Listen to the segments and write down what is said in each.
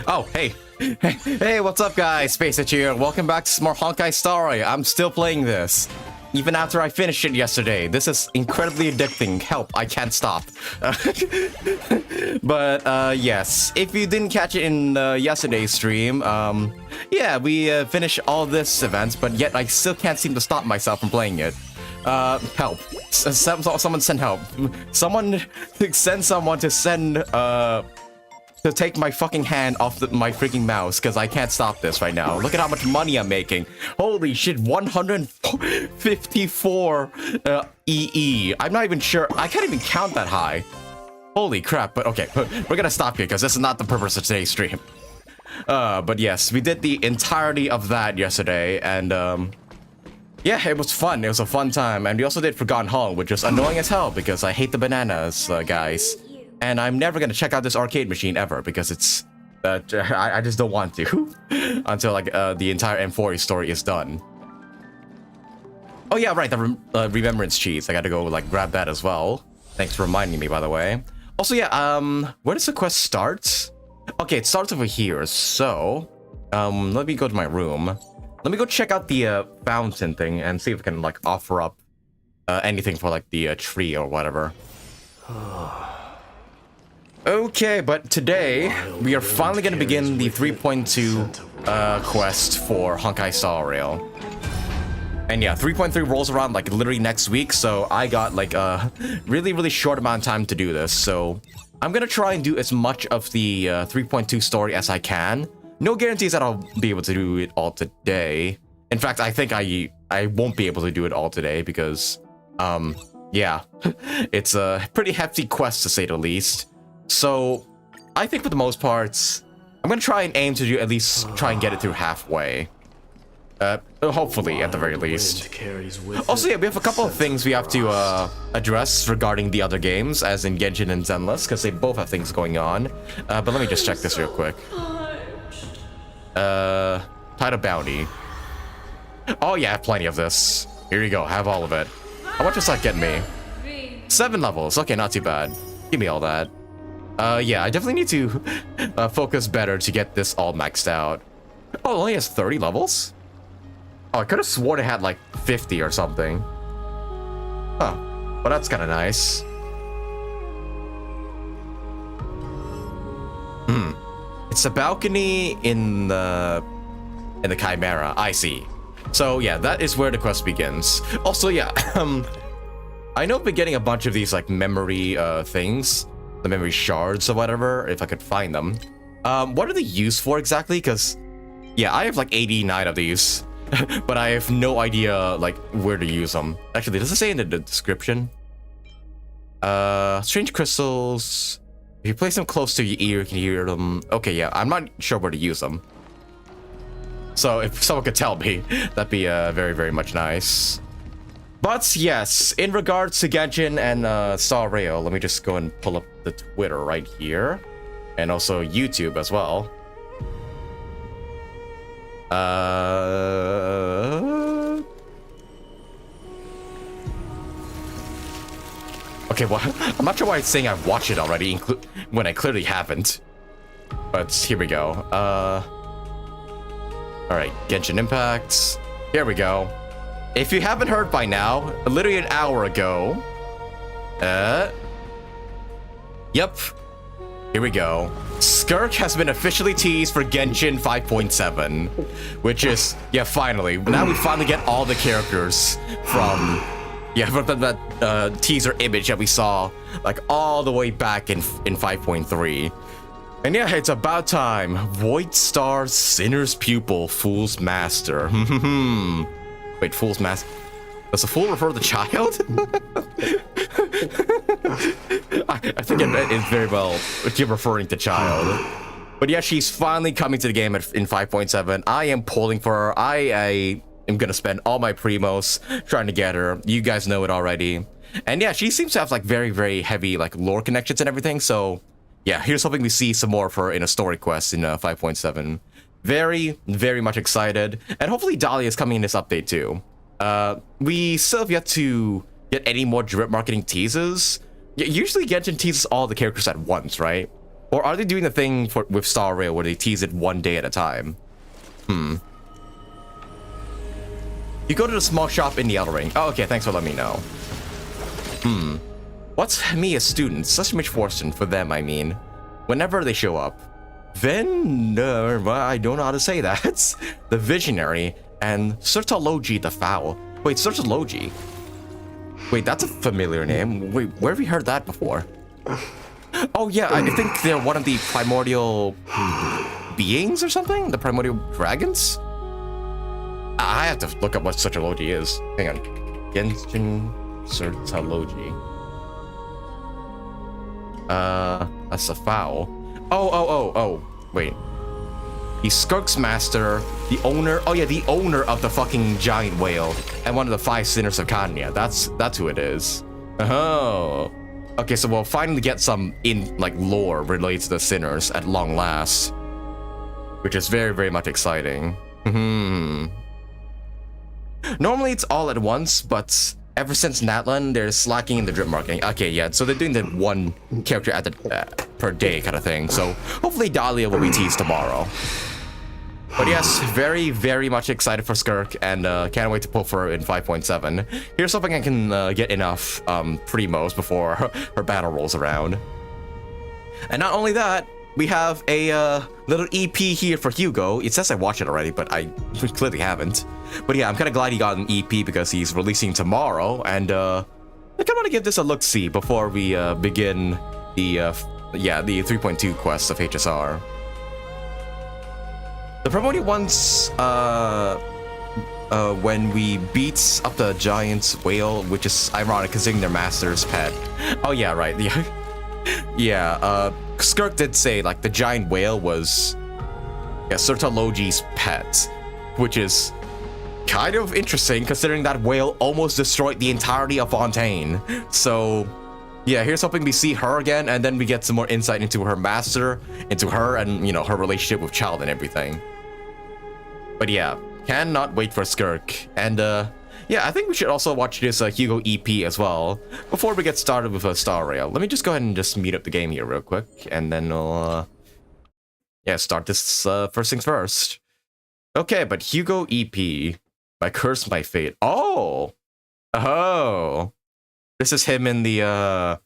Oh, hey. Hey, what's up, guys? Space Itch here. Welcome back to some more Honkai Story. I'm still playing this, even after I finished it yesterday. This is incredibly addicting. Help, I can't stop. But, yes. If you didn't catch it in yesterday's stream, yeah, we finished all this events, but yet I still can't seem to stop myself from playing it. Help. Someone send help. Someone send someone to send, to take my fucking hand off my freaking mouse, because I can't stop this right now. Look at how much money I'm making. Holy shit, 154 EE. I'm not even sure. I can't even count that high. Holy crap. But okay, we're gonna stop here, because this is not the purpose of today's stream. But yes, we did the entirety of that yesterday, and yeah, it was fun. It was a fun time. And we also did Forgotten Hall, which was annoying as hell, because I hate the bananas, guys. And I'm never gonna check out this arcade machine ever, because it's I just don't want to until like the entire M4 story is done. Oh yeah, right, the remembrance cheese. I gotta go like grab that as well. Thanks for reminding me, by the way. Also, yeah, where does the quest start? Okay, it starts over here. So, let me go to my room. Let me go check out the fountain thing and see if we can like offer up anything for like the tree or whatever. Okay, but today we are finally going to begin the 3.2 quest for Honkai Star Rail. And yeah, 3.3 rolls around like literally next week, so I got like a really short amount of time to do this. So I'm gonna try and do as much of the 3.2 story as I can. No guarantees that I'll be able to do it all today. In fact, I think I won't be able to do it all today because yeah, it's a pretty hefty quest to say the least. So I think for the most part, I'm gonna try and aim to do at least try and get it through halfway. Hopefully, at the very least. Also, yeah, we have a couple of things we have to address regarding the other games, as in Genshin and Zenless, because they both have things going on. But let me just check this real quick. Title Bounty. Oh yeah, I have plenty of this. Here you go, have all of it. How much is that getting me? 7 levels, okay, not too bad. Give me all that. Yeah, I definitely need to focus better to get this all maxed out. Oh, it only has 30 levels? Oh, I could have sworn it had like 50 or something. Huh. Well, that's kind of nice. It's a balcony in the Chimera. I see. So yeah, that is where the quest begins. Also, yeah, I know I've been getting a bunch of these like memory things, the memory shards or whatever, if I could find them. What are they used for exactly? Because yeah, I have like 89 of these. But I have no idea, like, where to use them. Actually, does it say in the description? Strange crystals. If you place them close to your ear, you can hear them. Okay, yeah, I'm not sure where to use them. So if someone could tell me, that'd be very much nice. But yes, in regards to Genshin and Star Rail, let me just go and pull up the Twitter right here. And also YouTube as well. Okay, well, I'm not sure why it's saying I've watched it already, when I clearly haven't. But here we go. Alright, Genshin Impact. Here we go. If you haven't heard by now, literally an hour ago. Yep. Here we go. Skirk has been officially teased for Genshin 5.7, which is, yeah, finally. Now we finally get all the characters from, yeah, from that teaser image that we saw, like, all the way back in 5.3. And yeah, it's about time. Void Star, Sinner's Pupil, Fool's Master. Wait, Fool's Master? Does the fool refer to the child? I think it is very well you're referring to child. But yeah, she's finally coming to the game in 5.7. I am pulling for her. I am gonna spend all my primos trying to get her. You guys know it already. And yeah, she seems to have like very heavy like lore connections and everything. So yeah, here's hoping we see some more of her in a story quest in 5.7. Very much excited. And hopefully Dahlia is coming in this update too. We still have yet to get any more drip marketing teases. Usually Genshin teases all the characters at once, right? Or are they doing the thing with Star Rail where they tease it one day at a time? You go to the small shop in the Outer Ring. Oh, okay, thanks for letting me know. What's me as students? Such much fortune for them, I mean. Whenever they show up. I don't know how to say that. The Visionary and Sertology the Foul. Wait, Sertology? Wait, that's a familiar name. Wait, where have we heard that before? Oh yeah, I think they're one of the primordial beings or something? The primordial dragons? I have to look up what Sertology is. Hang on. Genshin Sertology. That's a foul. Oh, wait. He's Skirk's master, the owner. Oh yeah, the owner of the fucking giant whale, and one of the 5 sinners of Kanya. That's who it is. Oh. Okay, so we'll finally get some lore related to the sinners at long last, which is very much exciting. Normally it's all at once, but ever since Natlan, they're slacking in the drip marketing. Okay, yeah, so they're doing the one character at the per day kind of thing. So hopefully Dahlia will be teased tomorrow. But yes, very, very much excited for Skirk, and can't wait to pull for her in 5.7. Here's something I can get enough primos before her battle rolls around. And not only that, we have a little EP here for Hugo. It says I watched it already, but I clearly haven't. But yeah, I'm kind of glad he got an EP because he's releasing tomorrow, and I kind of want to give this a look-see before we begin the 3.2 quest of HSR. The promoted ones, when we beat up the giant whale, which is ironic considering their master's pet. Oh yeah, right. Yeah, Skirk did say like the giant whale was Sertologi's pet, which is kind of interesting considering that whale almost destroyed the entirety of Fontaine. So yeah, here's hoping we see her again, and then we get some more insight into her master, into her, and her relationship with Child and everything. But yeah, cannot wait for Skirk. And yeah, I think we should also watch this Hugo EP as well before we get started with a Star Rail. Let me just go ahead and just meet up the game here real quick, and then we'll start this first things first. Okay, but Hugo EP by Curse My Fate. Oh, this is him in the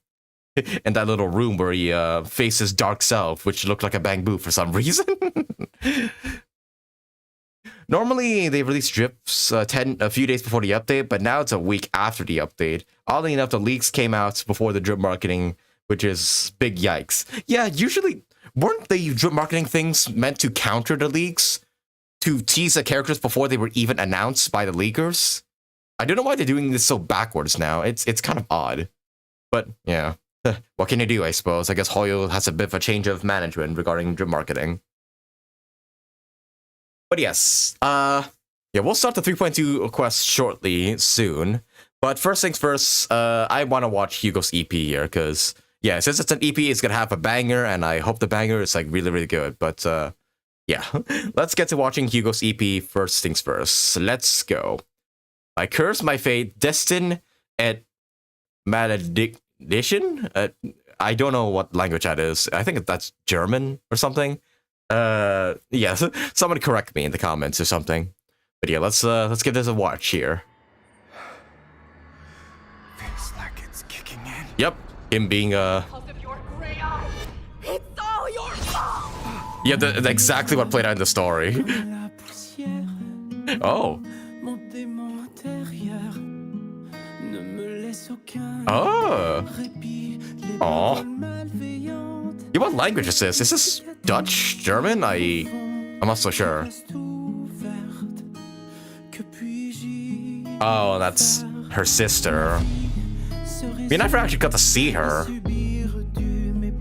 in that little room where he faces Dark Self, which looked like a bamboo for some reason. Normally, they release drips a few days before the update, but now it's a week after the update. Oddly enough, the leaks came out before the drip marketing, which is big yikes. Yeah, usually, weren't the drip marketing things meant to counter the leaks? To tease the characters before they were even announced by the leakers? I don't know why they're doing this so backwards now. It's kind of odd. But, yeah. What can you do, I suppose? I guess Hoyo has a bit of a change of management regarding drip marketing. But yes, yeah, we'll start the 3.2 quest shortly, soon. But first things first, I want to watch Hugo's EP here, because, yeah, since it's an EP, it's going to have a banger, and I hope the banger is, like, really, really good. But, yeah, let's get to watching Hugo's EP first things first. Let's go. I Curse My Fate, Destin et Malediction? I don't know what language that is. I think that's German or something. Yeah, someone correct me in the comments or something. But yeah, let's give this a watch here. Feels like it's kicking in. Yep, him being Because of your gray eye. It's all your fault. yeah, that's exactly what played out in the story. Oh. Oh. Oh. Yeah, what language is this? Is this Dutch? German? I'm not so sure. Oh, that's her sister. We never actually got to see her.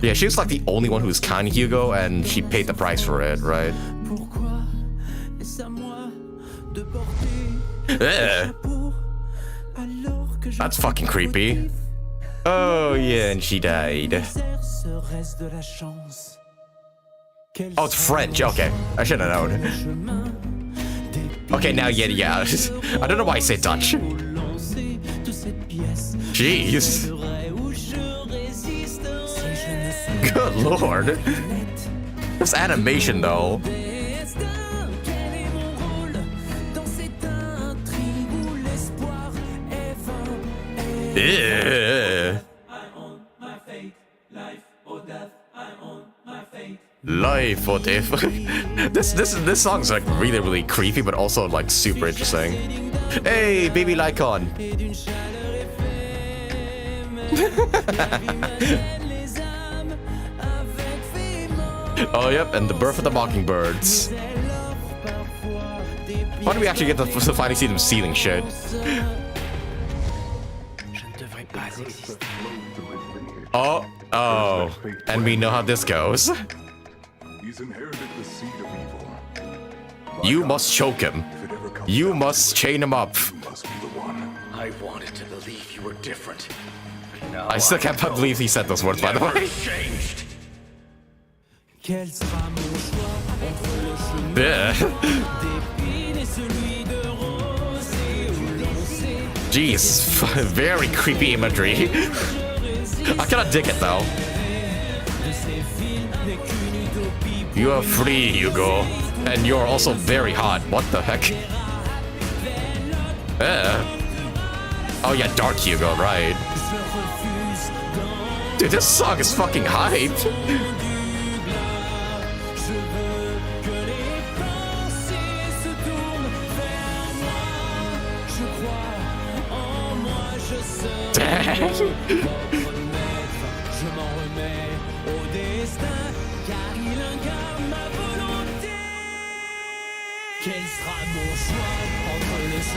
Yeah, she was like the only one who's kind to Hugo, and she paid the price for it, right? That's fucking creepy. Oh yeah, and she died. Oh, it's French. Okay, I should have known. Okay, now yeah. I don't know why I say Dutch. Jeez. Good lord. This animation though. Yeah. Life or death. This song's like really, really creepy, but also like super interesting. Hey, baby Lycon. Oh yep, and the birth of the mockingbirds. Why do we actually get to finally see them stealing shit? Oh, and we know how this goes. He's inherited the seed of evil. You must choke him. You must chain him up. You must be the one. I wanted to believe you were different. Now I still can't believe he said those words, by the way. Changed. Yeah. Jeez, very creepy imagery. I cannot dig it though. You are free, Hugo. And you're also very hot. What the heck? Oh yeah, Dark Hugo, right. Dude, this song is fucking hype.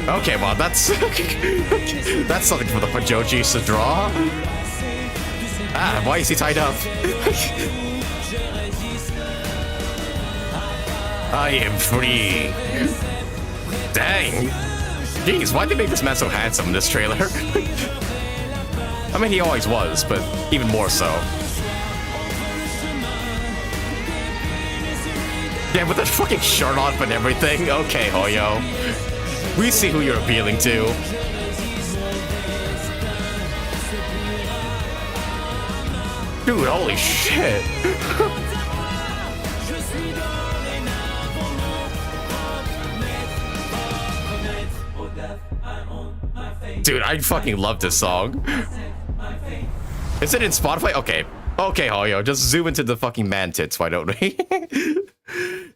Okay, well, that's that's something for the Pajojis to draw. Ah, why is he tied up? I am free. Dang. Jeez, why'd they make this man so handsome in this trailer? I mean, he always was, but even more so. Yeah, with that fucking shirt off and everything. Okay, Hoyo. We see who you're appealing to. Dude, holy shit. Dude, I fucking love this song. Is it in Spotify? Okay. Okay, Hoyo, just zoom into the fucking man tits, why don't we?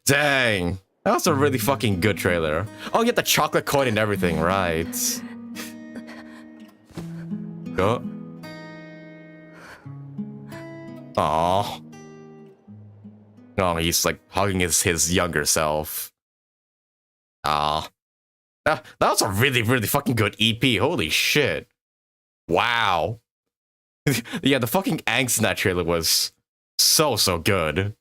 Dang. That was a really fucking good trailer. Oh, you get the chocolate coin and everything, right. Go. Aww. Oh, he's like hugging his younger self. Ah. That was a really, really fucking good EP. Holy shit. Wow. Yeah, the fucking angst in that trailer was so good.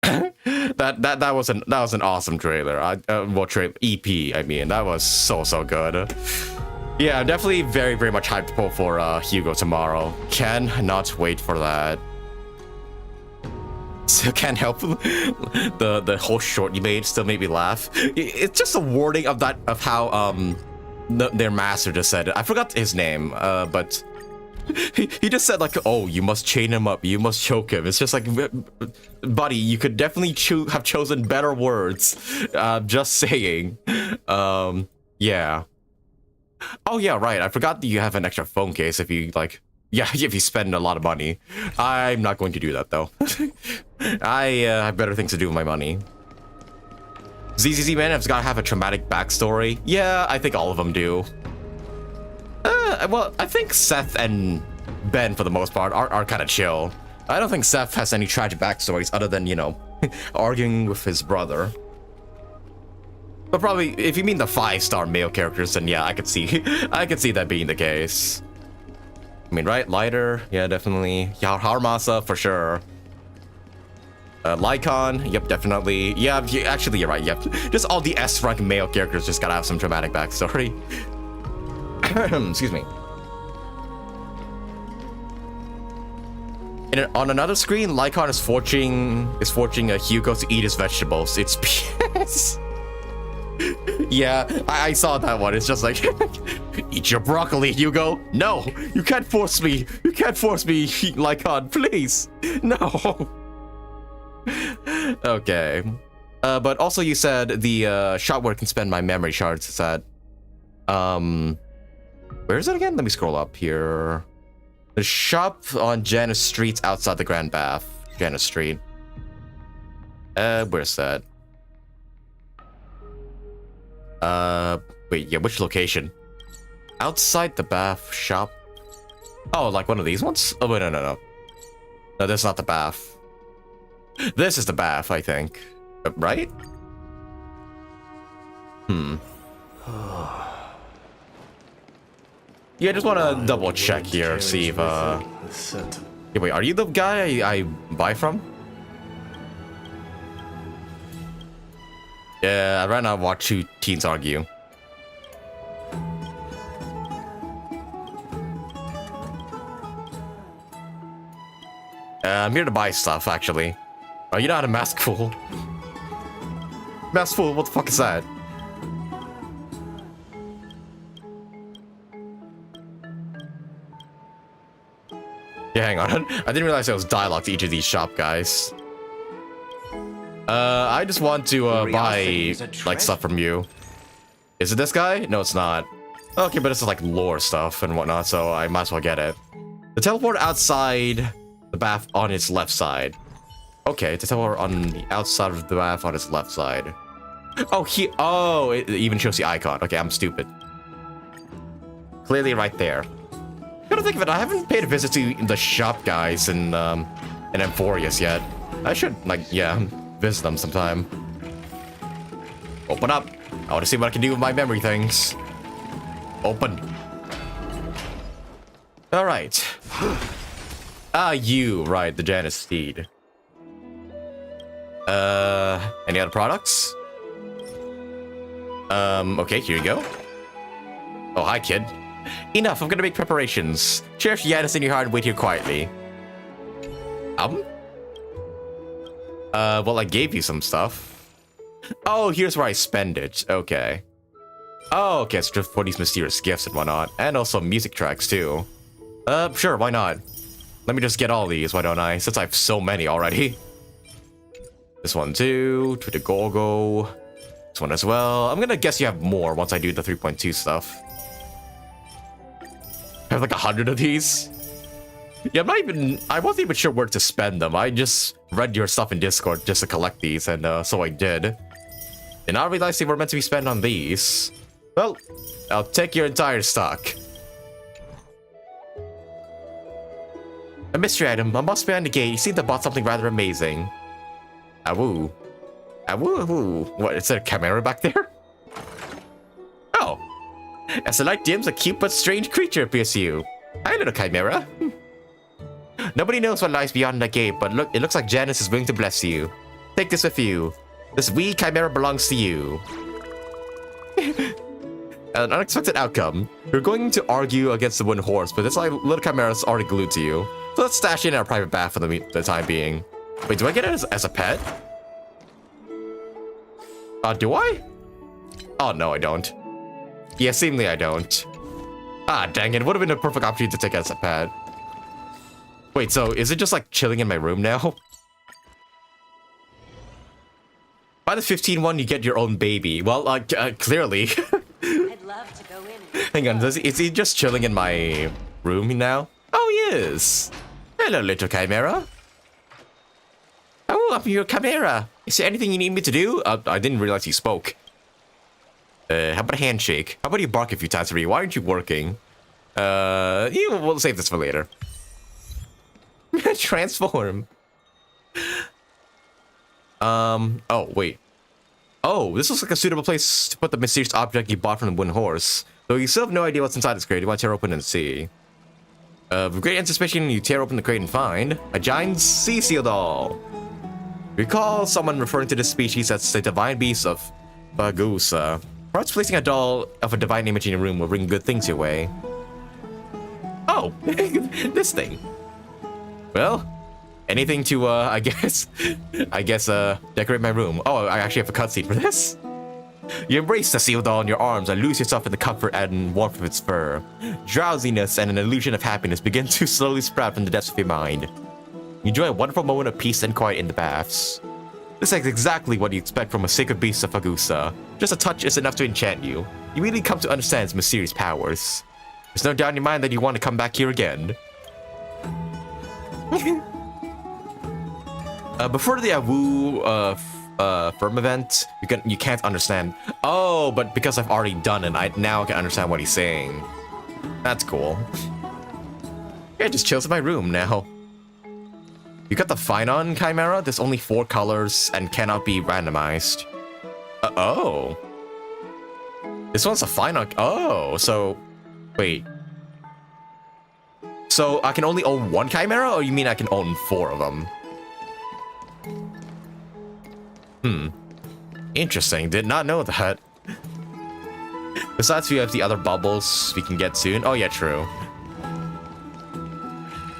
that was an awesome trailer. EP, I mean, that was so good. Yeah, I'm definitely very much hyped for Hugo tomorrow. Cannot wait for that. Still can't help the whole short you made still made me laugh. It's just a wording of how their master just said it. I forgot his name, but he just said like, oh, you must chain him up, you must choke him. It's just like, buddy, you could definitely have chosen better words. Just saying. Yeah. Oh yeah, right. I forgot that you have an extra phone case if you like. Yeah, if you spend a lot of money. I'm not going to do that though. I have better things to do with my money. ZZZ Man has got to have a traumatic backstory. Yeah, I think all of them do. Well, I think Seth and Ben, for the most part, are kind of chill. I don't think Seth has any tragic backstories other than, you know, arguing with his brother. But probably, if you mean the 5-star male characters, then yeah, I could see that being the case. I mean, right? Lighter, yeah, definitely. Harmasa, for sure. Lycon, yep, definitely. Yeah, actually, you're right, yep. Just all the S-rank male characters just gotta have some dramatic backstory. Excuse me. On another screen, Lycon is forging Hugo to eat his vegetables. It's PS. Yeah, I saw that one. It's just like, eat your broccoli, Hugo. No, you can't force me. You can't force me, Lycon, please. No. Okay. But also you said the shop where I can spend my memory shards is at, where is it again? Let me scroll up here. The shop on Janus Street outside the Grand Bath. Janus Street. Where's that? Wait, yeah, which location? Outside the bath shop? Oh, like one of these ones? Oh, wait, no. No, that's not the bath. This is the bath, I think. Right? Yeah, I just want to double check here, see if, yeah, wait, are you the guy I buy from? Yeah, right now I watch two teens argue. I'm here to buy stuff, actually. Oh, you're not a mask fool. Mask fool, what the fuck is that? Yeah, hang on. I didn't realize there was dialogue to each of these shop guys. I just want to buy Curiosity is a like treasure. stuff from you. Is it this guy? No, it's not. Okay, but this is like lore stuff and whatnot, so I might as well get it. The teleport outside the bath on its left side. Okay, the teleport on the outside of the bath on its left side. Oh, it even shows the icon. Okay, I'm stupid. Clearly right there. Gotta think of it, I haven't paid a visit to the shop guys in Emphorius yet. I should, like, yeah, visit them sometime. Open up. I want to see what I can do with my memory things. Open. All right. You, right, the Janus steed. Any other products? Okay, here you go. Oh, hi, kid. Enough, I'm gonna make preparations. Cherish Janus in your heart and wait here quietly. Well, I gave you some stuff. Oh, here's where I spend it. Okay. Oh, okay, it's just for these mysterious gifts and whatnot. And also music tracks, too. Sure, why not? Let me just get all these, why don't I? Since I have so many already. This one, too. To the Gogo. This one as well. I'm gonna guess you have more once I do the 3.2 stuff. I have like 100 of these. Yeah, I wasn't even sure where to spend them. I just read your stuff in Discord just to collect these, and so I did. And I realized they were meant to be spent on these. Well, I'll take your entire stock. A mystery item, a boss behind the gate. You seem to have bought something rather amazing. Awoo. Awoo. What, is there a chimera back there? Oh. As the light dims, a cute but strange creature appears to you. Hi, little chimera. Nobody knows what lies beyond the gate, but look, it looks like Janus is willing to bless you. Take this with you. This wee chimera belongs to you. An unexpected outcome. You're going to argue against the wooden horse, but this little chimera's already glued to you. So let's stash it in our private bath for the time being. Wait, do I get it as a pet? Do I? Oh, no, I don't. Yeah, seemingly I don't. Ah, dang it. Would have been a perfect opportunity to take it as a pet. Wait, so is it just like chilling in my room now? By the 15 you get your own baby. Well, clearly. I'd love to go in. Hang on, is he just chilling in my room now? Oh, he is. Hello, little chimera. Oh, I'm your chimera. Is there anything you need me to do? I didn't realize you spoke. How about a handshake? How about you bark a few times for me? Why aren't you working? We'll save this for later. Transform. Oh, wait. Oh, this looks like a suitable place to put the mysterious object you bought from the wooden horse. Though you still have no idea what's inside this crate, you want to tear open and see. With great anticipation, you tear open the crate and find a giant sea seal doll. Recall someone referring to this species as the divine beast of Bagusa. Perhaps placing a doll of a divine image in your room will bring good things your way. Oh, this thing. Well, anything to, I guess, decorate my room. Oh, I actually have a cutscene for this. You embrace the seal doll in your arms and lose yourself in the comfort and warmth of its fur. Drowsiness and an illusion of happiness begin to slowly sprout from the depths of your mind. You enjoy a wonderful moment of peace and quiet in the baths. This is exactly what you expect from a sacred beast of Agusa. Just a touch is enough to enchant you. You really come to understand its mysterious powers. There's no doubt in your mind that you want to come back here again. Before the Awu firm event, you can't understand. Oh, but because I've already done it, I now can understand what he's saying. That's cool. Yeah, just chills in my room now. You got the phainon chimera. There's only 4 colors and cannot be randomized. Oh. This one's a phainon. Oh, so wait. So I can only own 1 chimera, or you mean I can own 4 of them? Interesting. Did not know that. Besides, we have the other bubbles we can get soon. Oh yeah, true.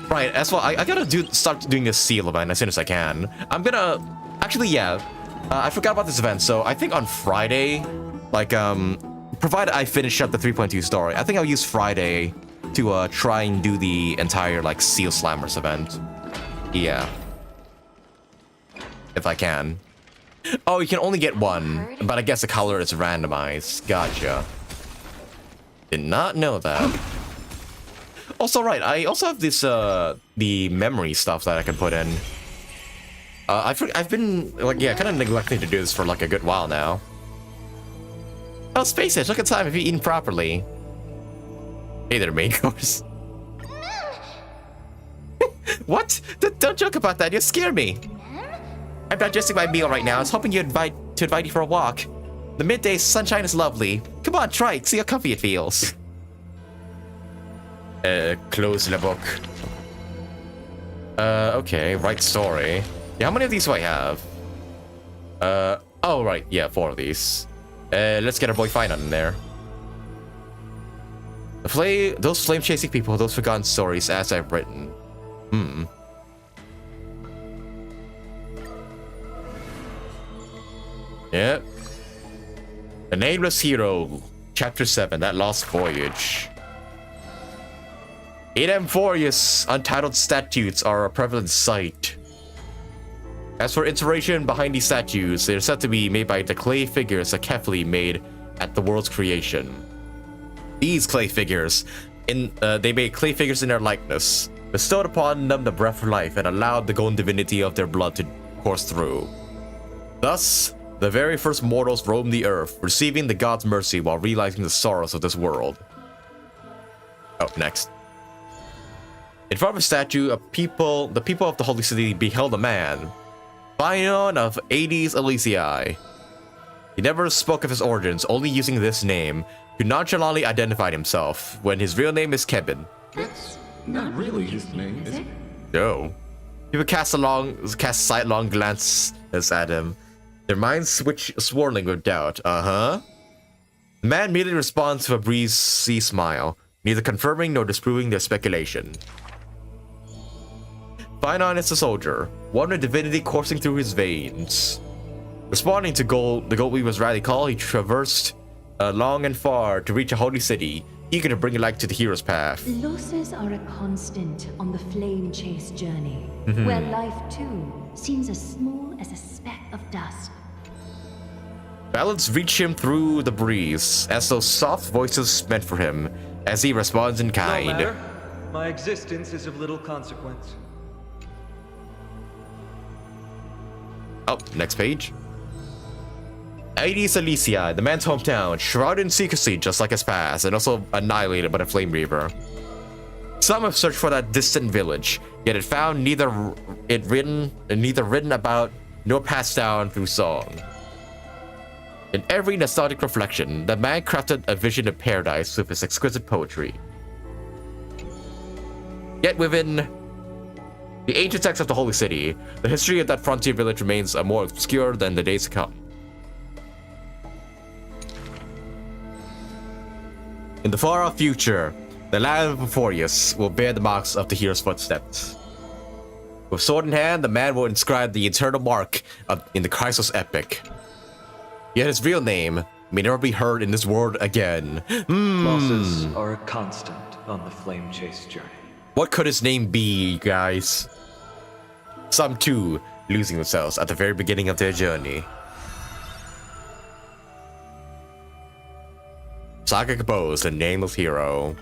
Right, as well, I gotta start doing this seal event as soon as I can. I'm gonna... Actually, yeah. I forgot about this event, so I think on Friday, like, provided I finish up the 3.2 story, I think I'll use Friday to try and do the entire, like, Seal Slammers event. Yeah. If I can. Oh, you can only get one, but I guess the color is randomized. Gotcha. Did not know that. Also, right, I also have this, the memory stuff that I can put in. I've been, like, yeah, kind of neglecting to do this for, like, a good while now. Oh, Space Age, look at time if you eaten properly. Hey there, main course. What? Don't joke about that, you scare me. I'm digesting my meal right now. I was hoping to invite you for a walk. The midday sunshine is lovely. Come on, try it, see how comfy it feels. Close the book. Okay, right story. Yeah, how many of these do I have? Oh, right, yeah, 4 of these. Let's get our boy Phainon in there. Those flame-chasing people, those forgotten stories, as I've written. Yep. The Nameless Hero, Chapter 7, That Lost Voyage. 8 amphibious untitled statues are a prevalent sight. As for inspiration behind these statues, they're said to be made by the clay figures that carefully made at the world's creation. These clay figures, they made clay figures in their likeness, bestowed upon them the breath of life, and allowed the golden divinity of their blood to course through. Thus, the very first mortals roamed the earth, receiving the god's mercy while realizing the sorrows of this world. Oh, next. In front of a statue, the people of the holy city beheld a man, phainon of Hades Elysiae. He never spoke of his origins, only using this name to nonchalantly identify himself, when his real name is Kevin. That's not really his name, is it? No. People cast sidelong glances at him, their minds swirling with doubt. The man immediately responds with a breezy smile, neither confirming nor disproving their speculation. Phainon is a soldier, one with divinity coursing through his veins. Responding to the gold weaver's rally call, he traversed long and far to reach a holy city, eager to bring light to the hero's path. Losses are a constant on the flame chase journey, where life too seems as small as a speck of dust. Ballads reach him through the breeze, as those soft voices meant for him, as he responds in kind. No matter. My existence is of little consequence. Oh, next page. Hades Elysiae, the man's hometown, shrouded in secrecy just like his past, and also annihilated by the Flame Reaver. Some have searched for that distant village, yet it found neither written about nor passed down through song. In every nostalgic reflection, the man crafted a vision of paradise with his exquisite poetry. Yet within the ancient texts of the Holy City, the history of that frontier village remains more obscure than the days to come. In the far-off future, the land of Euphorius will bear the marks of the hero's footsteps. With sword in hand, the man will inscribe the eternal mark in the Chrysos epic. Yet his real name may never be heard in this world again. Losses are a constant on the flame chase journey. What could his name be, guys? Some too losing themselves at the very beginning of their journey. Saga composed, The Nameless Hero.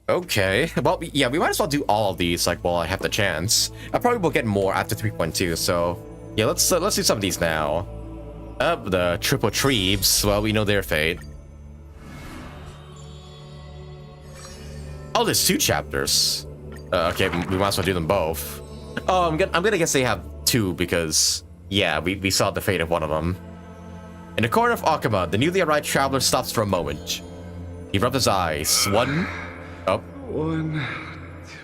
Okay, well, yeah, we might as well do all of these, like, while I have the chance. I probably will get more after 3.2, so yeah, let's do some of these now. The triple tribbes, well, we know their fate. Oh, there's 2 chapters. Okay, we might as well do them both. Oh, I'm gonna guess they have 2 because, yeah, we saw the fate of one of them. In the corner of Akama, the newly arrived traveler stops for a moment. He rubs his eyes. 1, oh. 1,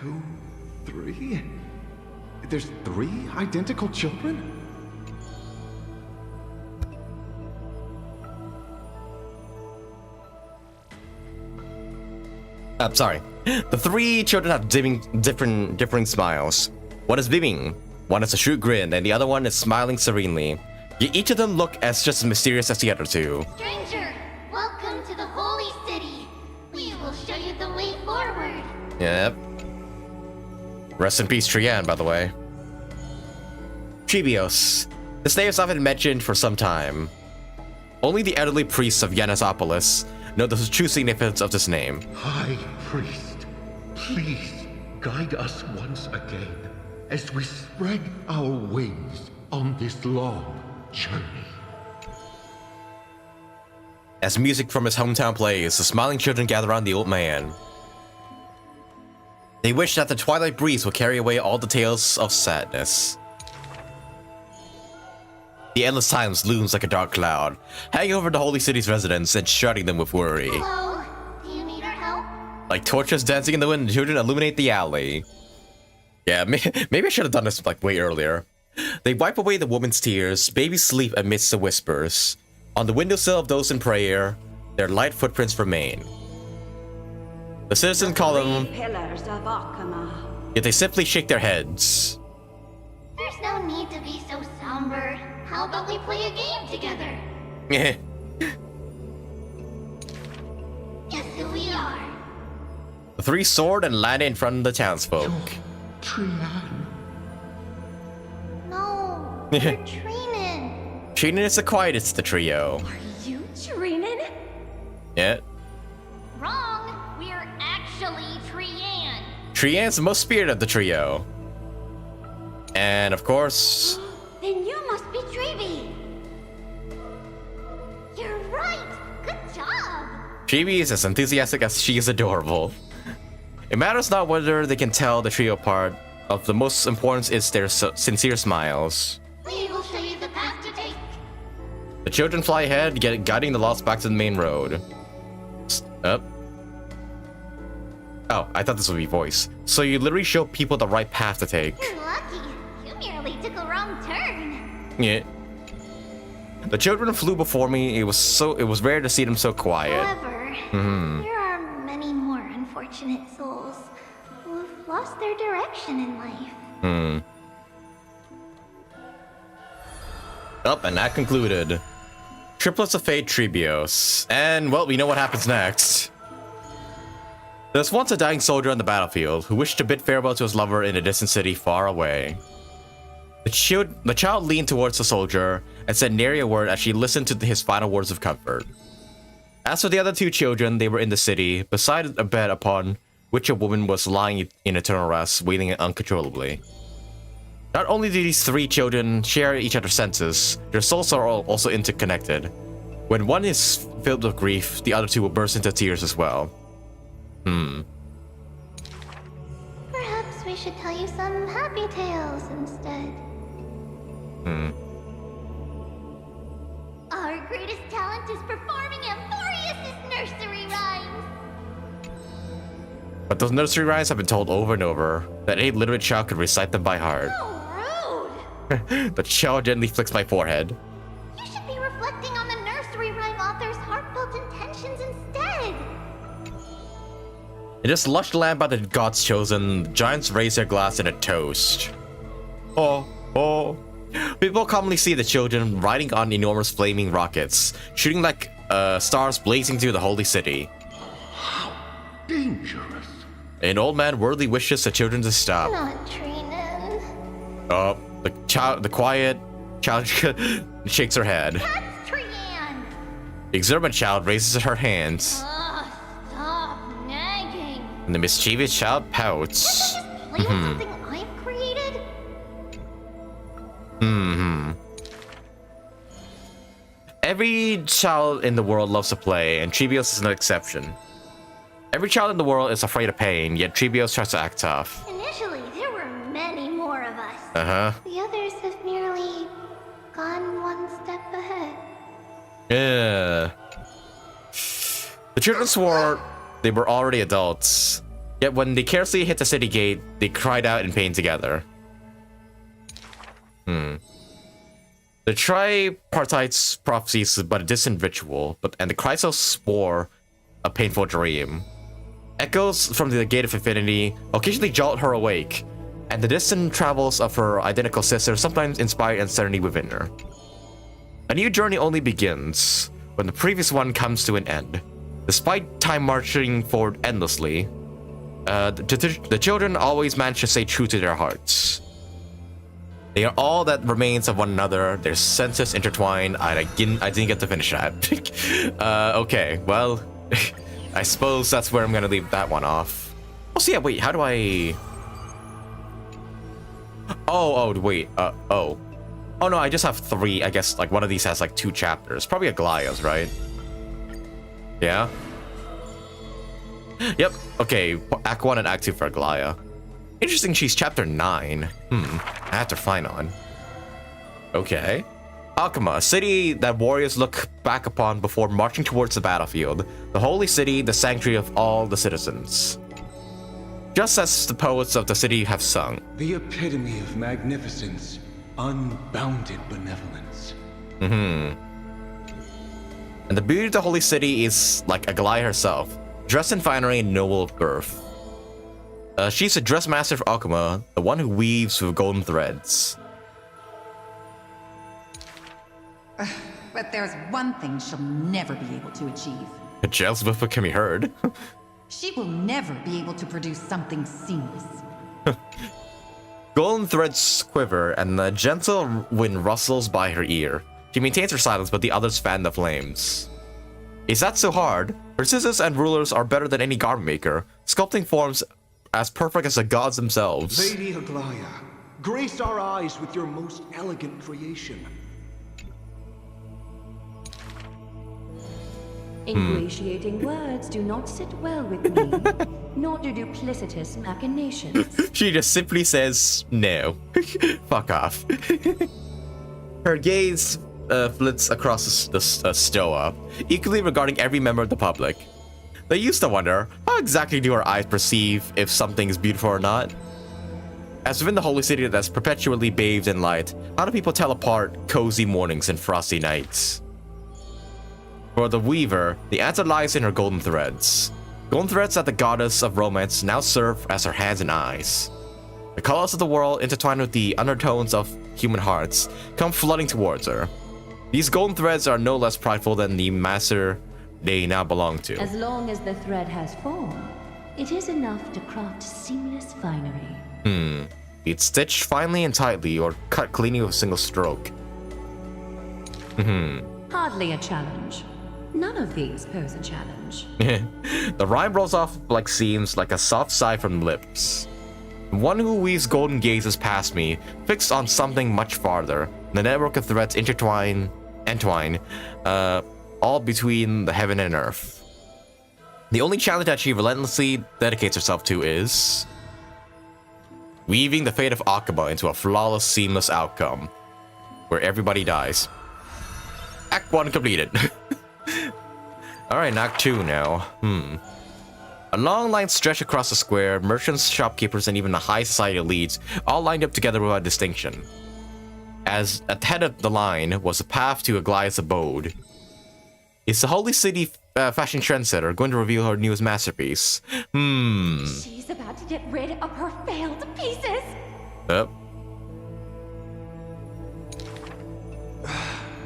2, 3. There's 3 identical children? I'm sorry. The 3 children have differing smiles. One is beaming, one has a shrewd grin, and the other one is smiling serenely. Yet each of them look just as mysterious as the other 2. Stranger, welcome to the holy city. Yep. Rest in peace, Trian, by the way. Tribios. This name has not been mentioned for some time. Only the elderly priests of Yanisopolis know the true significance of this name. High Priest, please guide us once again as we spread our wings on this long journey. As music from his hometown plays, the smiling children gather around the old man. They wish that the twilight breeze would carry away all the tales of sadness. The endless times looms like a dark cloud, hanging over the holy city's residents and shrouding them with worry. Hello? Do you need our help? Like torches dancing in the wind, the children illuminate the alley. Yeah, maybe I should have done this like way earlier. They wipe away the woman's tears, babies sleep amidst the whispers. On the windowsill of those in prayer, their light footprints remain. The citizens call them, Pillars of Akama. yet they simply shake their heads. There's no need to be so somber. How about we play a game together? Guess who we are? The three soared and landed in front of the townsfolk. Trian. No, we're Trinin. Trinin is the quietest of the trio. Are you Trinin? Yeah. Wrong. We're actually Trian. Trian's the most spirited of the trio. And of course, Then you must be Tribbie. You're right. Good job. Tribbie is as enthusiastic as she is adorable. It matters not whether they can tell the trio apart. Of the most importance is their sincere smiles. We will show you the path to take. The children fly ahead, guiding the lost back to the main road. Up. Oh, I thought this would be voice. So you literally show people the right path to take. You're lucky. You merely took a wrong turn. Yeah. The children flew before me. It was rare to see them so quiet. However, there are many more unfortunate souls who have lost their direction in life. Up, and that concluded. Triplets of Fate Tribios. And, well, we know what happens next. There's once a dying soldier on the battlefield who wished to bid farewell to his lover in a distant city far away. The child leaned towards the soldier and said nary a word as she listened to his final words of comfort. As for the other two children, they were in the city, beside a bed upon which a woman was lying in eternal rest, wailing uncontrollably. Not only do these three children share each other's senses, their souls are all also interconnected. When one is filled with grief, the other two will burst into tears as well. Perhaps we should tell you some happy tales instead. Our greatest talent is performing Amphorius' nursery rhymes. But those nursery rhymes have been told over and over, that any literate child could recite them by heart. So rude. The child gently flicks my forehead. You should be reflecting on the nursery rhyme author's heartfelt intentions instead. In this lush land by the gods chosen, the giants raise their glass in a toast. Oh. People commonly see the children riding on enormous flaming rockets, shooting like stars blazing through the holy city. Dangerous. An old man worldly wishes the children to stop. Not Trinin. Oh, the quiet child shakes her head. That's Trian. The exuberant child raises her hands, Ugh, stop nagging. and the mischievous child pouts. Can't I just play with something I've created? Every child in the world loves to play, and Tribios is no exception. Every child in the world is afraid of pain, yet Tribios tries to act tough. Initially, there were many more of us. The others have merely gone one step ahead. Yeah. The children swore they were already adults, yet when they carelessly hit the city gate, they cried out in pain together. The tripartite's prophecy is but a distant ritual, and the Chrysos swore a painful dream. Echoes from the Gate of Infinity occasionally jolt her awake, and the distant travels of her identical sister sometimes inspire uncertainty within her. A new journey only begins when the previous one comes to an end. Despite time marching forward endlessly, The children always manage to stay true to their hearts. They are all that remains of one another. Their senses intertwine. I didn't get to finish that. Okay, well, I suppose that's where I'm gonna leave that one off. Oh, so yeah, wait, how do I... Oh, wait, oh. Oh no, I just have 3. I guess like one of these has like 2 chapters. Probably Aglaya's, right? Yeah? Yep, okay, Act 1 and Act 2 for Aglaya. Interesting, she's chapter 9. After phainon. Okay. Alchema, a city that warriors look back upon before marching towards the battlefield. The holy city, the sanctuary of all the citizens. Just as the poets of the city have sung. The epitome of magnificence, unbounded benevolence. And the beauty of the holy city is like Aglaya herself, dressed in finery and noble of birth. She's a dress master of Alchema, the one who weaves with golden threads. But there's one thing she'll never be able to achieve. A jealous whisper can be heard. She will never be able to produce something seamless. Golden threads quiver, and the gentle wind rustles by her ear. She maintains her silence, but the others fan the flames. Is that so hard? Her scissors and rulers are better than any garment maker, sculpting forms as perfect as the gods themselves. Lady Aglaya, grace our eyes with your most elegant creation. Ingratiating words do not sit well with me, nor do duplicitous machinations. She just simply says, no. Fuck off. Her gaze flits across the stoa, equally regarding every member of the public. They used to wonder, how exactly do our eyes perceive if something is beautiful or not? As within the holy city that's perpetually bathed in light, how do people tell apart cozy mornings and frosty nights? For the weaver, the answer lies in her golden threads. Golden threads that the goddess of romance now serve as her hands and eyes. The colors of the world, intertwined with the undertones of human hearts, come flooding towards her. These golden threads are no less prideful than the master they now belong to. As long as the thread has form, it is enough to craft seamless finery. It's stitched finely and tightly, or cut cleanly with a single stroke. Hardly a challenge. None of these pose a challenge. The rhyme rolls off like seams, like a soft sigh from lips. One who weaves golden gazes past me, fixed on something much farther. The network of threads entwine, all between the heaven and earth. The only challenge that she relentlessly dedicates herself to is weaving the fate of Akaba into a flawless, seamless outcome, where everybody dies. Act 1 completed. Alright, Act 2 now. A long line stretched across the square, merchants, shopkeepers, and even the high society elites, all lined up together without distinction. As at the head of the line was a path to Aglaya's abode. Is the Holy City fashion trendsetter going to reveal her newest masterpiece? She's about to get rid of her failed pieces. Yep.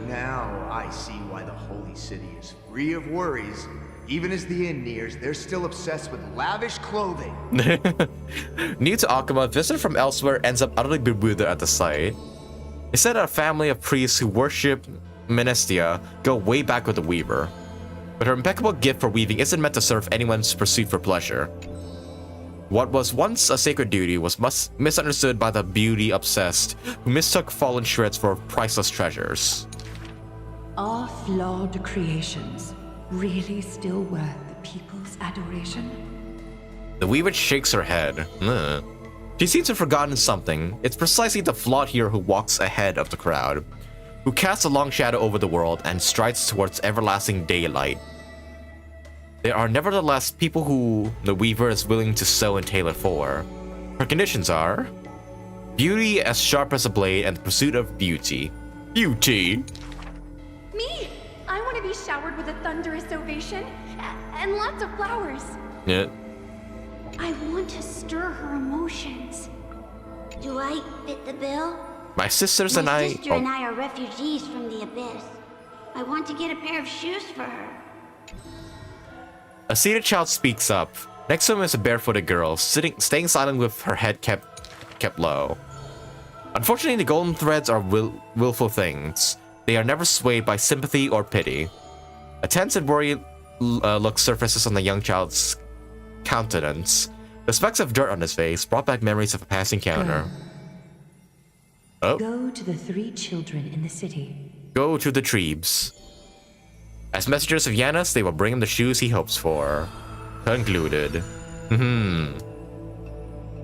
Now I see why the Holy City is free of worries. Even as the inn nears, they're still obsessed with lavish clothing. New to Akaba, a visitor from elsewhere ends up utterly bewildered at the sight. It said that a family of priests who worship Menestia go way back with the Weaver. But her impeccable gift for weaving isn't meant to serve anyone's pursuit for pleasure. What was once a sacred duty was misunderstood by the beauty-obsessed, who mistook fallen shreds for priceless treasures. Are flawed creations really still worth the people's adoration? The Weaver shakes her head. She seems to have forgotten something. It's precisely the flawed hero who walks ahead of the crowd, who casts a long shadow over the world and strides towards everlasting daylight. There are nevertheless people who the Weaver is willing to sew and tailor for. Her conditions are beauty as sharp as a blade and the pursuit of beauty. Beauty! Me! I want to be showered with a thunderous ovation and lots of flowers. Yeah. I want to stir her emotions. Do I fit the bill? My sisters and My I... sister and I are refugees from the abyss. I want to get a pair of shoes for her. A seated child speaks up. Next to him is a barefooted girl, staying silent with her head kept low. Unfortunately, the golden threads are willful things. They are never swayed by sympathy or pity. A tense and worried look surfaces on the young child's countenance. The specks of dirt on his face brought back memories of a past encounter. Oh. Go to the 3 children in the city. Go to the Tribbes. As messengers of Janus, they will bring him the shoes he hopes for. Concluded.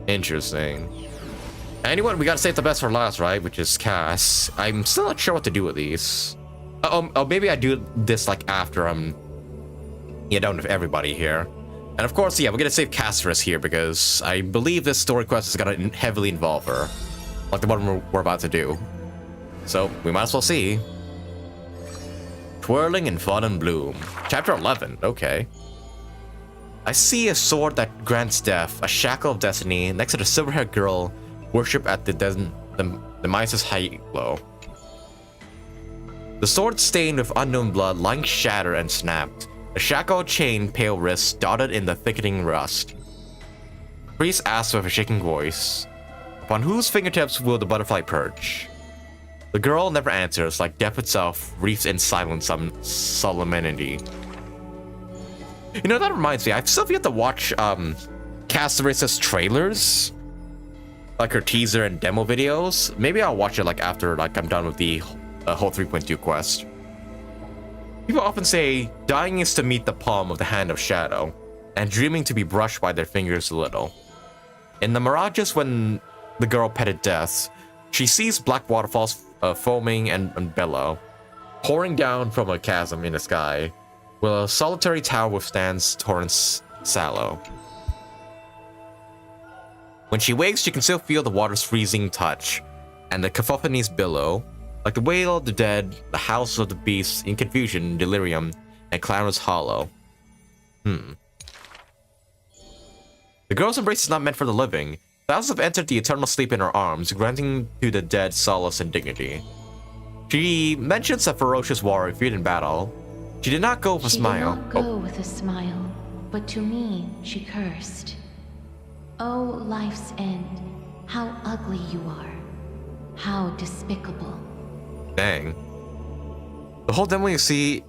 Interesting. Anyone, we gotta save the best for last, right? Which is Cass. I'm still not sure what to do with these. Oh, maybe I do this like after I'm done with everybody here. And of course, yeah, we're gonna save Castorice here because I believe this story quest is gonna heavily involve her, like the one we're about to do. So we might as well see. Twirling in Fun and Bloom, Chapter 11. Okay. I see a sword that grants death, a shackle of destiny, next to the silver-haired girl worshipped at the Mises height glow. The sword stained with unknown blood, lying shattered and snapped. A shackle chain, pale wrists dotted in the thickening rust. Priest asks with a shaking voice, "Upon whose fingertips will the butterfly perch?" The girl never answers, like death itself, wreathed in silent solemnity. You know, that reminds me, I've still yet to watch Castorice's trailers, like her teaser and demo videos. Maybe I'll watch it like after I'm done with the whole 3.2 quest. People often say dying is to meet the palm of the hand of shadow, and dreaming to be brushed by their fingers a little. In the mirages when the girl petted death, she sees black waterfalls foaming and bellow, pouring down from a chasm in the sky, while a solitary tower withstands torrents sallow. When she wakes, she can still feel the water's freezing touch, and the cacophonies billow, like the wail of the dead, the howls of the beasts in confusion, delirium, and clamorous hollow. The girl's embrace is not meant for the living. Thousands have entered the eternal sleep in her arms, granting to the dead solace and dignity. She mentions a ferocious warrior feared in battle. She did not go with a smile. She did not go with a smile, but to me she cursed. Oh, life's end, how ugly you are. How despicable. Dang. The whole demo, you see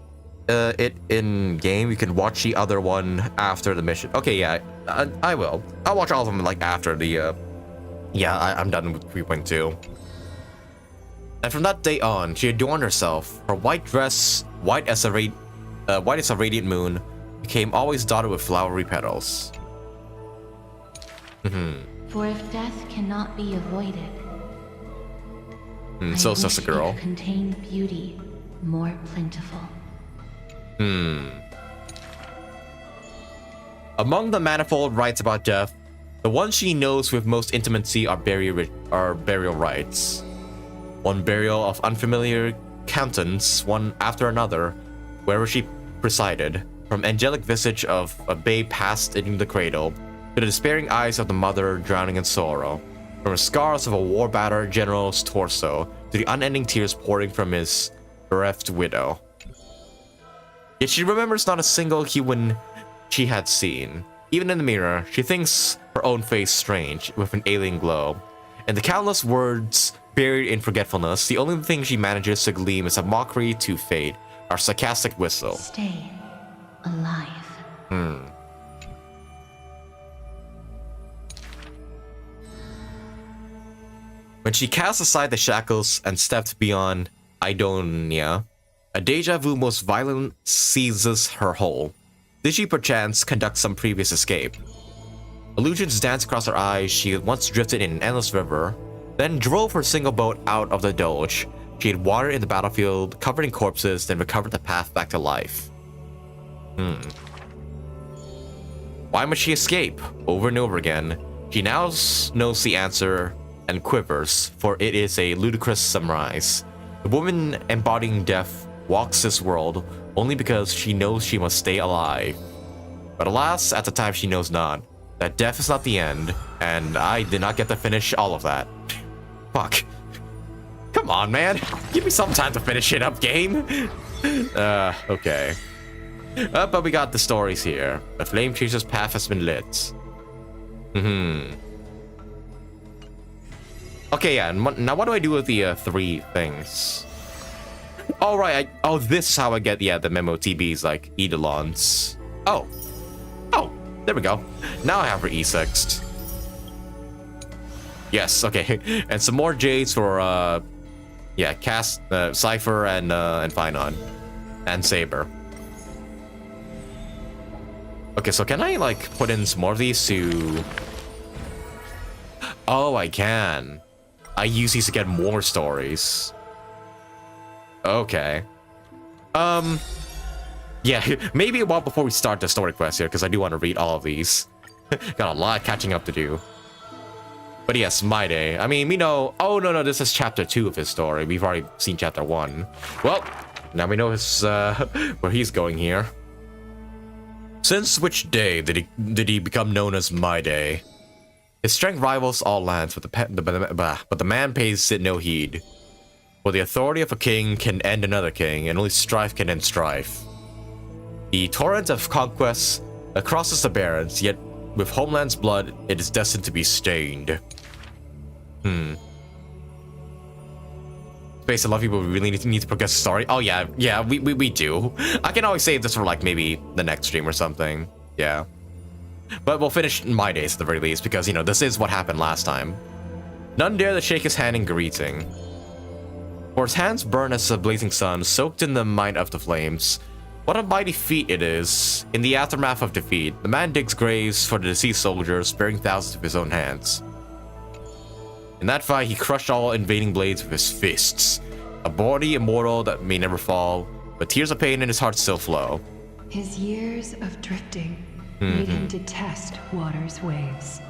it in game. You can watch the other one after the mission. Okay, yeah, I will. I'll watch all of them like after the. I'm done with 3.2. And from that day on, she adorned herself. Her white dress, white as a radiant moon, became always dotted with flowery petals. For if death cannot be avoided, so says the girl. It contained beauty more plentiful. Among the manifold rites about death, the ones she knows with most intimacy are burial rites. One burial of unfamiliar countenance, one after another, wherever she presided, from angelic visage of a babe passed in the cradle, to the despairing eyes of the mother drowning in sorrow, from the scars of a war-battered general's torso, to the unending tears pouring from his bereft widow. Yet she remembers not a single human she had seen. Even in the mirror, she thinks her own face strange, with an alien glow. And the countless words buried in forgetfulness, the only thing she manages to gleam is a mockery to fate, our sarcastic whistle. Stay alive. When she cast aside the shackles and stepped beyond Idonia, a deja vu most violent seizes her whole. Did she perchance conduct some previous escape? Illusions dance across her eyes. She had once drifted in an endless river, then drove her single boat out of the Doge. She had wandered in the battlefield, covered in corpses, then recovered the path back to life. Why must she escape? Over and over again. She now knows the answer and quivers, for it is a ludicrous surmise. The woman embodying death walks this world only because she knows she must stay alive. But alas, at the time she knows not, that death is not the end, and I did not get to finish all of that. Fuck. Come on, man. Give me some time to finish it up, game. Okay. But we got the stories here. The flame chaser's path has been lit. Okay, yeah. Now what do I do with the 3 things? Oh, right. Oh, this is how I get, the memo TBs, like, eidolons. Oh, there we go. Now I have her E6'd. Yes, okay. And some more Jades for, Cypher and phainon. And Saber. Okay, so can I, like, put in some more of these to... Oh, I can. I use these to get more stories. Okay. Yeah, maybe a while before we start the story quest here, because I do want to read all of these. Got a lot of catching up to do. But yes, mydei. I mean, we know... Oh, no, this is chapter 2 of his story. We've already seen chapter 1. Well, now we know his, where he's going here. Since which day did he become known as mydei? His strength rivals all lands, but the man pays it no heed. For the authority of a king can end another king, and only strife can end strife. The torrent of conquests crosses the barrens, yet with homeland's blood, it is destined to be stained. Space, a lot of people really need to progress the story. Oh yeah, we do. I can always save this for like maybe the next stream or something. Yeah. But we'll finish mydei at the very least, because, you know, this is what happened last time. None dare to shake his hand in greeting. For his hands burn as a blazing sun, soaked in the might of the flames. What a mighty feat it is. In the aftermath of defeat, the man digs graves for the deceased soldiers, sparing thousands with his own hands. In that fight, he crushed all invading blades with his fists. A body immortal that may never fall, but tears of pain in his heart still flow. His years of drifting made him detest water's waves.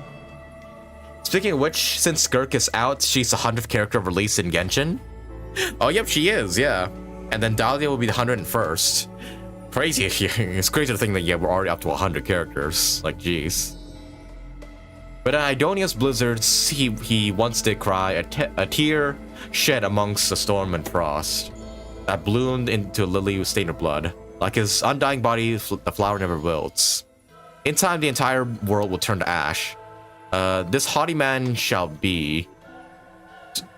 Speaking of which, since Skirk is out, she's the 100th character released in Genshin. Oh, yep, she is, yeah. And then Dahlia will be the 101st. Crazy. It's crazy to think that, yeah, we're already up to 100 characters. Like, jeez. But in Idonia's blizzards, he once did cry, a tear shed amongst the storm and frost that bloomed into a lily with stained of blood. Like his undying body, the flower never wilts. In time, the entire world will turn to ash. This haughty man shall be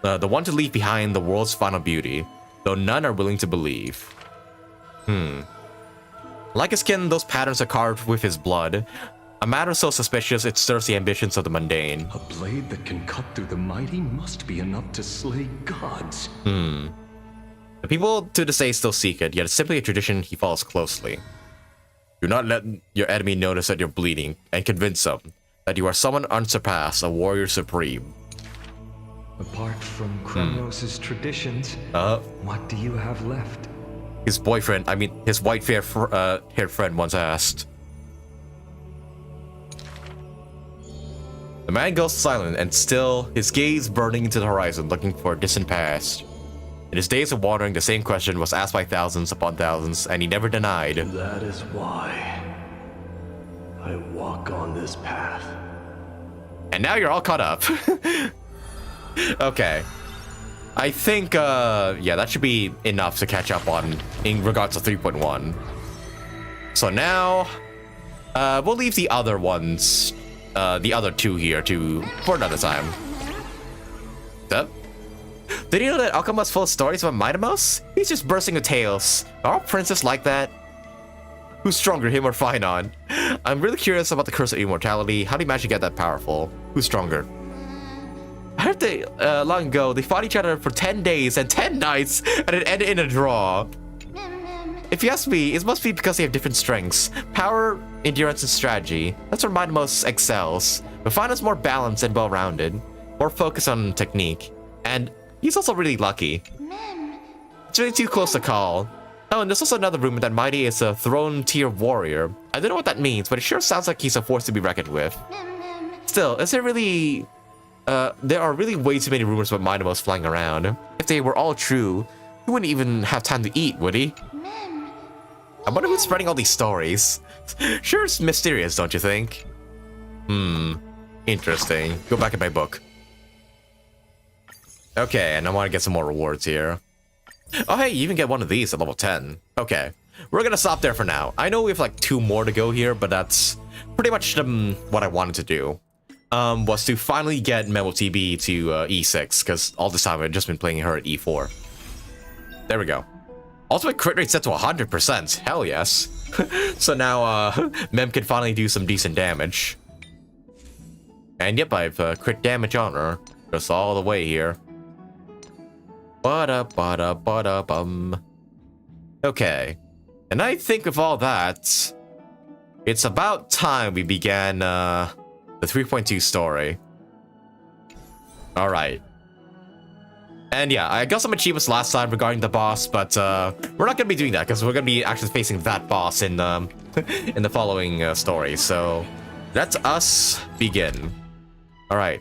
the one to leave behind the world's final beauty, though none are willing to believe. Like his skin, those patterns are carved with his blood. A matter so suspicious, it stirs the ambitions of the mundane. A blade that can cut through the mighty must be enough to slay gods. The people to this day still seek it, yet it's simply a tradition he follows closely. Do not let your enemy notice that you're bleeding, and convince them that you are someone unsurpassed, a warrior supreme. Apart from Kremnos' traditions, what do you have left? His boyfriend, I mean, his white-haired friend once asked. The man goes silent, and still, his gaze burning into the horizon, looking for a distant past. In his days of wandering, the same question was asked by thousands upon thousands, and he never denied. That is why I walk on this path. And now you're all caught up. Okay. I think, yeah, that should be enough to catch up on in regards to 3.1. So now, we'll leave the other ones, the other 2 here for another time. Up. Did you know that Alchema's full of stories about Midamos? He's just bursting with tales. Are all princes like that? Who's stronger, him or phainon? I'm really curious about the curse of immortality. How do you manage to get that powerful? Who's stronger? I heard they, long ago, they fought each other for 10 days and 10 nights, and it ended in a draw. If you ask me, it must be because they have different strengths. Power, endurance, and strategy. That's where Midamos excels. But phainon more balanced and well-rounded. More focused on technique. And he's also really lucky. It's really too close to call. Oh, and there's also another rumor that mydei is a throne-tier warrior. I don't know what that means, but it sure sounds like he's a force to be reckoned with. Still, is there really... there are really way too many rumors about Midamos flying around. If they were all true, he wouldn't even have time to eat, would he? I wonder who's spreading all these stories. Sure, it's mysterious, don't you think? Interesting. Go back in my book. Okay, and I want to get some more rewards here. Oh, hey, you even get one of these at level 10. Okay. we're gonna stop there for now. I know we have like 2 more to go here, but that's pretty much what I wanted to do. Was to finally get Memo TB to E6, because all this time I've just been playing her at E4. There we go. Ultimate crit rate set to 100%. Hell yes. So now Mem can finally do some decent damage. And yep, I've crit damage on her. Just all the way here. Ba-da-ba-da-ba-da-bum. Okay. And I think with all that, it's about time we began the 3.2 story. Alright. And yeah, I got some achievements last time regarding the boss, but we're not gonna be doing that because we're gonna be actually facing that boss in in the following story. So let us begin. All right,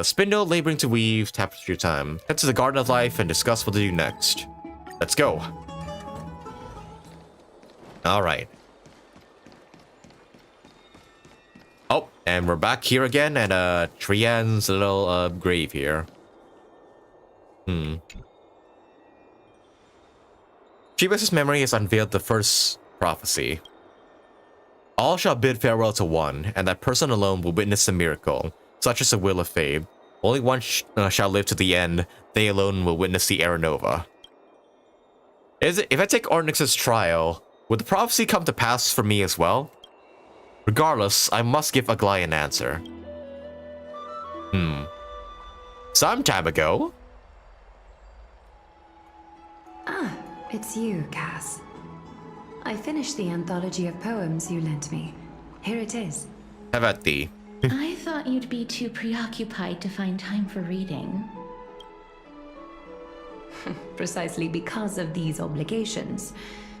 spindle laboring to weave, tapestry time. Head to the Garden of Life and discuss what to do next. Let's go. All right. Oh, and we're back here again at Trian's little grave here. Phoebus' memory has unveiled the first prophecy. All shall bid farewell to one, and that person alone will witness a miracle, such as the will of fate. Only one shall live to the end, they alone will witness the era nova. If I take Ornyx's trial, would the prophecy come to pass for me as well? Regardless, I must give Aglaia an answer. Some time ago. Ah, it's you, Cass. I finished the anthology of poems you lent me. Here it is. Have at thee. I thought you'd be too preoccupied to find time for reading. Precisely because of these obligations,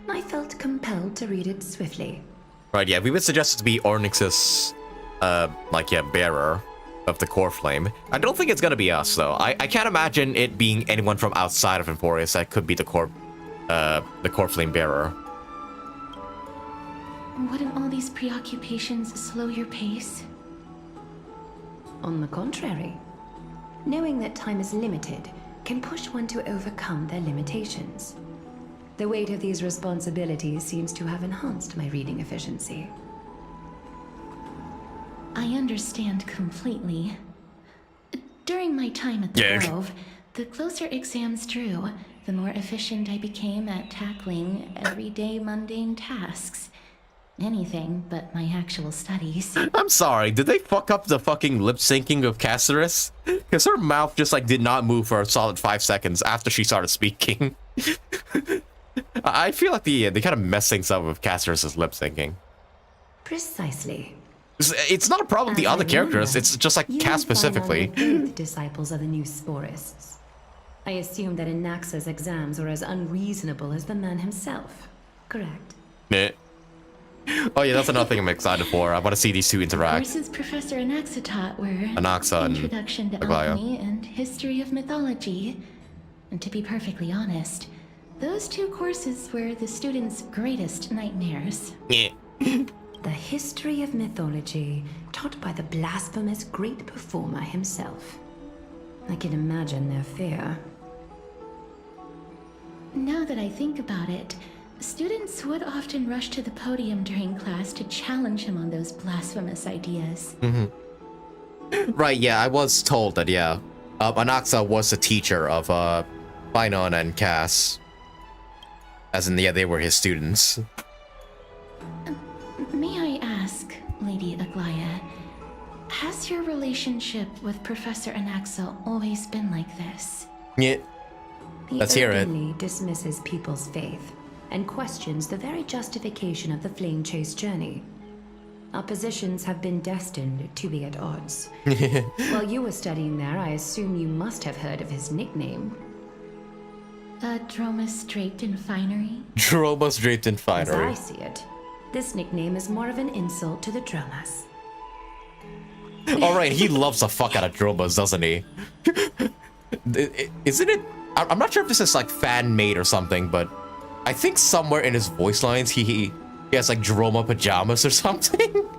I felt compelled to read it swiftly. Right, yeah, we would suggest it to be Ornyx's, bearer of the core flame. I don't think it's gonna be us, though. I can't imagine it being anyone from outside of Emporius that could be the core flame bearer. Wouldn't all these preoccupations slow your pace? On the contrary, knowing that time is limited can push one to overcome their limitations. The weight of these responsibilities seems to have enhanced my reading efficiency. I understand completely. During my time at the Grove, the closer exams drew, the more efficient I became at tackling everyday mundane tasks. Anything but my actual studies. I'm sorry, did they fuck up the fucking lip syncing of Castorice? Because her mouth just did not move for a solid 5 seconds after she started speaking. I feel like they kind of mess things up with Castorice's lip syncing. Precisely. It's not a problem with the other characters, it's just like Cass specifically. Disciples of the new Sporists. I assume that Anaxa's exams were as unreasonable as the man himself, correct? Meh. Oh yeah, that's another thing I'm excited for. I want to see these two interact. Courses Professor Anaxa taught were Anaxa and Introduction to Alchemy and History of Mythology. And to be perfectly honest, those 2 courses were the students' greatest nightmares. Yeah. The History of Mythology, taught by the blasphemous great performer himself. I can imagine their fear. Now that I think about it, students would often rush to the podium during class to challenge him on those blasphemous ideas. Right, yeah, I was told that, yeah. Anaxa was a teacher of phainon and Cass. As in, yeah, they were his students. May I ask, Lady Aglaia, has your relationship with Professor Anaxa always been like this? Yeah. Let's hear it. He openly dismisses people's faith and questions the very justification of the flame chase journey. Our positions have been destined to be at odds. While you were studying there, I assume you must have heard of his nickname. Dromus draped in finery? Dromus draped in finery. As I see it, this nickname is more of an insult to the Dromas. Alright, he loves the fuck out of Dromas, doesn't he? Isn't it? I'm not sure if this is like fan-made or something, but I think somewhere in his voice lines he has like Droma pajamas or something.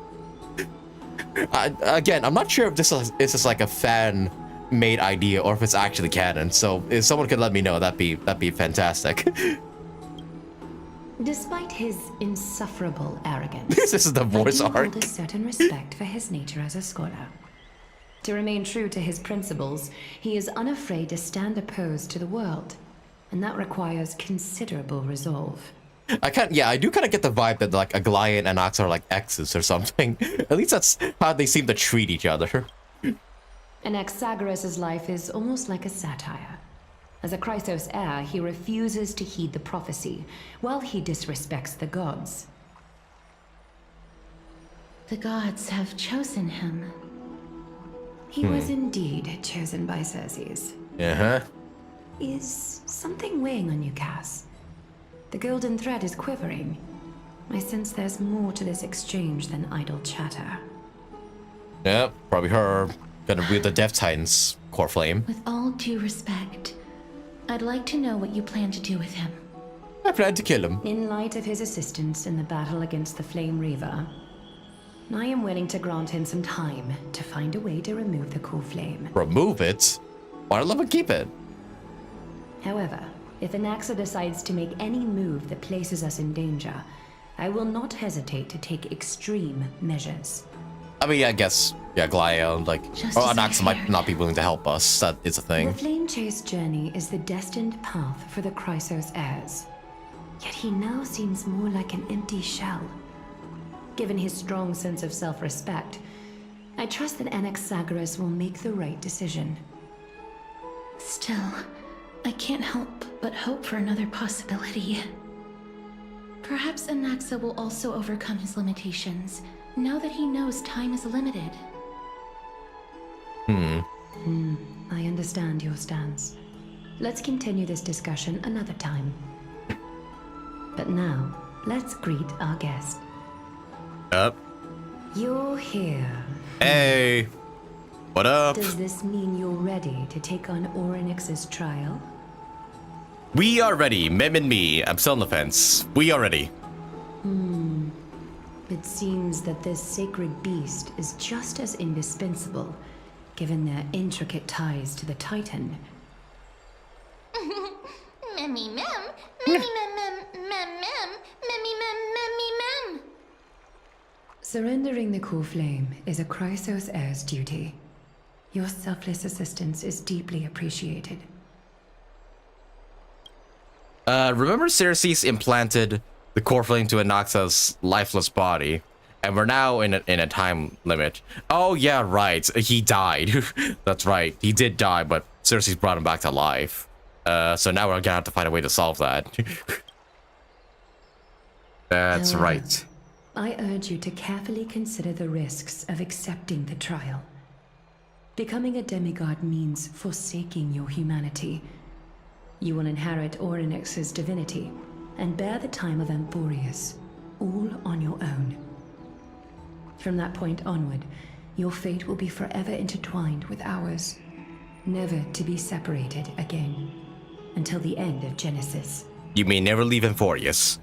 Again, I'm not sure if this is like a fan-made idea or if it's actually canon. So if someone could let me know, that'd be fantastic. Despite his insufferable arrogance, This is the voice I do arc. hold a certain respect for his nature as a scholar. To remain true to his principles, he is unafraid to stand opposed to the world, and that requires considerable resolve. I do kind of get the vibe that like Aglaia and Anaxa are like exes or something. At least that's how they seem to treat each other. Anaxagoras' life is almost like a satire. As a Chrysos heir, he refuses to heed the prophecy, while he disrespects the gods. The gods have chosen him. He was indeed chosen by Circes. Uh-huh. Is something weighing on you, Cass? The golden thread is quivering. I sense there's more to this exchange than idle chatter. Yeah, probably her gonna wield the Death Titan's core flame. With all due respect, I'd like to know what you plan to do with him. I plan to kill him. In light of his assistance in the battle against the Flame Reaver, I am willing to grant him some time to find a way to remove the core flame. Remove it? Why not let him keep it? However, if Anaxa decides to make any move that places us in danger, I will not hesitate to take extreme measures. I mean, I guess, yeah, Aglaia, like, Just or as I Anaxa might feared. not be willing to help us. That is a The thing. Flame Chase journey is the destined path for the Chrysos heirs. Yet he now seems more like an empty shell. Given his strong sense of self-respect, I trust that Anaxagoras will make the right decision. Still, I can't help but hope for another possibility. Perhaps Anaxa will also overcome his limitations, now that he knows time is limited. I understand your stance. Let's continue this discussion another time. But now, let's greet our guest. Up. You're here. Hey. What up? Does this mean you're ready to take on Orynyx's trial? We are ready. Mem and me. I'm still on the fence. We are ready. It seems that this sacred beast is just as indispensable, given their intricate ties to the Titan. Memmy mem, memmy mem mem mem mem, memmy mem memmy mem. Surrendering the core flame is a Chrysos heir's duty. Your selfless assistance is deeply appreciated. Remember Circes implanted the core flame to Anaxa's lifeless body, and we're now in a time limit. Oh yeah, right. He died. That's right. He did die, but Circes brought him back to life. So now we're gonna have to find a way to solve that. That's However, right. I urge you to carefully consider the risks of accepting the trial. Becoming a demigod means forsaking your humanity. You will inherit Orynyx's divinity and bear the time of Amphorius, all on your own. From that point onward, your fate will be forever intertwined with ours, never to be separated again, until the end of Genesis. You may never leave Amphorius.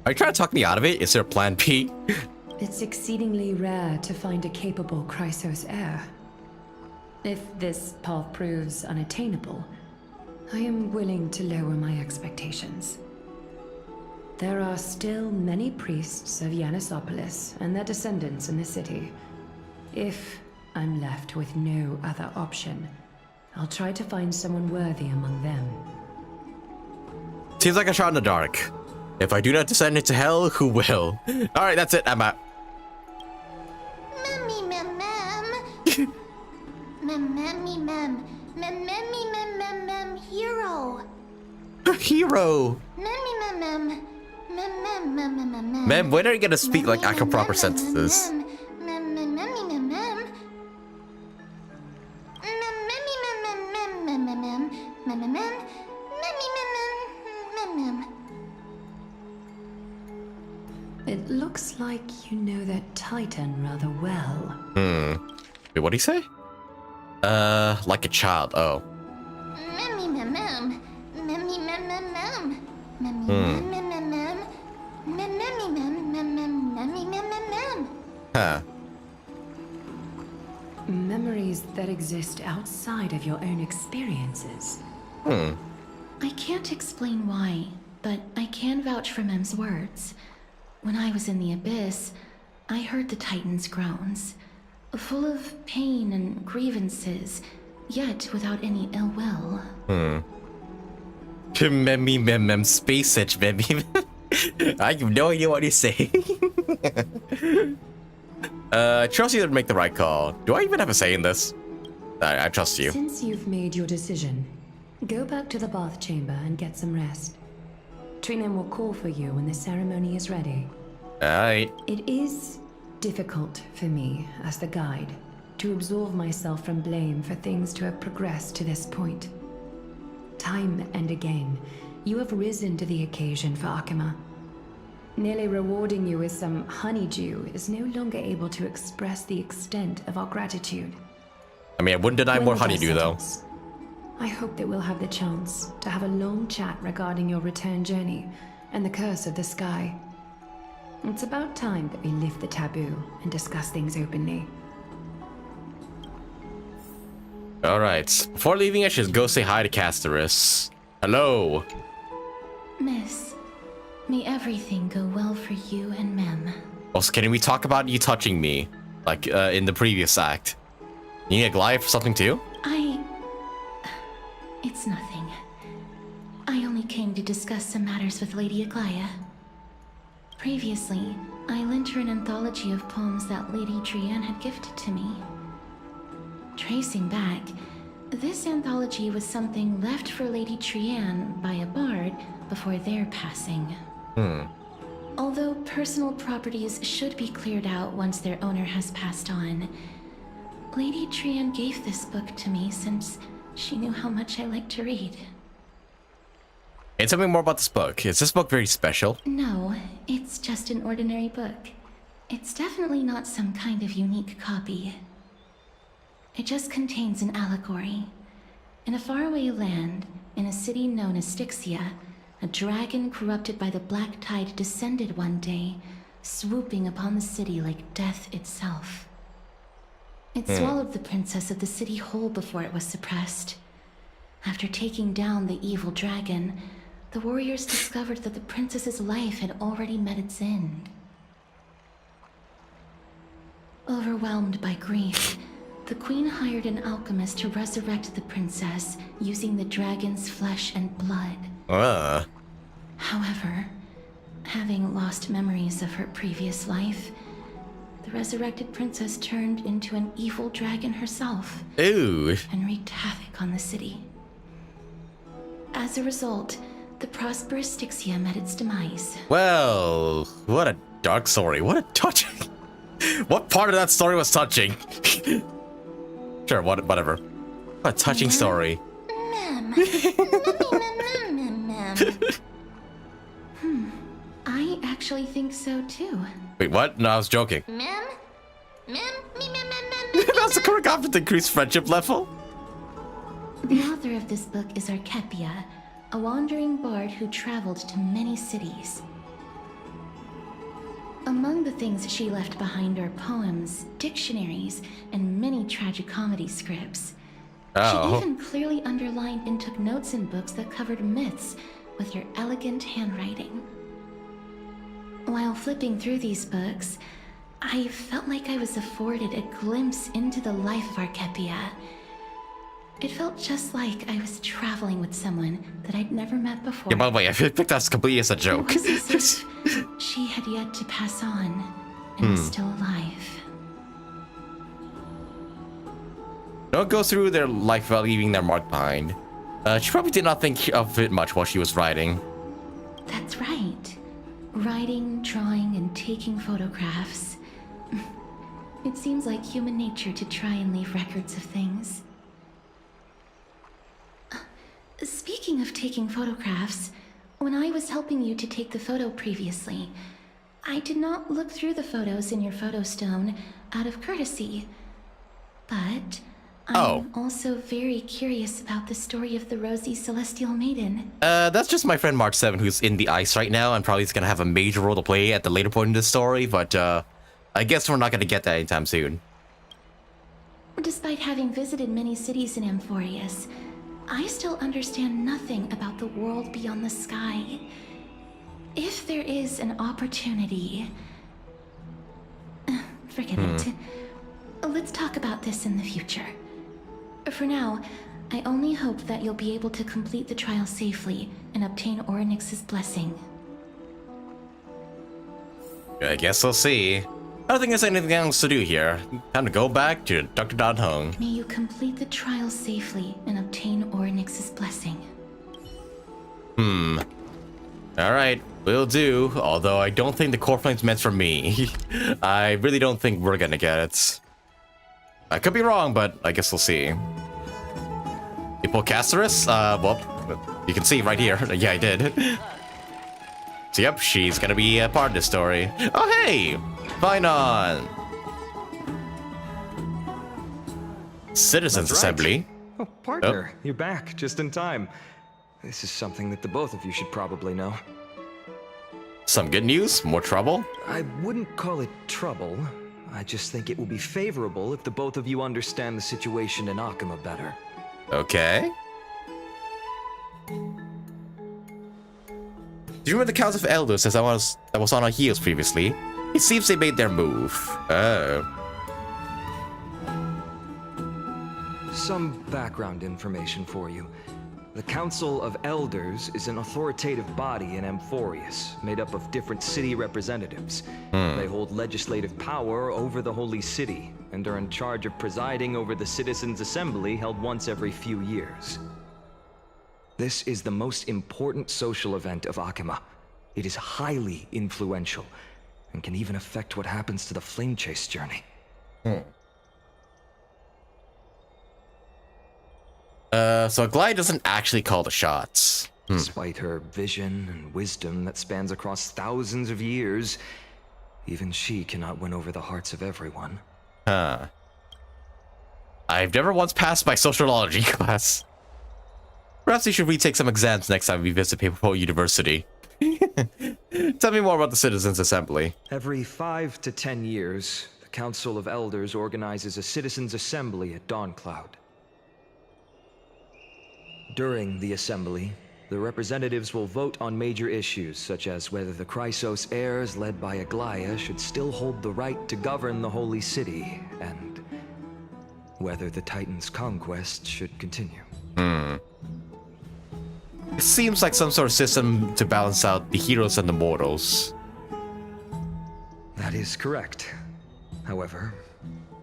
Are you trying to talk me out of it? Is there a plan B? It's exceedingly rare to find a capable Chrysos heir. If this path proves unattainable, I am willing to lower my expectations. There are still many priests of Yanissopolis and their descendants in the city. If I'm left with no other option, I'll try to find someone worthy among them. Seems like a shot in the dark. If I do not descend into hell, who will? Alright, that's it. I'm out. Memmy mem mem. Mem memmy mem. Mem memmy mem mem mem hero. Hero! Memmy mem mem. Mem mem mem mem mem mem. Man, when are you gonna speak like actual proper sentences? Mem mem memmy mem mem. Mem memmy mem mem mem mem mem mem. Mem mem mem. Memmy mem mem mem mem. It looks like you know that Titan rather well. Wait, what'd he say? Like a child. Oh. Memmy mem mem. Memmy mem mem mem. Memmy mem mem mem mem. Memmy mem mem mem. Memmy mem mem mem. Huh. Memories that exist outside of your own experiences. I can't explain why, but I can vouch for Mem's words. When I was in the Abyss, I heard the Titan's groans, full of pain and grievances, yet without any ill will. Mem space itch, mem. I have no idea what you're saying. Trust you to make the right call. Do I even have a say in this? I trust you. Since you've made your decision, go back to the bath chamber and get some rest. Trinan will call for you when the ceremony is ready. Alright. It is difficult for me, as the guide, to absolve myself from blame for things to have progressed to this point. Time and again, you have risen to the occasion for Akima. Nearly rewarding you with some honeydew is no longer able to express the extent of our gratitude. I mean, I wouldn't deny more honeydew, though. I hope that we'll have the chance to have a long chat regarding your return journey and the curse of the sky. It's about time that we lift the taboo and discuss things openly. Alright. Before leaving, I should go say hi to Castorice. Hello. Miss, may everything go well for you and Mem. Also, can we talk about you touching me? Like, in the previous act. You need a Goliath for something too? It's nothing. I only came to discuss some matters with Lady Aglaya. Previously, I lent her an anthology of poems that Lady Trian had gifted to me. Tracing back, this anthology was something left for Lady Trian by a bard before their passing. Although personal properties should be cleared out once their owner has passed on, Lady Trian gave this book to me since she knew how much I like to read. And tell me more about this book. Is this book very special? No, it's just an ordinary book. It's definitely not some kind of unique copy. It just contains an allegory. In a faraway land, in a city known as Styxia, a dragon corrupted by the black tide descended one day, swooping upon the city like death itself. It swallowed the princess of the city whole before it was suppressed. After taking down the evil dragon, the warriors discovered that the princess's life had already met its end. Overwhelmed by grief, the queen hired an alchemist to resurrect the princess using the dragon's flesh and blood. However, having lost memories of her previous life, the resurrected princess turned into an evil dragon herself. Ooh. And wreaked havoc on the city. As a result, the prosperous Styxia met its demise. Well, what a dark story. What a touching. What part of that story was touching? Sure, whatever. What a touching story. Mem. I actually think so too. Wait, what? No, I was joking. Mem? That's the correct option to increase friendship level. The author of this book is Archepia, a wandering bard who traveled to many cities. Among the things she left behind are poems, dictionaries, and many tragicomedy scripts. She even clearly underlined and took notes in books that covered myths with her elegant handwriting. While flipping through these books, I felt like I was afforded a glimpse into the life of Archepia. It felt just like I was traveling with someone that I'd never met before. Yeah, by the way, I picked that completely as a joke. It was as if she had yet to pass on and was still alive. Don't go through their life without leaving their mark behind. She probably did not think of it much while she was writing. That's right. Writing, drawing, and taking photographs. It seems like human nature to try and leave records of things. Speaking of taking photographs, when I was helping you to take the photo previously, I did not look through the photos in your photo stone out of courtesy. But I'm also very curious about the story of the Rosy Celestial Maiden. That's just my friend March 7 who's in the ice right now and probably is gonna have a major role to play at the later point in the story, but I guess we're not gonna get that anytime soon. Despite having visited many cities in Amphorius, I still understand nothing about the world beyond the sky. If there is an opportunity... Forget it. Let's talk about this in the future. For now, I only hope that you'll be able to complete the trial safely and obtain Orynyx's blessing. I guess we'll see. I don't think there's anything else to do here. Time to go back to Dr. Dan Heng. May you complete the trial safely and obtain Orynyx's blessing. Alright, will do. Although I don't think the core flame's meant for me. I really don't think we're gonna get it. I could be wrong, but I guess we'll see. You pull castorice? Well, you can see right here. Yeah, I did. So yep, she's gonna be a part of this story. Oh hey! Phainon! Citizens Assembly. Oh, partner, you're back just in time. This is something that the both of you should probably know. Some good news? More trouble? I wouldn't call it trouble. I just think it will be favorable if the both of you understand the situation in Akima better. Okay. Do you remember the Council of Elders as that was on our heels previously? It seems they made their move. Oh. Some background information for you. The Council of Elders is an authoritative body in Amphorius, made up of different city representatives. They hold legislative power over the Holy City, and are in charge of presiding over the Citizens' Assembly held once every few years. This is the most important social event of Akima. It is highly influential, and can even affect what happens to the Flame Chase journey. So Glide doesn't actually call the shots. Despite her vision and wisdom that spans across thousands of years, even she cannot win over the hearts of everyone. Huh. I've never once passed my sociology class. Perhaps we should retake some exams next time we visit Paperpole University. Tell me more about the Citizens' Assembly. Every 5 to 10 years, the Council of Elders organizes a Citizens' Assembly at dawncloud. During the assembly, the representatives will vote on major issues, such as whether the Chrysos heirs led by Aglaia should still hold the right to govern the Holy City, and whether the Titan's conquest should continue. It seems like some sort of system to balance out the heroes and the mortals. That is correct. However,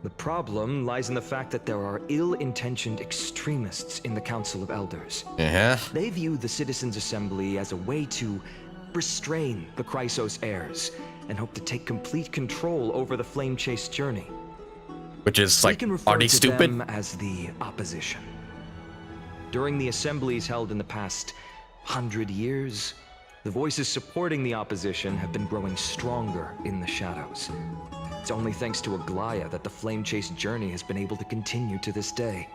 the problem lies in the fact that there are ill-intentioned extremists in the Council of Elders. They view the Citizens' Assembly as a way to restrain the Chrysos heirs, and hope to take complete control over the Flame Chase journey. Which is like, are they stupid? Them as the opposition. During the assemblies held in the past 100 years, the voices supporting the opposition have been growing stronger in the shadows. It's only thanks to Aglaia that the Flame Chase journey has been able to continue to this day.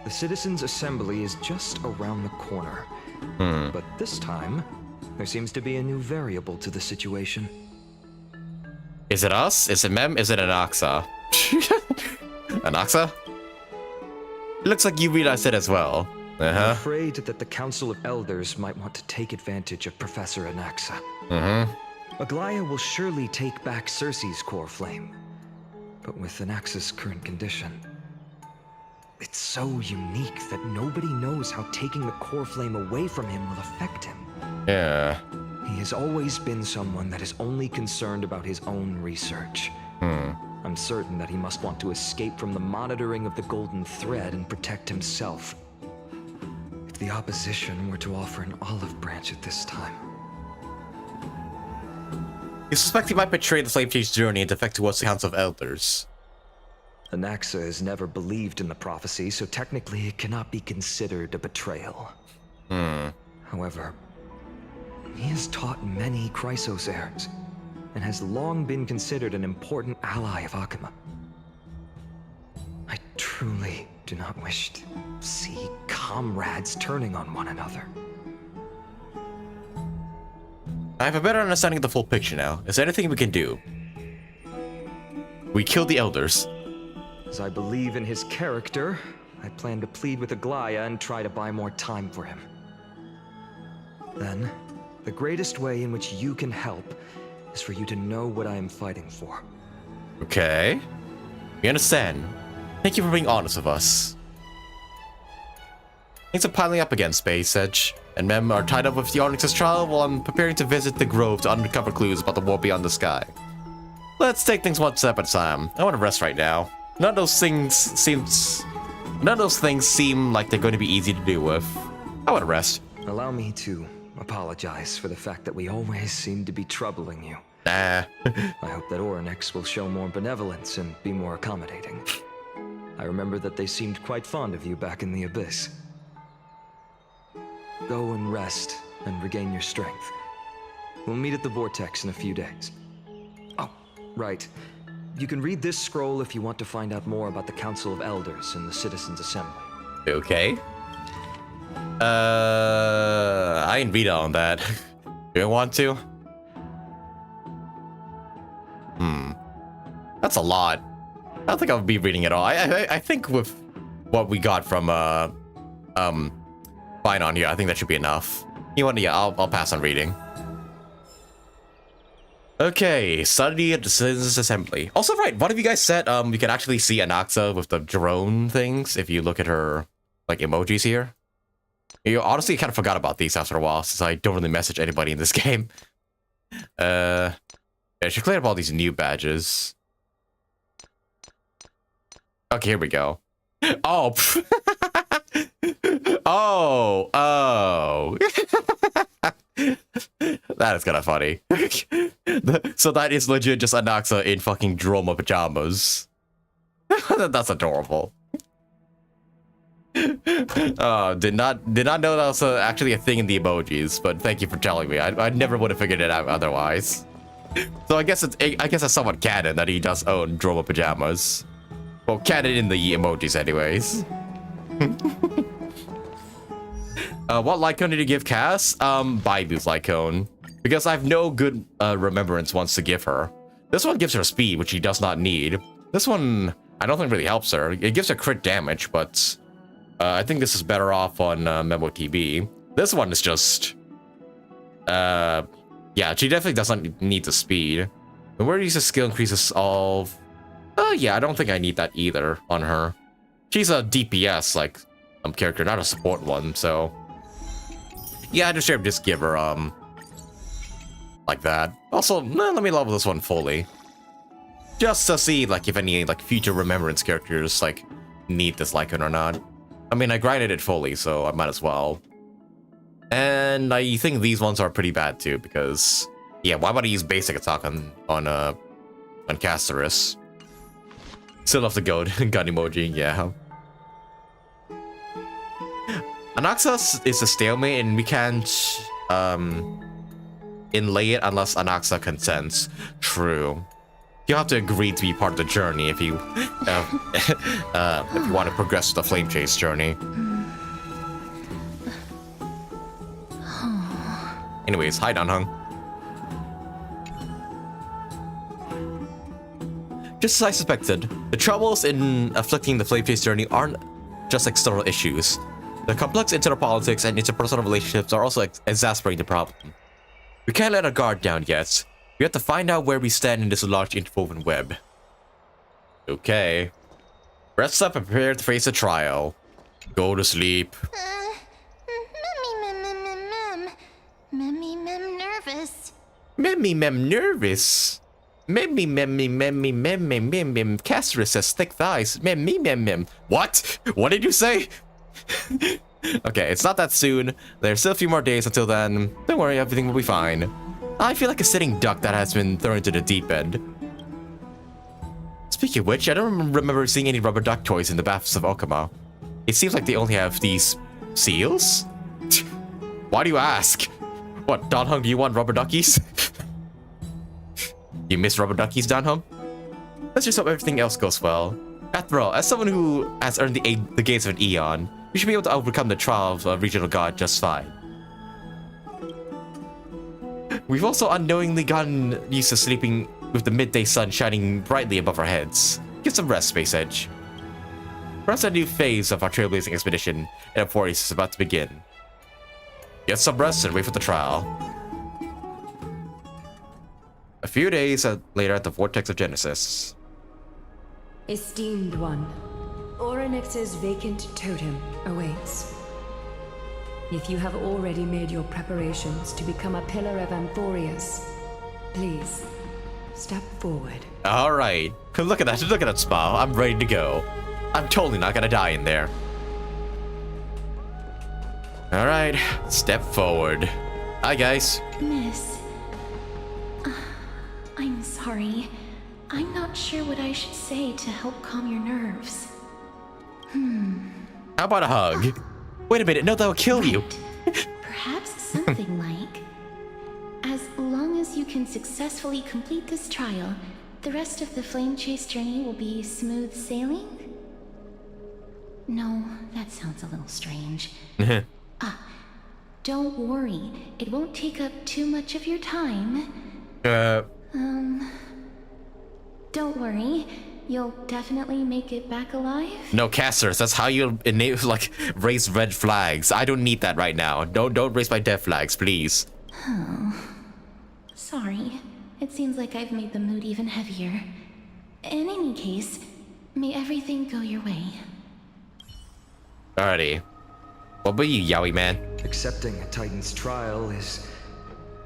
The Citizens' Assembly is just around the corner. But this time, there seems to be a new variable to the situation. Is it us? Is it Mem? Is it anaxa? Anaxa? It looks like you realized it as well. I'm afraid that the Council of Elders might want to take advantage of Professor Anaxa. Aglaia will surely take back Circe's core flame. But with Anaxa's current condition, it's so unique that nobody knows how taking the core flame away from him will affect him. Yeah. He has always been someone that is only concerned about his own research. I'm certain that he must want to escape from the monitoring of the Golden Thread and protect himself. If the opposition were to offer an olive branch at this time... You suspect he might betray the Flame Chase journey and defect towards the Council of Elders. Anaxa has never believed in the prophecy, so technically it cannot be considered a betrayal. However, he has taught many Chrysos heirs, and has long been considered an important ally of Akima. I truly do not wish to see comrades turning on one another. I have a better understanding of the full picture now. Is there anything we can do? We killed the elders. As I believe in his character, I plan to plead with Aglaya and try to buy more time for him. Then, the greatest way in which you can help is for you to know what I am fighting for. Okay. We understand. Thank you for being honest with us. Things are piling up again, Space Edge, and Mem are tied up with the Onyx's trial while I'm preparing to visit the Grove to uncover clues about the war beyond the sky. Let's take things one step at a time. I want to rest right now. None of those things seem like they're going to be easy to deal with. I want to rest. Allow me to apologize for the fact that we always seem to be troubling you. Nah. I hope that Oryx will show more benevolence and be more accommodating. I remember that they seemed quite fond of you back in the Abyss. Go and rest and regain your strength. We'll meet at the Vortex in a few days. Oh, right. You can read this scroll if you want to find out more about the Council of Elders and the Citizens' Assembly. Okay. I didn't read on that. Do you want to? That's a lot. I don't think I'll be reading it all. I think with what we got from phainon here, I think that should be enough. You want to? Yeah, I'll pass on reading. Okay, study at the Citizens' Assembly. Also, right, what have you guys said? You can actually see anaxa with the drone things if you look at her like emojis here. You honestly kind of forgot about these after a while since I don't really message anybody in this game. I should clear up all these new badges. Okay, here we go. Oh. Oh. That is kind of funny. So that is legit just anaxa in fucking Droma pajamas. That's adorable. Did not know that was actually a thing in the emojis, but thank you for telling me. I never would have figured it out otherwise. So I guess it's somewhat canon that he does own Droma pajamas. Well, canon in the emojis anyways. What Lycone did you give Cass? Baibu's Lycone. Because I have no good remembrance ones to give her. This one gives her speed, which she does not need. This one, I don't think really helps her. It gives her crit damage, but I think this is better off on Memo TB. This one is just... yeah, she definitely doesn't need the speed. The word uses skill increases all... yeah, I don't think I need that either on her. She's a DPS, like, character, not a support one, so... Yeah, I just give her, like that. Also, let me level this one fully. Just to see, like, if any, like, future remembrance characters, like, need this Lycone or not. I mean, I grinded it fully, so I might as well. And I think these ones are pretty bad, too, because... Yeah, why would I use basic attack on castorice? Still love the gun emoji, yeah. Anaxa is a stalemate, and we can't inlay it unless anaxa consents. True. You have to agree to be part of the journey if you want to progress the flame chase journey. Anyways, hi Danhung. Just as I suspected, the troubles in afflicting the flame chase journey aren't just external issues. The complex internal politics and interpersonal relationships are also exacerbating the problem. We can't let our guard down yet. We have to find out where we stand in this large interwoven web. Okay. Rest up and prepare to face the trial. Go to sleep. Memmy nervous. Memmy nervous. Memmy. Castorice has thick thighs. Memmy. What? What did you say? Okay, it's not that soon. There's still a few more days until then. Don't worry, everything will be fine. I feel like a sitting duck that has been thrown into the deep end. Speaking of which, I don't remember seeing any rubber duck toys in the baths of Okama. It seems like they only have these seals? Why do you ask? What, Danhung, do you want rubber duckies? You miss rubber duckies, Danhung? Let's just hope everything else goes well. After all, as someone who has earned the gates of an Eon, you should be able to overcome the trial of a regional god just fine. We've also unknowingly gotten used to sleeping with the midday sun shining brightly above our heads. Get some rest, Space Edge. Perhaps a new phase of our trailblazing expedition in M4 is about to begin. Get some rest and wait for the trial. A few days later at the Vortex of Genesis. Esteemed one, Orynyx's vacant totem awaits. If you have already made your preparations to become a pillar of Amphorius, please step forward. All right, look at that! Look at that spa. I'm ready to go. I'm totally not gonna die in there. All right, step forward. Hi, guys. Miss, I'm sorry. I'm not sure what I should say to help calm your nerves. How about a hug? Wait a minute, no, that'll kill you. Perhaps something like, as long as you can successfully complete this trial, the rest of the flame chase journey will be smooth sailing? No, that sounds a little strange. Don't worry, it won't take up too much of your time. Don't worry, you'll definitely make it back alive? No, casters, that's how you raise red flags. I don't need that right now. Don't raise my death flags, please. Oh, sorry. It seems like I've made the mood even heavier. In any case, may everything go your way. Alrighty. What about you, Yowie man? Accepting a Titan's trial is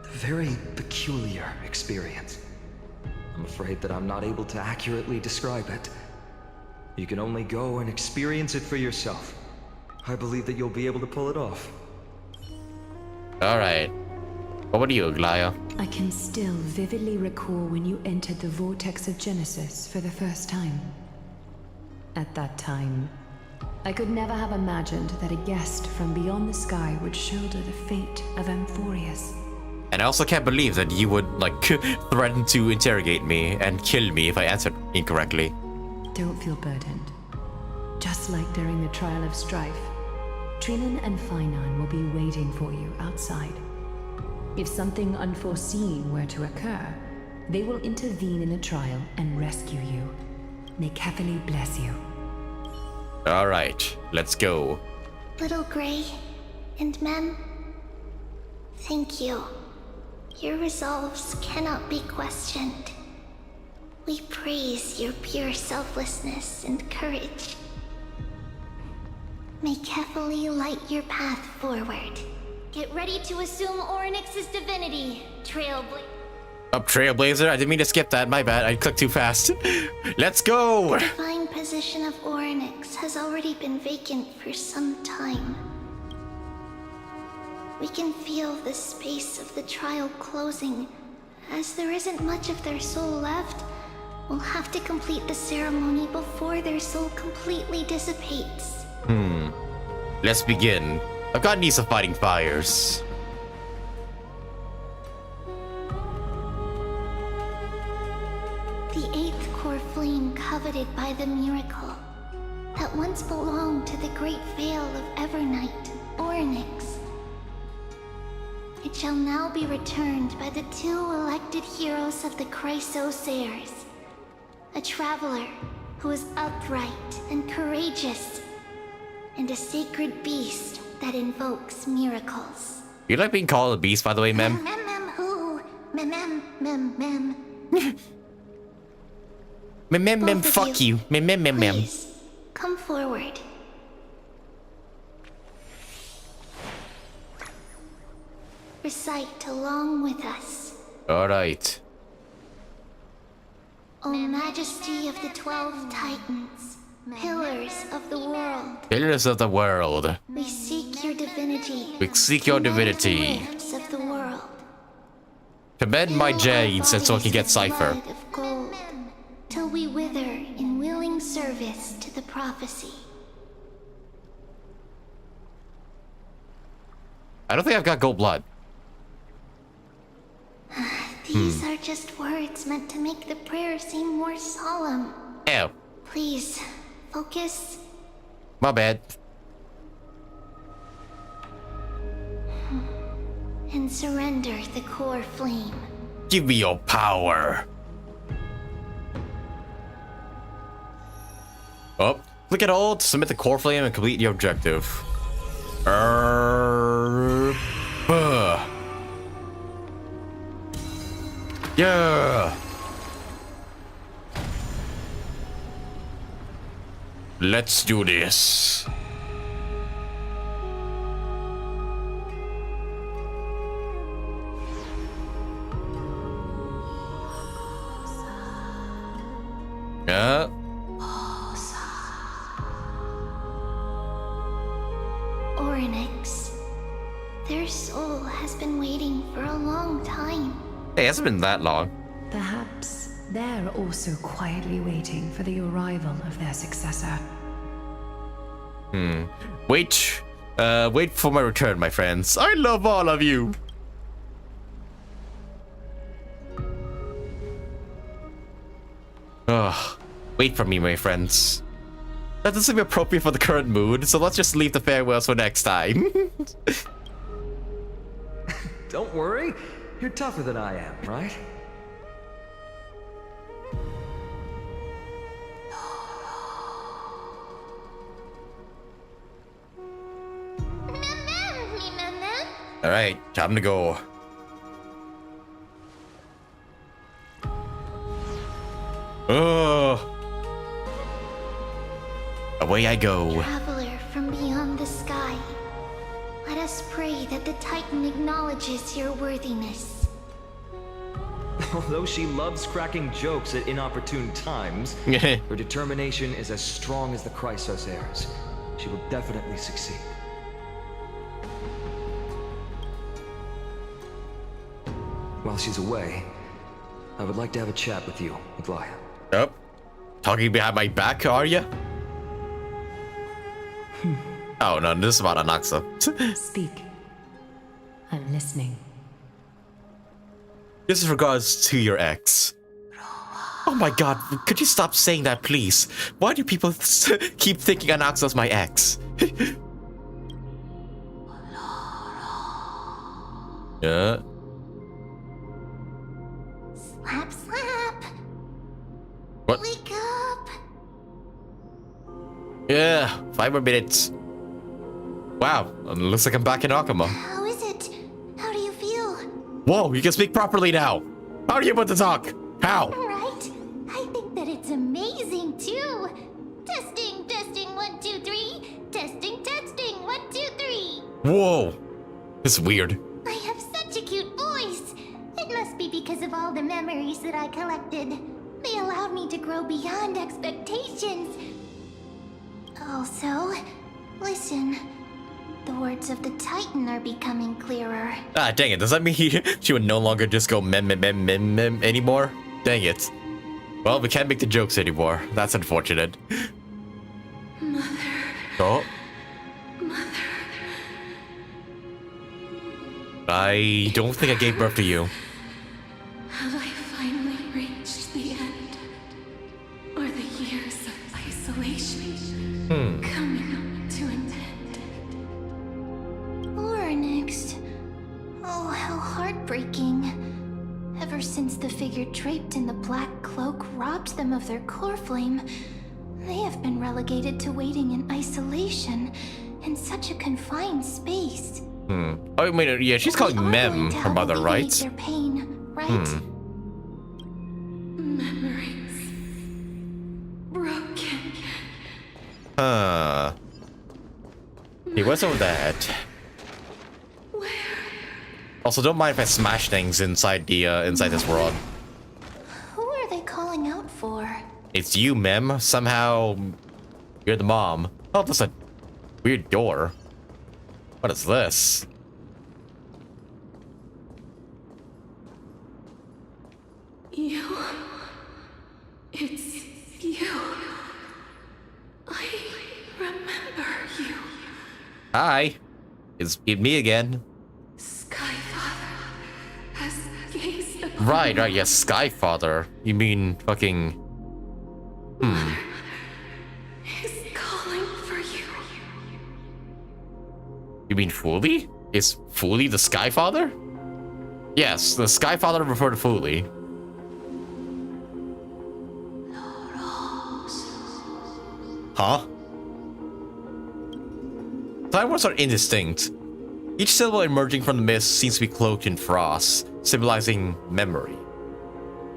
a very peculiar experience. I'm afraid that I'm not able to accurately describe it. You can only go and experience it for yourself. I believe that you'll be able to pull it off. Alright. What about you, Glaya? I can still vividly recall when you entered the Vortex of Genesis for the first time. At that time, I could never have imagined that a guest from beyond the sky would shoulder the fate of Amphorius. And I also can't believe that you would, threaten to interrogate me and kill me if I answered incorrectly. Don't feel burdened. Just like during the trial of strife, Trinan and Phainon will be waiting for you outside. If something unforeseen were to occur, they will intervene in the trial and rescue you. May Kefali bless you. Alright, let's go. Little Grey and Mem, thank you. Your resolves cannot be questioned. We praise your pure selflessness and courage. May Kefali light your path forward. Get ready to assume Orynyx's divinity, Trailblazer. Up, Trailblazer. I didn't mean to skip that. My bad. I clicked too fast. Let's go. The divine position of Orynyx has already been vacant for some time. We can feel the space of the trial closing. As there isn't much of their soul left, we'll have to complete the ceremony before their soul completely dissipates. Let's begin. I've got needs of fighting fires. The 8th core flame coveted by the miracle that once belonged to the great veil of Evernight, Orynyx. It shall now be returned by the 2 elected heroes of the Chrysosairs. A traveler who is upright and courageous, and a sacred beast that invokes miracles. You like being called a beast, by the way, Mem? Who? Mem. Mem, fuck you. Mem. Please, come forward. Recite along with us. Alright. O Majesty of the 12 Titans, pillars of the world. Pillars of the world. We seek your divinity. We seek your divinity. The rifts of the world. Commend my jades and so I can get Cypher. Blood of gold, till we wither in willing service to the prophecy. I don't think I've got gold blood. These are just words meant to make the prayer seem more solemn. Ew. Please, focus. My bad. And surrender the core flame. Give me your power. Oh, Click at all to submit the core flame and complete your objective. Yeah. Let's do this. Yeah. Oryx. Their soul has been waiting for a long time. Hey, it hasn't been that long. Perhaps they're also quietly waiting for the arrival of their successor. Wait. Wait for my return, my friends. I love all of you. Ugh. Wait for me, my friends. That doesn't seem appropriate for the current mood, so let's just leave the farewells for next time. Don't worry. You're tougher than I am, right? Alright, time to go. Oh. Away I go. Traveler from beyond the sky, let us pray that the Titan acknowledges your worthiness. Although she loves cracking jokes at inopportune times, her determination is as strong as the Chrysosaur's. She will definitely succeed. While she's away, I would like to have a chat with you, Aglaya. Yep. Talking behind my back, are you? Oh no, this is about anaxa. Speak. I'm listening. This is regards to your ex. Oh my god, could you stop saying that, please? Why do people keep thinking anaxa's my ex? Yeah. Slap, slap. What? Wake up. Yeah, 5 more minutes. Wow, looks like I'm back in Akama. How is it? How do you feel? Whoa, you can speak properly now. How are you able to talk? How? Right? I think that it's amazing too. Testing, testing, 1, 2, 3. Testing, testing, 1, 2, 3. Whoa, this is weird. I have such a cute voice. It must be because of all the memories that I collected. They allowed me to grow beyond expectations. Also, listen. The words of the Titan are becoming clearer. Ah, dang it. Does that mean she would no longer just go mem anymore? Dang it. Well, we can't make the jokes anymore. That's unfortunate. Mother. Oh. Mother. I don't think I gave birth to you. Have I finally reached the end? Or the years of isolation coming to an end? Oryx. Oh, how heartbreaking. Ever since the figure draped in the black cloak robbed them of their core flame, they have been relegated to waiting in isolation in such a confined space. Oh, I mean, yeah, she's calling Mem her mother, right? Their pain, right? Memories. Broken. He was over that. Where? Also, don't mind if I smash things inside the inside this world. Who are they calling out for? It's you, Mem. Somehow, you're the mom. Oh, that's a weird door. What is this? You. It's you. I remember you. Hi. It's me again. Skyfather has gazed upon Right, yes, Skyfather. You mean fucking... is calling for you. You mean Fooly? Is Fooly the Skyfather? Yes, the Skyfather referred to Fooly. Huh? Time words are indistinct. Each syllable emerging from the mist seems to be cloaked in frost, symbolizing memory.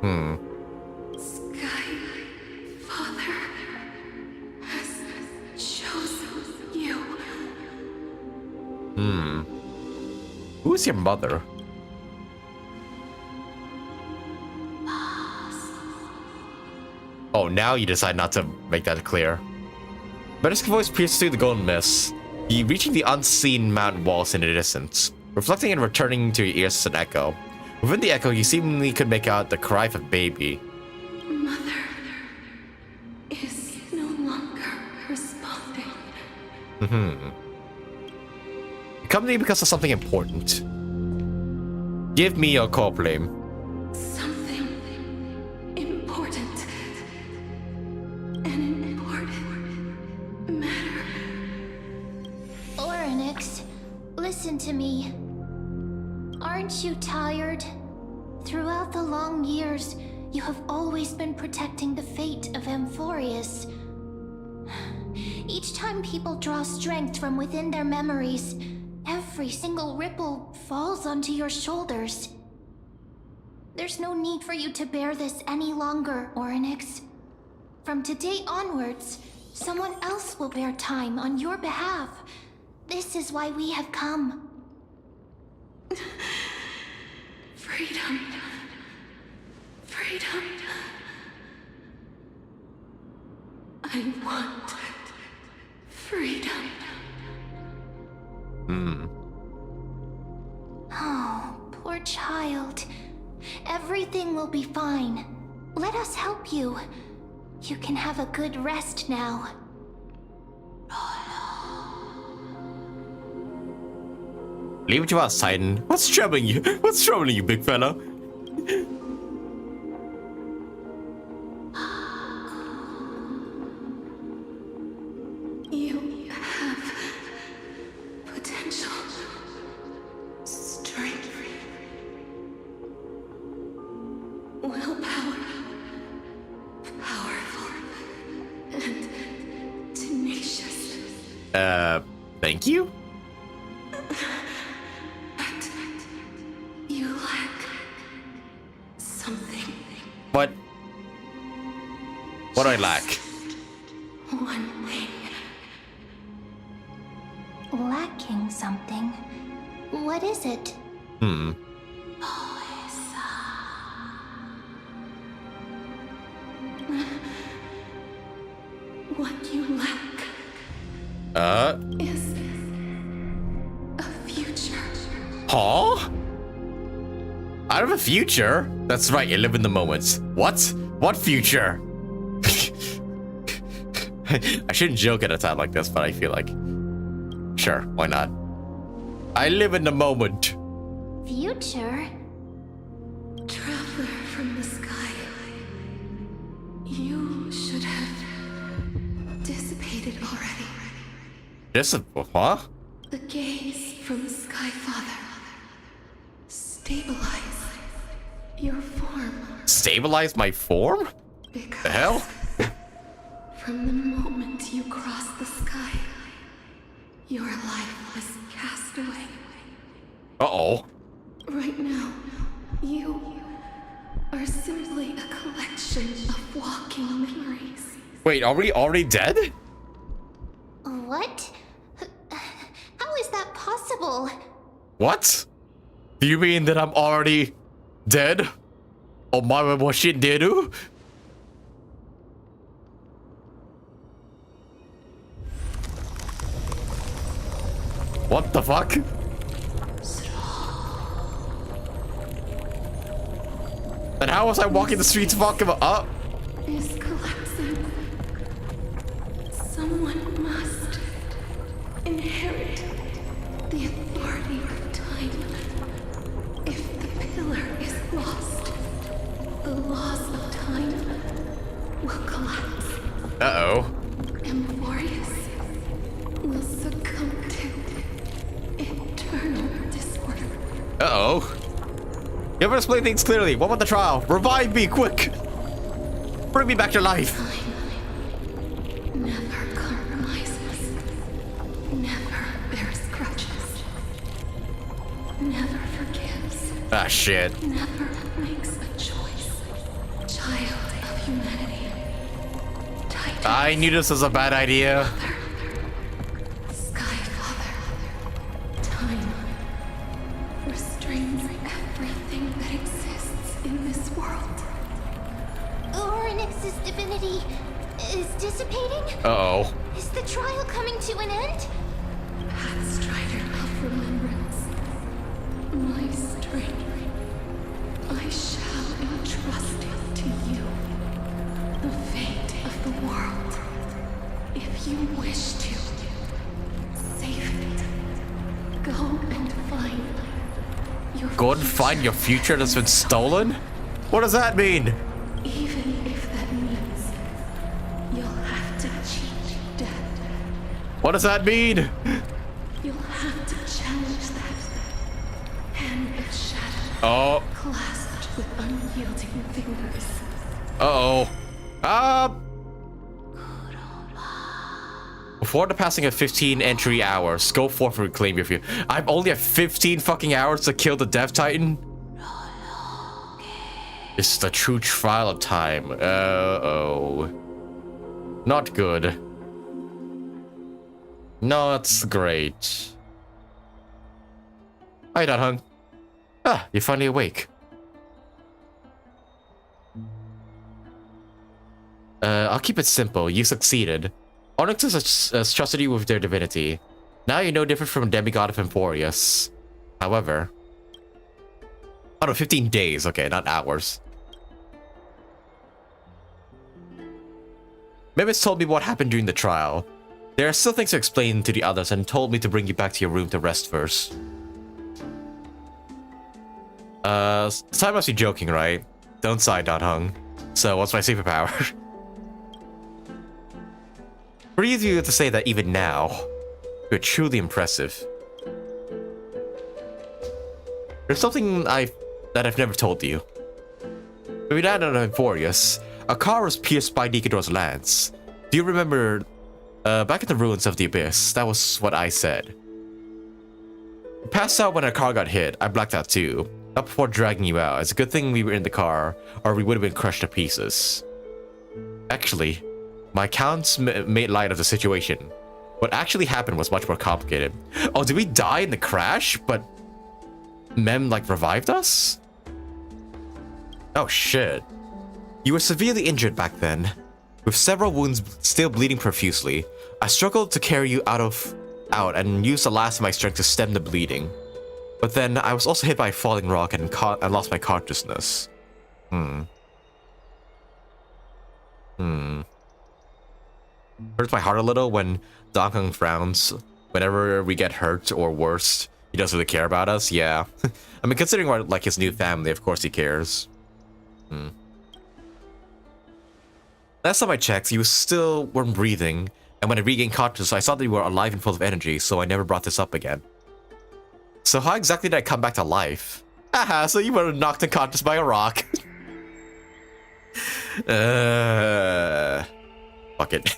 Sky Father has chosen you. Who is your mother? Oh, now you decide not to make that clear. Medusa's voice pierces through the golden mist, reaching the unseen mountain walls in the distance, reflecting and returning to your ears as an echo. Within the echo, you seemingly could make out the cry of a baby. Mother is no longer responding. You come to me because of something important. Give me your call name. Something important. An important matter. Oryx, listen to me. Aren't you tired? Throughout the long years, you have always been protecting the fate of Amphorius. Each time people draw strength from within their memories, every single ripple falls onto your shoulders. There's no need for you to bear this any longer, Oryx. From today onwards, someone else will bear time on your behalf. This is why we have come. Freedom. Freedom. I want freedom. Oh, poor child. Everything will be fine. Let us help you. You can have a good rest now. Leave it to us, Titan. What's troubling you? What's troubling you, big fella? You have potential, strength, willpower, powerful, and tenacious. Thank you? But you lack something. What do I lack? One thing. Lacking something. What is it? What you lack is a future. Huh? I have a future? That's right, you live in the moment. What? What future? I shouldn't joke at a time like this, but I feel like... Sure, why not? I live in the moment. Future? Traveler from the sky. You should have dissipated already. Huh? The gaze from the Sky Father. Stabilize your form. Stabilize my form? Because The hell? from the moment you crossed the sky, your life was cast away. Uh-oh. Right now, you are simply a collection of walking memories. Wait, are we already dead? What? How is that possible? What? Do you mean that I'm already dead? Omae wa shinderu? What the fuck? And how was I walking the streets of Akuma? Is collapsing. Someone must inherit the authority of time. If the pillar is lost, the laws of time will collapse. Uh-oh. Amphorius will succumb to eternal disorder. Uh-oh. You ever explain things clearly? What about the trial? Revive me, quick! Bring me back to life! Never compromises. Never Ah, shit. Never makes a choice. Child of humanity. Titan. I knew this was a bad idea. Sky Father. Time. Restrains everything that exists in this world. Orynyx's divinity is dissipating? Uh-oh. Is the trial coming to an end? Pathstrider of remembrance. My strength. I shall entrust it to you. The fate of the world. If you wish to save it, go and find your Go and find your future that's been stolen? What does that mean? Even if that means you'll have to cheat death. What does that mean? You'll have to challenge that hand of shadow. Oh. Clasped with unyielding fingers. Uh-oh. Before the passing of 15 entry hours, go forth and reclaim your future. I only have 15 fucking hours to kill the Death Titan? This is the true trial of time. Uh-oh. Not good. Not great. Hi, Danhung. Ah, you're finally awake. I'll keep it simple. You succeeded. Onyx has trusted you with their divinity. Now you're no different from a demigod of Emporius. However... Oh no, 15 days. Okay, not hours. Memis told me what happened during the trial. There are still things to explain to the others and told me to bring you back to your room to rest first. Simon must be joking, right? Don't sigh, Danhung. So, what's my superpower? For easy of you to say that even now, you're truly impressive. There's something that I've never told you. When we landed on Emporius, a car was pierced by Nikador's lance. Do you remember, back at the ruins of the Abyss, that was what I said. You passed out when our car got hit. I blacked out too. Not before dragging you out. It's a good thing we were in the car, or we would have been crushed to pieces. Actually, my accounts made light of the situation. What actually happened was much more complicated. Oh, did we die in the crash? But Mem, like, revived us? Oh, shit. You were severely injured back then. With several wounds still bleeding profusely, I struggled to carry you out and used the last of my strength to stem the bleeding. But then I was also hit by a falling rock and lost my consciousness. Hurts my heart a little when Danhung frowns. Whenever we get hurt or worse, he doesn't really care about us. Yeah. I mean, considering we're like his new family, of course he cares. Last time I checked, you still weren't breathing, and when I regained consciousness, I saw that you were alive and full of energy, so I never brought this up again. So how exactly did I come back to life? Aha, so you were knocked unconscious by a rock. Fuck it.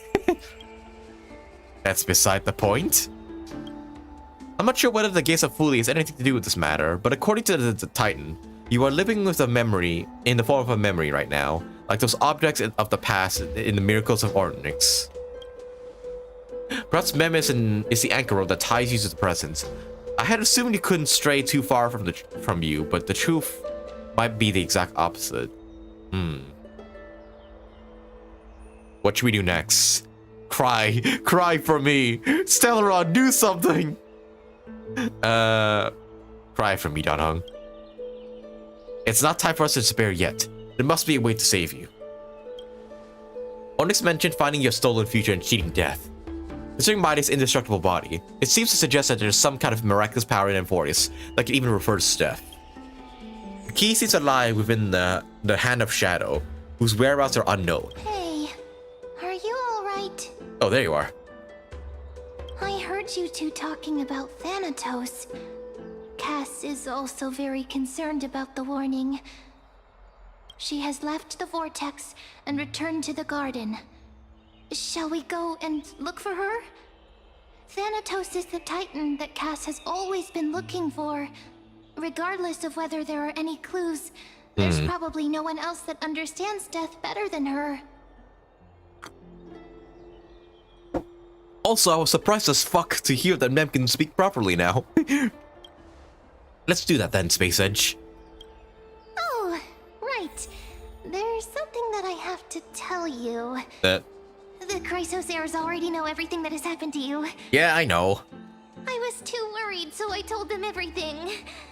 That's beside the point. I'm not sure whether the Gates of Fuli has anything to do with this matter, but according to the Titan, you are living with a memory in the form of a memory right now, like those objects of the past in the miracles of Onyx. Perhaps Memis is the anchor rope that ties you to the present. I had assumed you couldn't stray too far from you, but the truth might be the exact opposite. What should we do next? Cry for me, Stellaron, do something. Cry for me, Danhung. It's not time for us to despair yet. There must be a way to save you. Onyx mentioned finding your stolen future and cheating death. Considering Mydei's indestructible body, it seems to suggest that there's some kind of miraculous power in Emporius that can even refer to death. The key seems to lie within the Hand of Shadow, whose whereabouts are unknown. Hey, are you alright? Oh, there you are. I heard you two talking about Thanatos. Cass is also very concerned about the warning. She has left the vortex and returned to the garden. Shall we go and look for her? Thanatos is the Titan that Cass has always been looking for. regardless of whether there are any clues, there's probably no one else that understands death better than her. Also, I was surprised as fuck to hear that Mem can speak properly now. Let's do that then, Space Edge. Oh, right. There's something that I have to tell you. The Chrysos heirs already know everything that has happened to you. Yeah, I know. I was too worried, so I told them everything.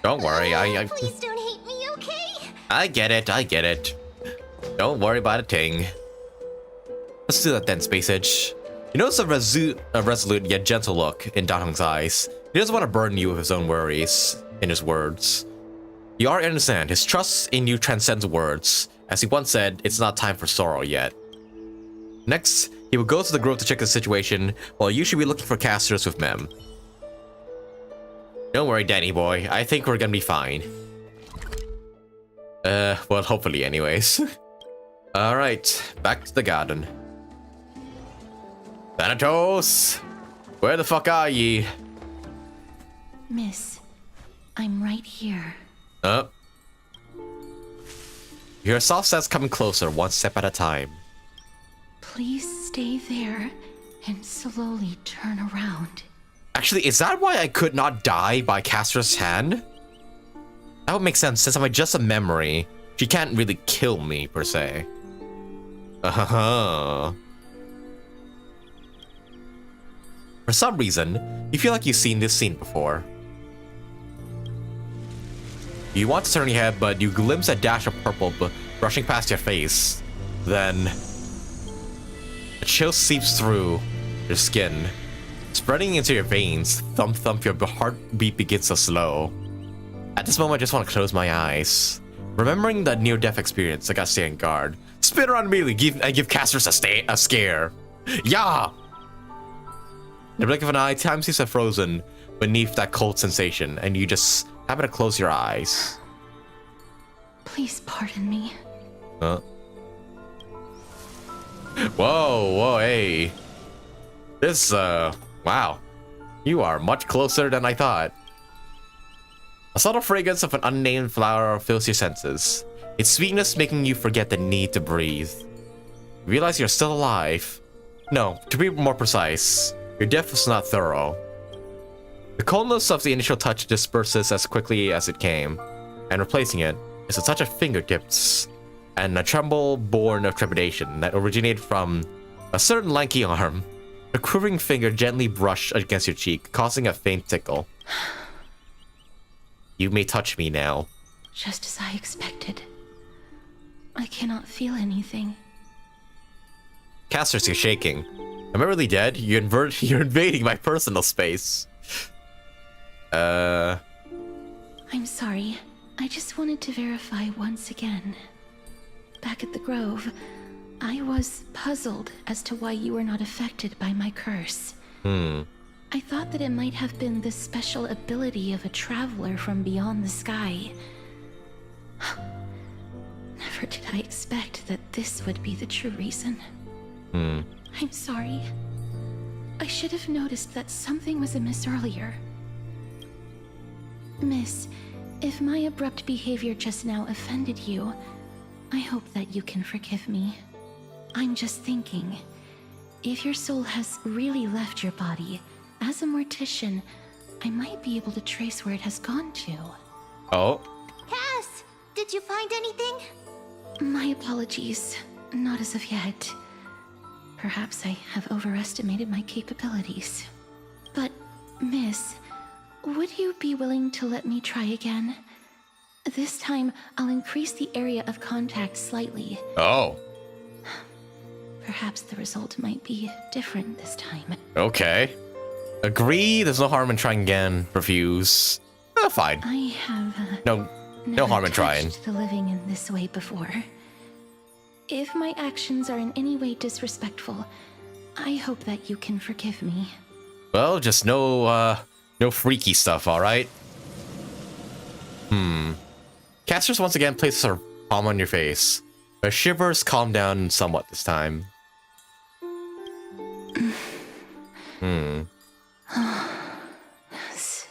Don't worry, I Please don't hate me, okay? I get it. Don't worry about a thing. Let's do that then, Space Edge. You notice a resolute yet gentle look in Danhong's eyes. He doesn't want to burden you with his own worries, in his words. You already understand, his trust in you transcends words. As he once said, it's not time for sorrow yet. Next, he will go to the grove to check the situation, while you should be looking for casters with Mem. Don't worry, Danny boy, I think we're gonna be fine. Well, hopefully anyways. Alright, back to the garden. Thanatos! Where the fuck are ye? Miss, I'm right here. You hear soft steps coming closer, one step at a time. Please stay there and slowly turn around. Actually, is that why I could not die by Castra's hand? That would make sense, since I'm just a memory. She can't really kill me, per se. For some reason, you feel like you've seen this scene before. You want to turn your head, but you glimpse a dash of purple brushing past your face. Then, a chill seeps through your skin, spreading into your veins. Thump thump, your heartbeat begins to slow. At this moment, I just want to close my eyes. Remembering that near-death experience, I gotta stay on guard. Spin around immediately, I give casters a scare. Yeah! In the blink of an eye, time seems to have frozen beneath that cold sensation, and you just happen to close your eyes. Please pardon me. Whoa, hey. This, wow. You are much closer than I thought. A subtle fragrance of an unnamed flower fills your senses, its sweetness making you forget the need to breathe. You realize you're still alive. No, to be more precise, your death was not thorough. The coldness of the initial touch disperses as quickly as it came, and replacing it is a touch of fingertips and a tremble born of trepidation that originated from a certain lanky arm. A quivering finger gently brushed against your cheek, causing a faint tickle. You may touch me now. Just as I expected. I cannot feel anything. Casters, you're shaking. Am I really dead? You're invading my personal space. I'm sorry. I just wanted to verify once again. Back at the Grove, I was puzzled as to why you were not affected by my curse. I thought that it might have been the special ability of a traveler from beyond the sky. Never did I expect that this would be the true reason. I'm sorry. I should have noticed that something was amiss earlier. Miss, if my abrupt behavior just now offended you, I hope that you can forgive me. I'm just thinking, if your soul has really left your body, as a mortician, I might be able to trace where it has gone to. Oh? Cass, did you find anything? My apologies. Not as of yet. Perhaps I have overestimated my capabilities. But, Miss, would you be willing to let me try again? This time, I'll increase the area of contact slightly. Oh. Perhaps the result might be different this time. Okay. Agree, there's no harm in trying again. Refuse. Fine. I have no harm in trying. The living in this way before. If my actions are in any way disrespectful, I hope that you can forgive me. Well, just no freaky stuff, alright? Casters once again places her palm on your face. Her shivers calm down somewhat this time. Yes.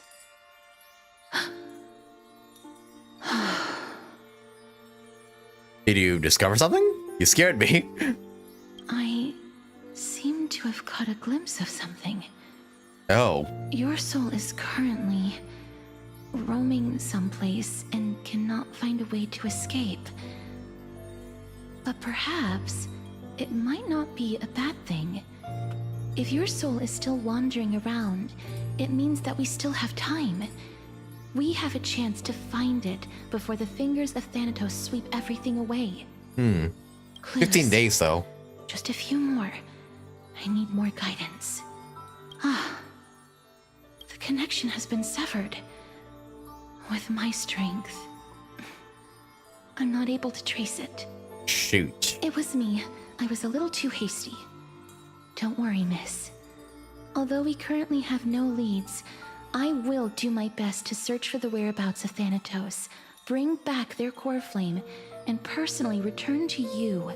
Did you discover something? You scared me. I seem to have caught a glimpse of something. Oh. Your soul is currently roaming someplace and cannot find a way to escape. But perhaps it might not be a bad thing. If your soul is still wandering around, it means that we still have time. We have a chance to find it before the fingers of Thanatos sweep everything away. Clues. 15 days, though. Just a few more. I need more guidance. Ah. The connection has been severed. With my strength, I'm not able to trace it. Shoot. It was me. I was a little too hasty. Don't worry, miss. Although we currently have no leads, I will do my best to search for the whereabouts of Thanatos, bring back their core flame, and personally return to you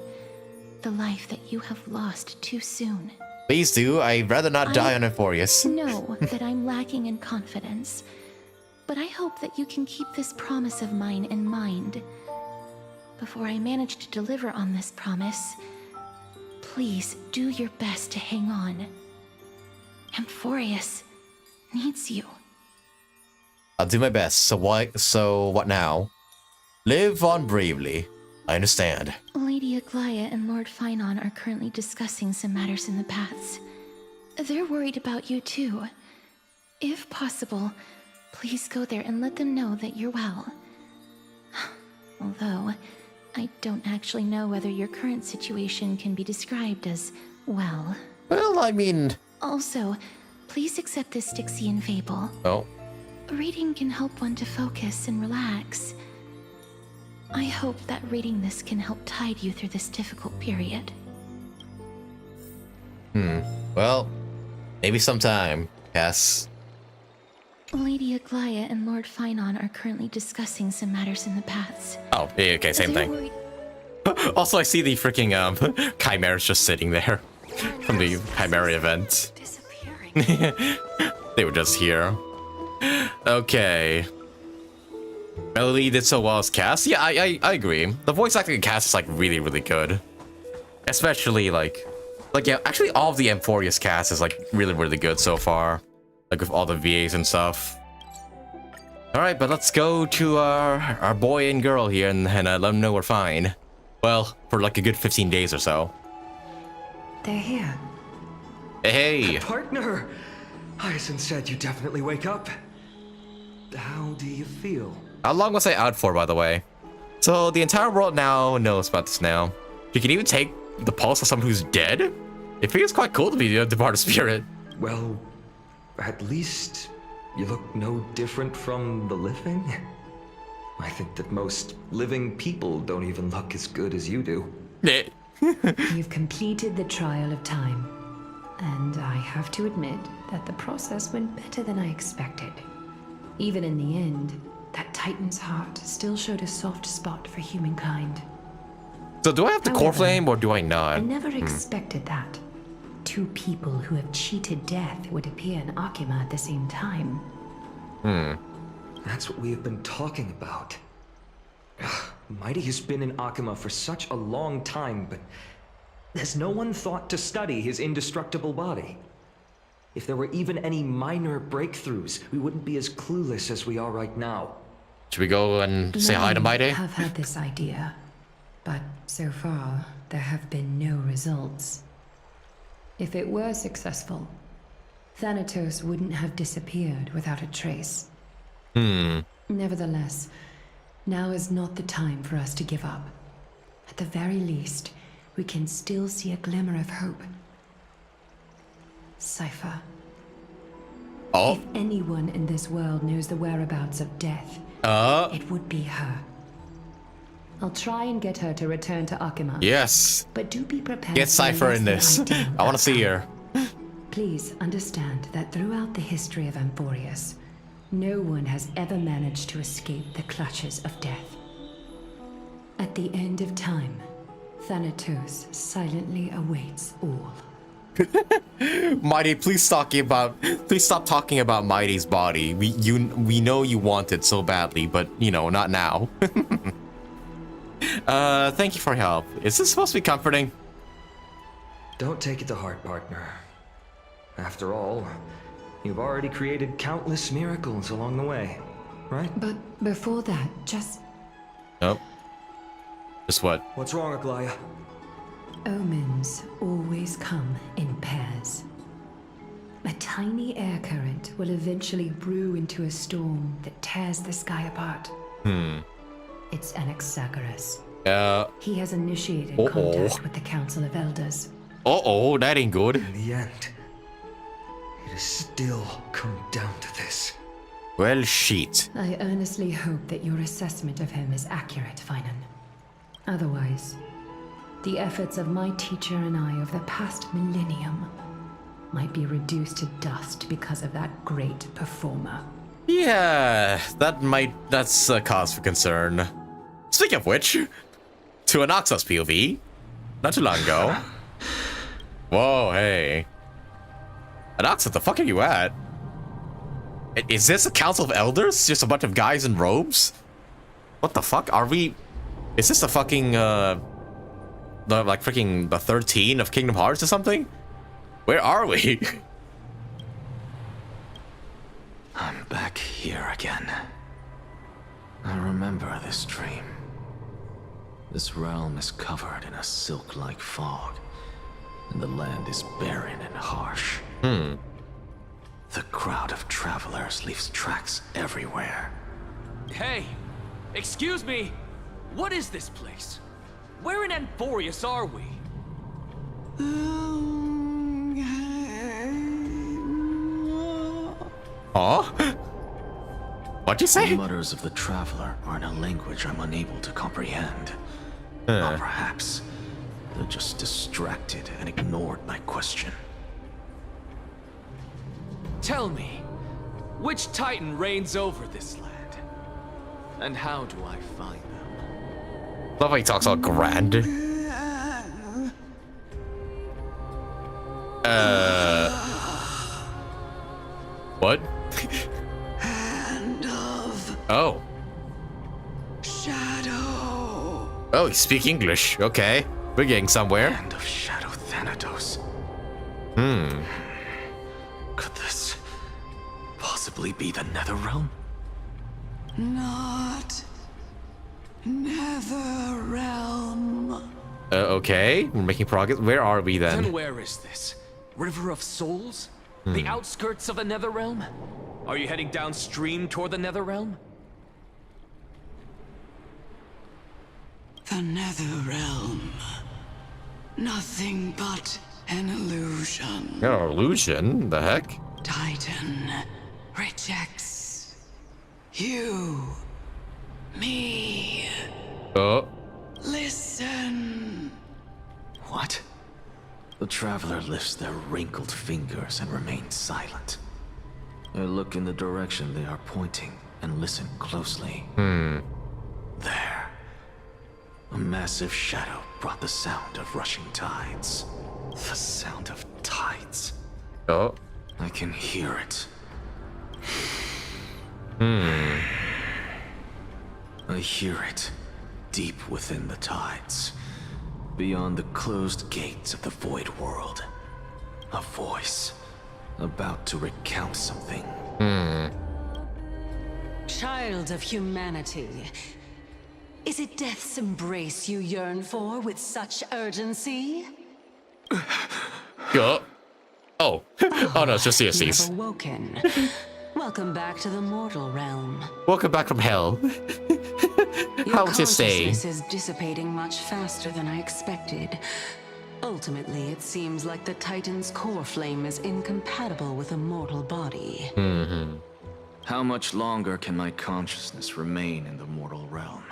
the life that you have lost too soon. Please do. I'd rather not die on Euphorius. Know that I'm lacking in confidence, but I hope that you can keep this promise of mine in mind. Before I manage to deliver on this promise, please do your best to hang on. Euphorius needs you. I'll do my best. So what now? Live on bravely. I understand. Lady Aglaya and Lord Phainon are currently discussing some matters in the paths. They're worried about you too. If possible, please go there and let them know that you're well. Although, I don't actually know whether your current situation can be described as well. Well, I mean... Also, please accept this Styxian fable. Oh. Reading can help one to focus and relax. I hope that reading this can help tide you through this difficult period. Well, maybe sometime, Cass. Lady Aglaya and Lord Phainon are currently discussing some matters in the paths. Oh, yeah, okay, same thing. Also, I see the freaking chimeras just sitting there from the Chimera event. They were just here. Okay. Melody did so well as Cass. Yeah, I agree. The voice acting in Cass is like really, really good. Especially like yeah, actually all of the Euphorius cast is like really, really good so far. Like with all the VAs and stuff. Alright, but let's go to our boy and girl here and let them know we're fine. Well, for like a good 15 days or so. They're here. Hey! Partner! Hyacinth said you definitely wake up. How do you feel? How long was I out for, by the way? So the entire world now knows about this now. You can even take the pulse of someone who's dead? It feels quite cool to be a departed spirit. Well, at least you look no different from the living. I think that most living people don't even look as good as you do. You've completed the trial of time. And I have to admit that the process went better than I expected. Even in the end, that Titan's heart still showed a soft spot for humankind. So do I have the core flame or do I not? I never expected that. Two people who have cheated death would appear in Akima at the same time. That's what we have been talking about. Mighty has been in Akima for such a long time, but has no one thought to study his indestructible body? If there were even any minor breakthroughs, we wouldn't be as clueless as we are right now. Should we go and say hi to Mydei? I have had this idea, but so far, there have been no results. If it were successful, Thanatos wouldn't have disappeared without a trace. Nevertheless, now is not the time for us to give up. At the very least, we can still see a glimmer of hope. Cypher. Oh. If anyone in this world knows the whereabouts of death, it would be her. I'll try and get her to return to Akima. Yes. But do be prepared. Get Cypher in this. I want to see her. Please understand that throughout the history of Euphorius, no one has ever managed to escape the clutches of death. At the end of time, Thanatos silently awaits all. Mydei, please stop talking about Mydei's body. We know you want it so badly, but you know, not now. Thank you for your help. Is this supposed to be comforting? Don't take it to heart, partner. After all, you've already created countless miracles along the way, right? But before that, just... Nope. Just what? What's wrong, Aglaya? Omens always come in pairs. A tiny air current will eventually brew into a storm that tears the sky apart. It's Anaxagoras. He has initiated contact with the Council of Elders. Uh-oh, that ain't good. In the end, it has still come down to this. Well, shit. I earnestly hope that your assessment of him is accurate, Phainon. Otherwise, the efforts of my teacher and I of the past millennium might be reduced to dust because of that great performer. Yeah, that's a cause for concern. Speaking of which, to Anaxa's POV, not too long ago. Whoa, hey. Anaxa, the fuck are you at? Is this a Council of Elders? Just a bunch of guys in robes? What the fuck? Are we... Is this the fucking, like freaking the 13 of Kingdom Hearts or something? Where are we? I'm back here again. I remember this dream. This realm is covered in a silk-like fog, and the land is barren and harsh. The crowd of travelers leaves tracks everywhere. Hey! Excuse me! What is this place? Where in Amphorius are we? Huh? What'd you say? The mutters of the traveler are in a language I'm unable to comprehend. Or perhaps they're just distracted and ignored my question. Tell me, which Titan reigns over this land? And how do I find them? Love how he talks all grand. What? Hand of Oh. Shadow. Oh, you speak English. Okay. We're getting somewhere. Hand of Shadow Thanatos. Could this possibly be the Netherrealm? Not Netherrealm. Okay. We're making progress. Where are we then? Then where is this? River of Souls? The outskirts of the Netherrealm? Are you heading downstream toward the Netherrealm? The Netherrealm. Nothing but an illusion. An illusion? The heck? Titan rejects you, me. Oh. Listen. What? The traveler lifts their wrinkled fingers and remains silent. I look in the direction they are pointing and listen closely. There. A massive shadow brought the sound of rushing tides. The sound of tides. Oh. I can hear it. I hear it deep within the tides. Beyond the closed gates of the void world. A voice about to recount something. Child of humanity, is it death's embrace you yearn for with such urgency? Oh. Oh. Oh no, it's just CSCs. You've awoken. Welcome back to the mortal realm. Welcome back from hell. How would you say? Your consciousness is dissipating much faster than I expected. Ultimately, it seems like the Titan's core flame is incompatible with a mortal body. How much longer can my consciousness remain in the mortal realm?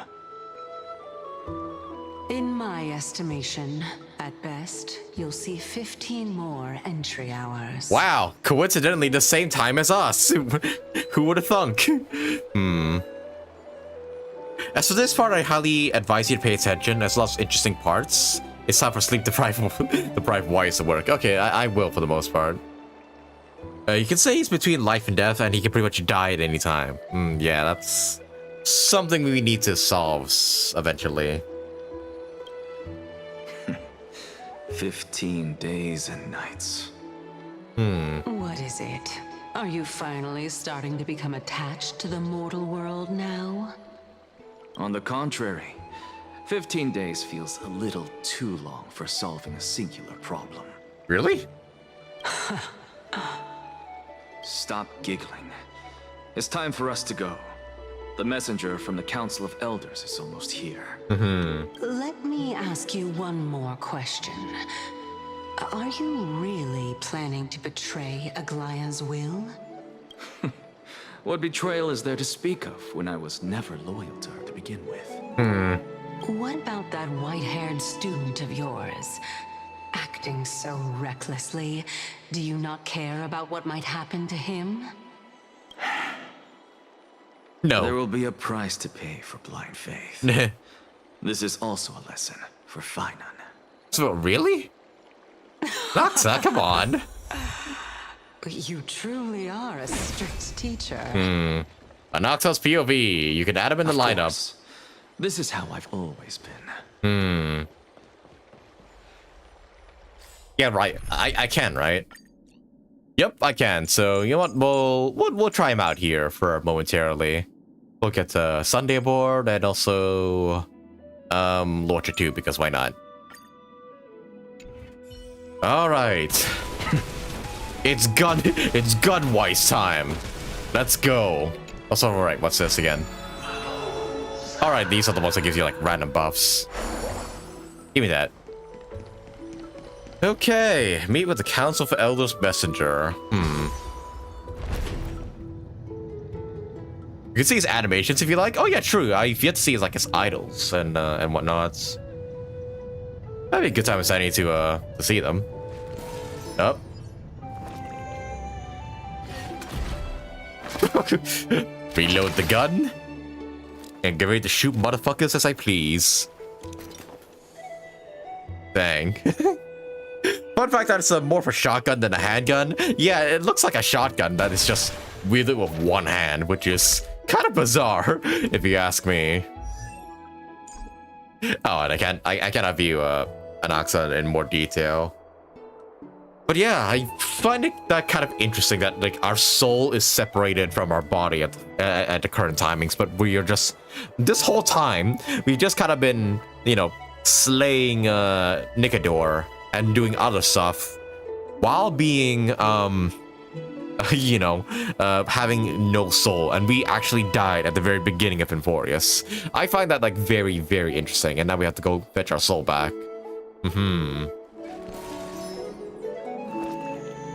In my estimation, at best, you'll see 15 more entry hours. Wow, coincidentally the same time as us. Who would have thunk? As for this part, I highly advise you to pay attention. There's lots of interesting parts. It's time for sleep-deprived wise to work. Okay, I will for the most part. You can say he's between life and death, and he can pretty much die at any time. Yeah, that's something we need to solve eventually. 15 days and nights. What is it? Are you finally starting to become attached to the mortal world now? On the contrary, 15 days feels a little too long for solving a singular problem. Really? Stop giggling. It's time for us to go. The messenger from the Council of Elders is almost here. Let me ask you one more question. Are you really planning to betray Aglaya's will? What betrayal is there to speak of when I was never loyal to her to begin with? What about that white-haired student of yours? Acting so recklessly, do you not care about what might happen to him? No. There will be a price to pay for blind faith. This is also a lesson for phainon. So, really? Anaxa, come on. You truly are a strict teacher. Anaxa's POV. You can add him in the lineup. Course. This is how I've always been. Yeah, right. I can, right? Yep, I can. So, you know what? We'll try him out here for momentarily. We'll get the Sunday board and also Launcher 2, because why not? Alright. It's Gunwise time. Let's go. Also, alright, what's this again? Alright, these are the ones that gives you like random buffs. Give me that. Okay, meet with the Council for Elders Messenger. You can see his animations if you like. Oh yeah, true. You've yet to see his like his idols and whatnots. That'd be a good time if I need to see them. Up. Reload the gun. And get ready to shoot motherfuckers as I please. Dang. Fun fact that it's more of a shotgun than a handgun. Yeah, it looks like a shotgun that is just wielded with one hand, which is kind of bizarre, if you ask me. Oh, and I cannot view Anaxa in more detail. But yeah, I find it that kind of interesting that like our soul is separated from our body at the current timings, but we are just this whole time we've just kind of been, you know, slaying Nicador and doing other stuff while being you know, having no soul, and we actually died at the very beginning of Inforius. I find that like very, very interesting, and now we have to go fetch our soul back.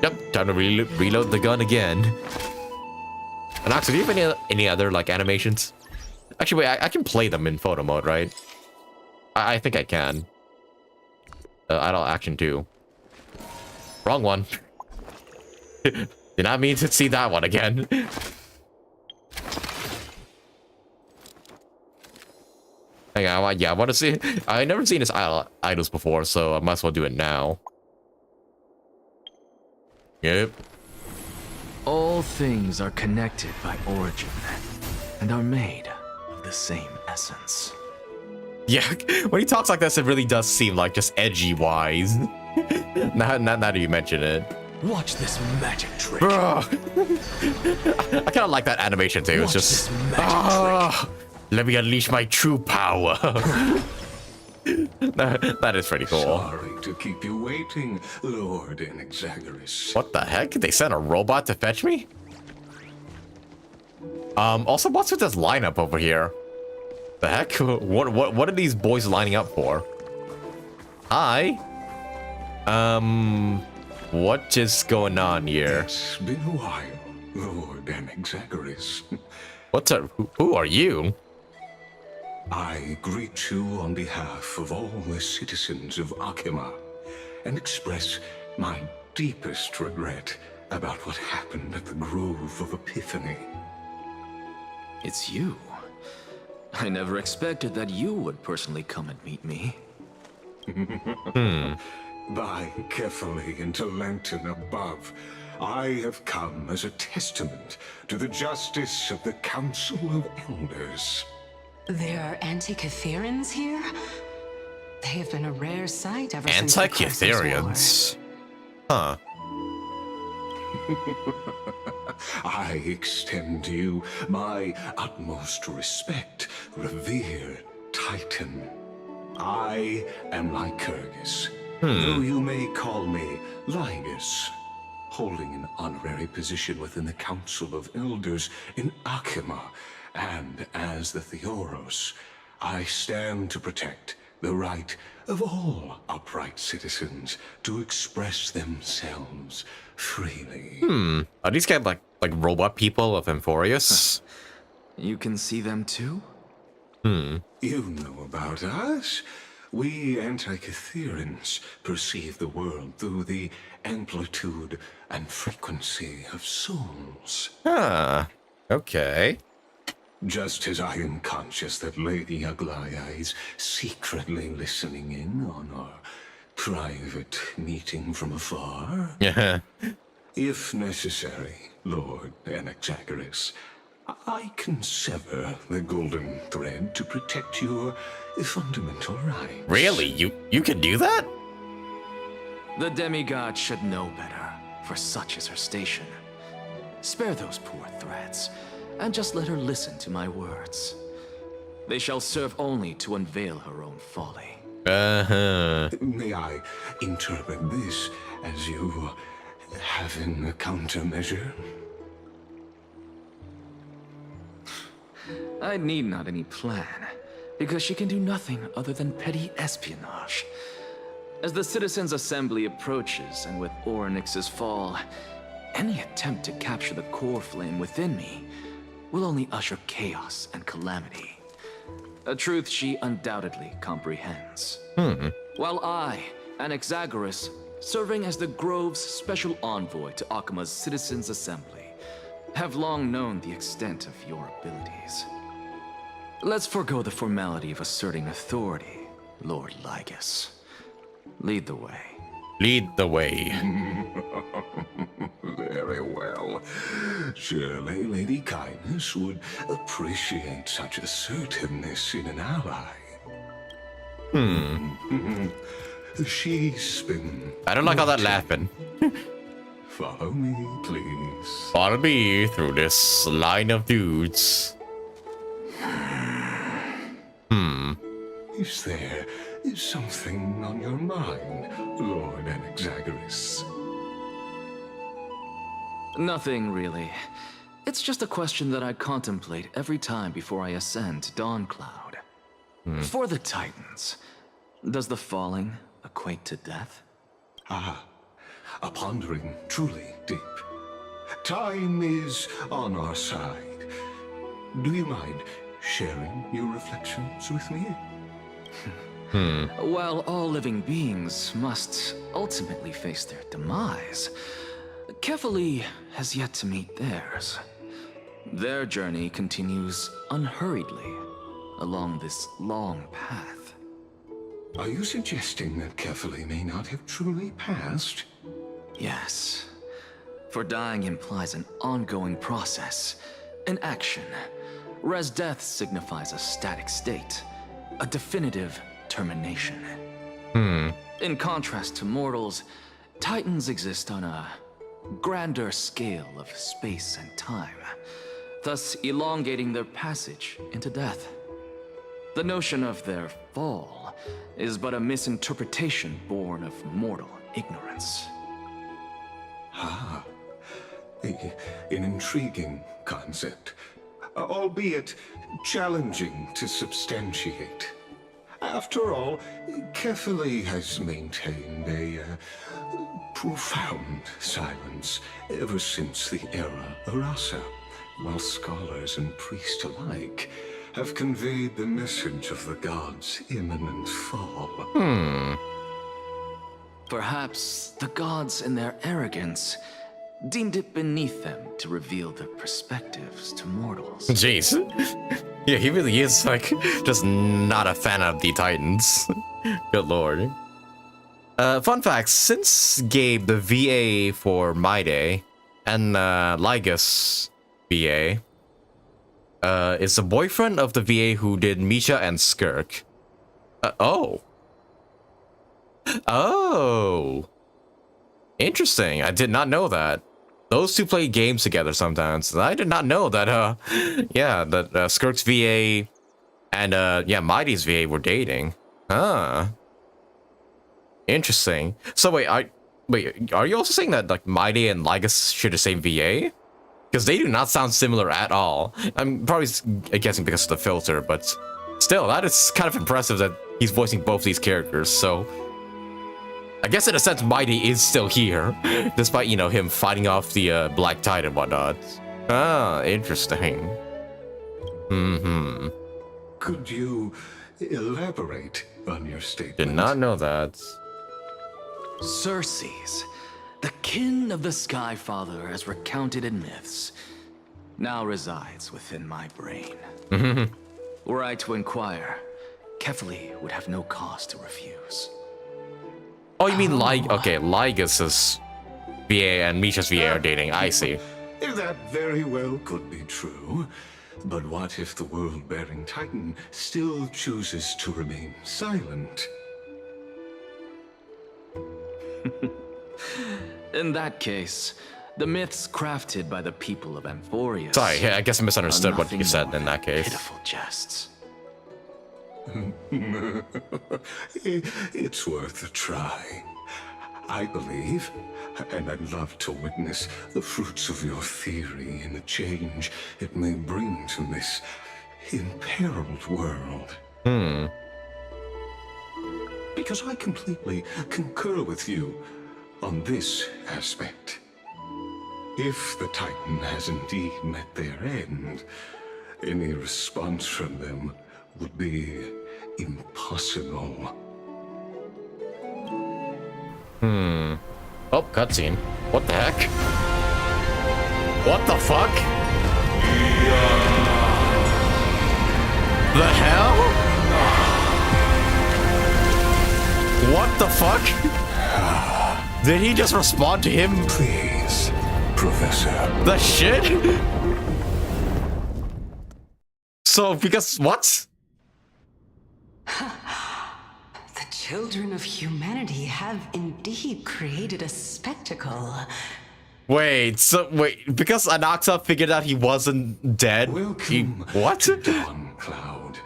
Yep, time to reload the gun again. Anaxa, do you have any other like animations? Actually, wait, I can play them in photo mode, right? I think I can. Idle action 2. Wrong one. Did not mean to see that one again. Hang on, yeah, I want to see. I've never seen his idols before, so I might as well do it now. Yep. All things are connected by origin and are made of the same essence. Yeah, when he talks like this, it really does seem like just edgy-wise. Now that you mention it. Watch this magic trick. Bro. I kind of like that animation too. It's just, let me unleash my true power. That is pretty cool. Sorry to keep you waiting, Lord Inexagaris. What the heck? Did they send a robot to fetch me? Also, what's with this lineup over here? The heck? What are these boys lining up for? Hi. What is going on here? It's been a while, Lord Inexagaris. What's up? Who are you? I greet you on behalf of all the citizens of Akima and express my deepest regret about what happened at the Grove of Epiphany. It's you. I never expected that you would personally come and meet me. By carefully into Lantern above, I have come as a testament to the justice of the Council of Elders. There are anti-Catherians here? They have been a rare sight ever since the Crisis War. Anti-Cytherians. Huh. I extend to you my utmost respect, revered Titan. I am Lycurgus, though you may call me Lygus, holding an honorary position within the Council of Elders in Akima, and as the Theoros, I stand to protect the right of all upright citizens to express themselves freely. Are these guys like robot people of Amphorius? You can see them too? You know about us. We Anti-Cytherians perceive the world through the amplitude and frequency of souls. Okay. Just as I am conscious that Lady Aglaya is secretly listening in on our private meeting from afar. If necessary, Lord Anaxagoras, I can sever the golden thread to protect your fundamental rights. Really? You can do that? The demigod should know better, for such is her station. Spare those poor threads, and just let her listen to my words. They shall serve only to unveil her own folly. May I interpret this as you having a countermeasure? I need not any plan, because she can do nothing other than petty espionage. As the Citizens' Assembly approaches, and with Orynyx's fall, any attempt to capture the core flame within me will only usher chaos and calamity. A truth she undoubtedly comprehends. While I, Anaxagoras, serving as the Grove's special envoy to Akima's Citizens' Assembly, have long known the extent of your abilities. Let's forego the formality of asserting authority, Lord Lygus. Lead the way. Lead the way. Very well. Surely Lady Kindness would appreciate such assertiveness in an ally. She's been... I don't like all that laughing. Follow me, please. Follow me through this line of dudes. Is there something on your mind, Lord Anaxagoras? Nothing, really. It's just a question that I contemplate every time before I ascend to dawncloud. For the Titans, does the falling equate to death? A pondering truly deep. Time is on our side. Do you mind sharing your reflections with me? While all living beings must ultimately face their demise, Kefali has yet to meet theirs. Their journey continues unhurriedly along this long path. Are you suggesting that Kefali may not have truly passed? Yes. For dying implies an ongoing process, an action, whereas death signifies a static state, a definitive termination. In contrast to mortals, Titans exist on a grander scale of space and time, thus elongating their passage into death. The notion of their fall is but a misinterpretation born of mortal ignorance. An intriguing concept, albeit challenging to substantiate. After all, Kefali has maintained a profound silence ever since the era Arasa, while scholars and priests alike have conveyed the message of the gods' imminent fall. Perhaps the gods in their arrogance deemed it beneath them to reveal their perspectives to mortals. Jeez. Yeah, he really is, like, just not a fan of the Titans. Good lord. Fun fact, since Gabe, the VA for mydei, and Lygus VA, is the boyfriend of the VA who did Misha and Skirk. Oh. Oh. Interesting. I did not know that. Those two play games together sometimes. I did not know that, yeah, that Skirk's VA and, yeah, mydei's VA were dating. Huh. Interesting. So wait, are you also saying that, like, mydei and Lygus share the same VA? Because they do not sound similar at all. I'm probably guessing because of the filter, but still, that is kind of impressive that he's voicing both these characters, so... I guess in a sense, mydei is still here, despite, you know, him fighting off the Black Tide and whatnot. Ah, interesting. Mm-hmm. Could you elaborate on your statement? Did not know that. Circes, the kin of the Sky Father as recounted in myths, now resides within my brain. Were I to inquire, Kefali would have no cause to refuse. Oh, you mean okay, Lygus's VA and Misha's VA are dating, I see. That very well could be true. But what if the world-bearing Titan still chooses to remain silent? In that case, the myths crafted by the people of Amphorius... Sorry, I guess I misunderstood what you said in that case. Pitiful jests. It's worth a try. I believe, and I'd love to witness the fruits of your theory and the change it may bring to this imperiled world. Because I completely concur with you on this aspect. If the Titan has indeed met their end, any response from them would be impossible. Oh, cutscene. What the heck? What the fuck? The hell? What the fuck? Did he just respond to him? Please, Professor. The shit? So, because what? The children of humanity have indeed created a spectacle. Wait, because Anaxa figured out he wasn't dead? What? To dawncloud.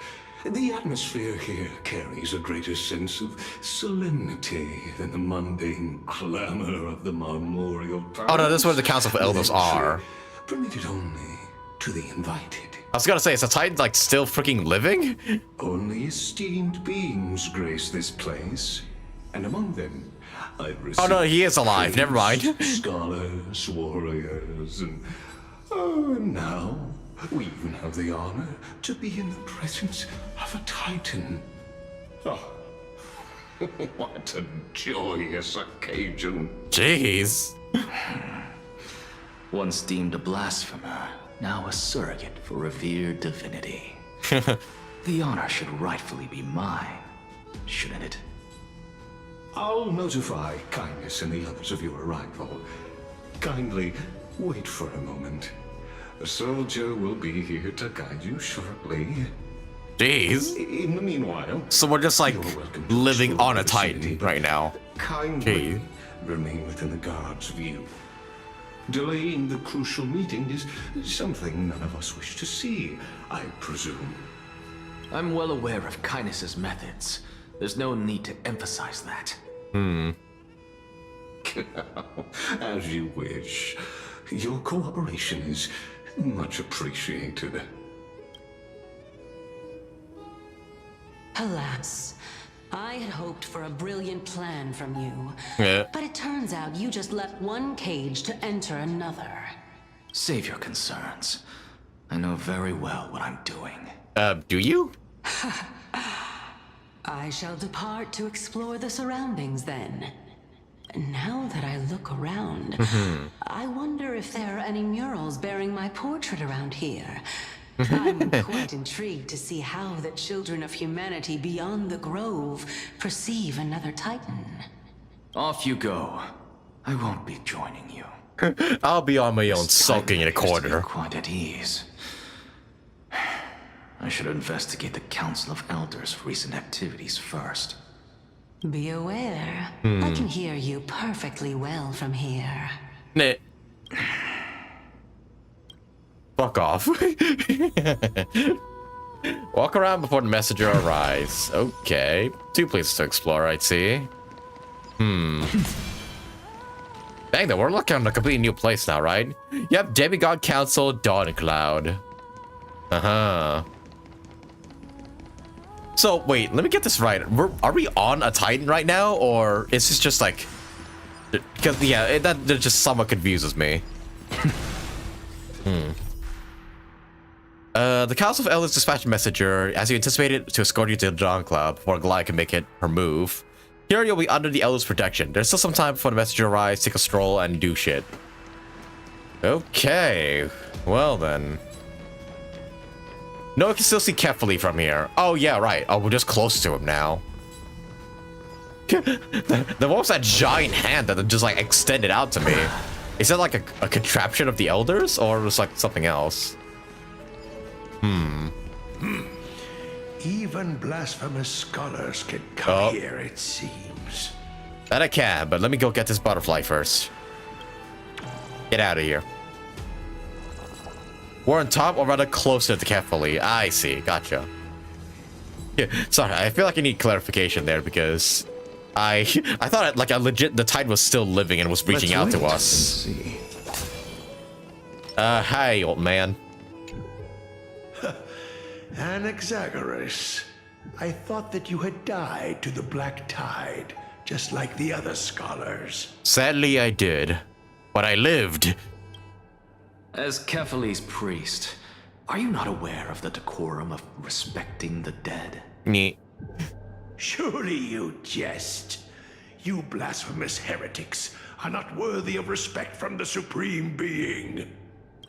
The atmosphere here carries a greater sense of solemnity than the mundane clamor of the memorial. Oh no, this is where the Council of Elders are. Permitted only to the invited. I was gonna say, is the Titan, like, still freaking living? Only esteemed beings grace this place, and among them, I've received... Oh no, he is alive, never mind. Scholars, warriors, and now we even have the honor to be in the presence of a Titan. Oh, what a joyous occasion. Jeez. Once deemed a blasphemer, now a surrogate for revered divinity. The honor should rightfully be mine, shouldn't it? I'll notify Kindness and the others of your arrival. Kindly wait for a moment. A soldier will be here to guide you shortly. Jeez. In the meanwhile... So we're just, like, living on a Titan right now. Kindly remain within the guard's view. Delaying the crucial meeting is something none of us wish to see, I presume. I'm well aware of Kindness's methods. There's no need to emphasize that. As you wish. Your cooperation is much appreciated. Alas, I had hoped for a brilliant plan from you. Yeah. But it turns out you just left one cage to enter another. Save your concerns. I know very well what I'm doing. Do you? I shall depart to explore the surroundings then. Now that I look around, I wonder if there are any murals bearing my portrait around here. I'm quite intrigued to see how the children of humanity beyond the grove perceive another Titan. Off you go. I won't be joining you. I'll be on my own, sulking in a corner. Quite at ease. I should investigate the Council of Elders' recent activities first. Be aware. I can hear you perfectly well from here. Nah. Fuck off. Walk around before the messenger arrives. Okay. 2 places to explore, I see. Dang, though, we're looking at a completely new place now, right? Yep, Demigod Council, dawncloud. Uh-huh. So, wait, let me get this right. Are we on a Titan right now, or is this just like... Because, yeah, that just somewhat confuses me. The Council of Elders dispatched a messenger, as you anticipated, to escort you to the dawncloud before Goliath can make her move. Here you'll be under the Elders' protection. There's still some time before the messenger arrives, take a stroll, and do shit. Okay, well then. No, I can still see Kefali from here. Oh yeah, right. Oh, we're just close to him now. What was that giant hand that just like extended out to me? Is that like a contraption of the Elders, or was like something else? Even blasphemous scholars can come here, it seems. That I can, but let me go get this butterfly first. Get out of here. We're on top, or rather closer to Kefali. I see, gotcha. Yeah, sorry, I feel like I need clarification there because I thought like the tide was still living and was reaching out to us. Hi, old man. Anaxagoras, I thought that you had died to the Black Tide, just like the other scholars. Sadly, I did, but I lived. As Kefali's priest, are you not aware of the decorum of respecting the dead? Nee. Surely you jest. You blasphemous heretics are not worthy of respect from the Supreme Being.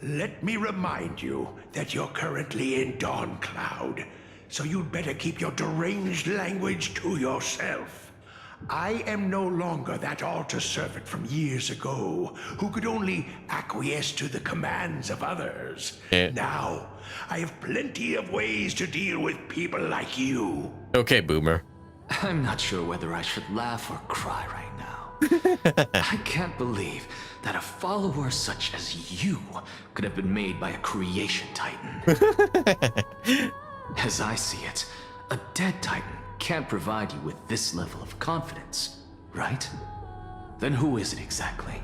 Let me remind you that you're currently in dawncloud, so you'd better keep your deranged language to yourself. I am no longer that altar servant from years ago who could only acquiesce to the commands of others. Now, I have plenty of ways to deal with people like you. Okay, boomer. I'm not sure whether I should laugh or cry right now. I can't believe that a follower such as you could have been made by a creation titan. As I see it, a dead titan can't provide you with this level of confidence, right? Then who is it exactly?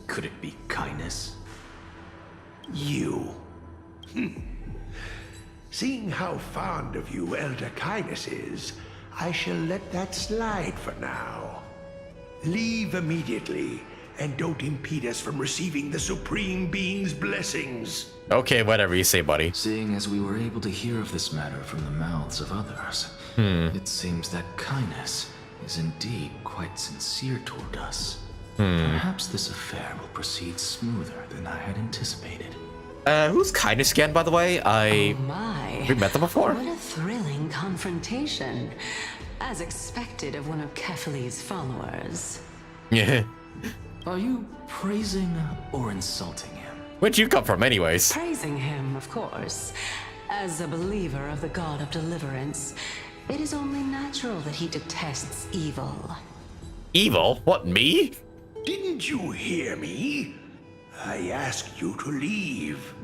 Could it be kindness? You. Seeing how fond of you Elder Kindness is, I shall let that slide for now. Leave immediately, and don't impede us from receiving the Supreme Being's blessings. Okay, whatever you say, buddy. Seeing as we were able to hear of this matter from the mouths of others, it seems that kindness is indeed quite sincere toward us. Perhaps this affair will proceed smoother than I had anticipated. Who's kindness again, by the way? Oh my. We met them before? What a thrilling confrontation. As expected of one of Kefali's followers. Yeah. Are you praising or insulting him? Where'd you come from, anyways? Praising him, of course. As a believer of the god of deliverance, it is only natural that he detests evil. Evil? What, me? Didn't you hear me? I asked you to leave.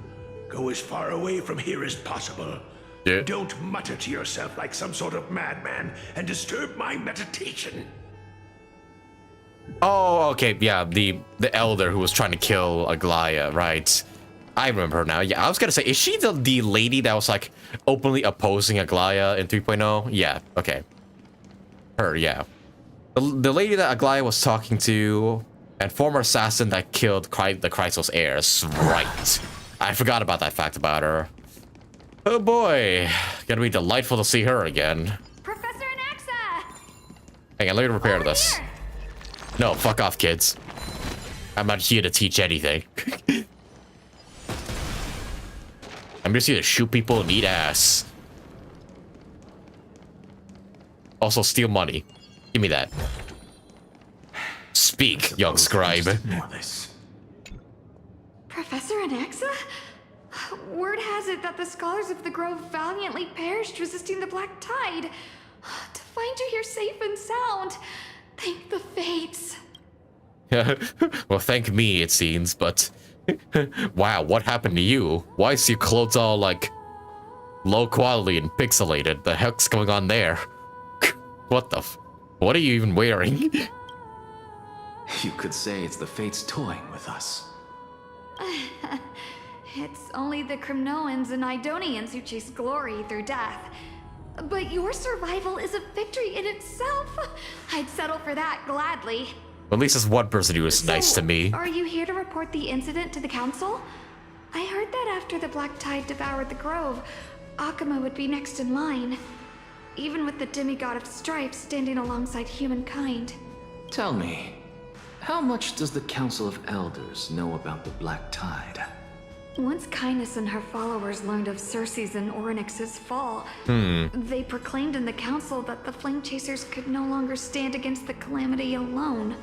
Go as far away from here as possible. Yeah. Don't mutter to yourself like some sort of madman and disturb my meditation. Oh, okay, yeah, the elder who was trying to kill Aglaya, right? I remember her now. Yeah, I was gonna say, is she the lady that was like openly opposing Aglaya in 3.0? Yeah, okay. Her, yeah. The lady that Aglaya was talking to, and former assassin that killed the Chrysos heirs, right? I forgot about that fact about her. Oh boy, gonna be delightful to see her again. Professor Anaxa! Hang on, let me repair this. No, fuck off, kids. I'm not here to teach anything. I'm just here to shoot people and eat ass. Also, steal money. Give me that. Speak, young scribe. Professor Anaxa? Word has it that the scholars of the Grove valiantly perished resisting the Black Tide. To find you here safe and sound. Thank the fates. Well, thank me, it seems, but... Wow, what happened to you? Why is your clothes all, like, low quality and pixelated? The heck's going on there? What the f... What are you even wearing? You could say it's the fates toying with us. It's only the Crimnoans and Idonians who chase glory through death. But your survival is a victory in itself. I'd settle for that gladly. At least there's one person who was nice to me. Are you here to report the incident to the council? I heard that after the Black Tide devoured the grove, Akuma would be next in line. Even with the demigod of strife standing alongside humankind. Tell me, how much does the Council of Elders know about the Black Tide? Once Kindness and her followers learned of Circe's and Orynyx's fall, they proclaimed in the council that the Flame Chasers could no longer stand against the calamity alone.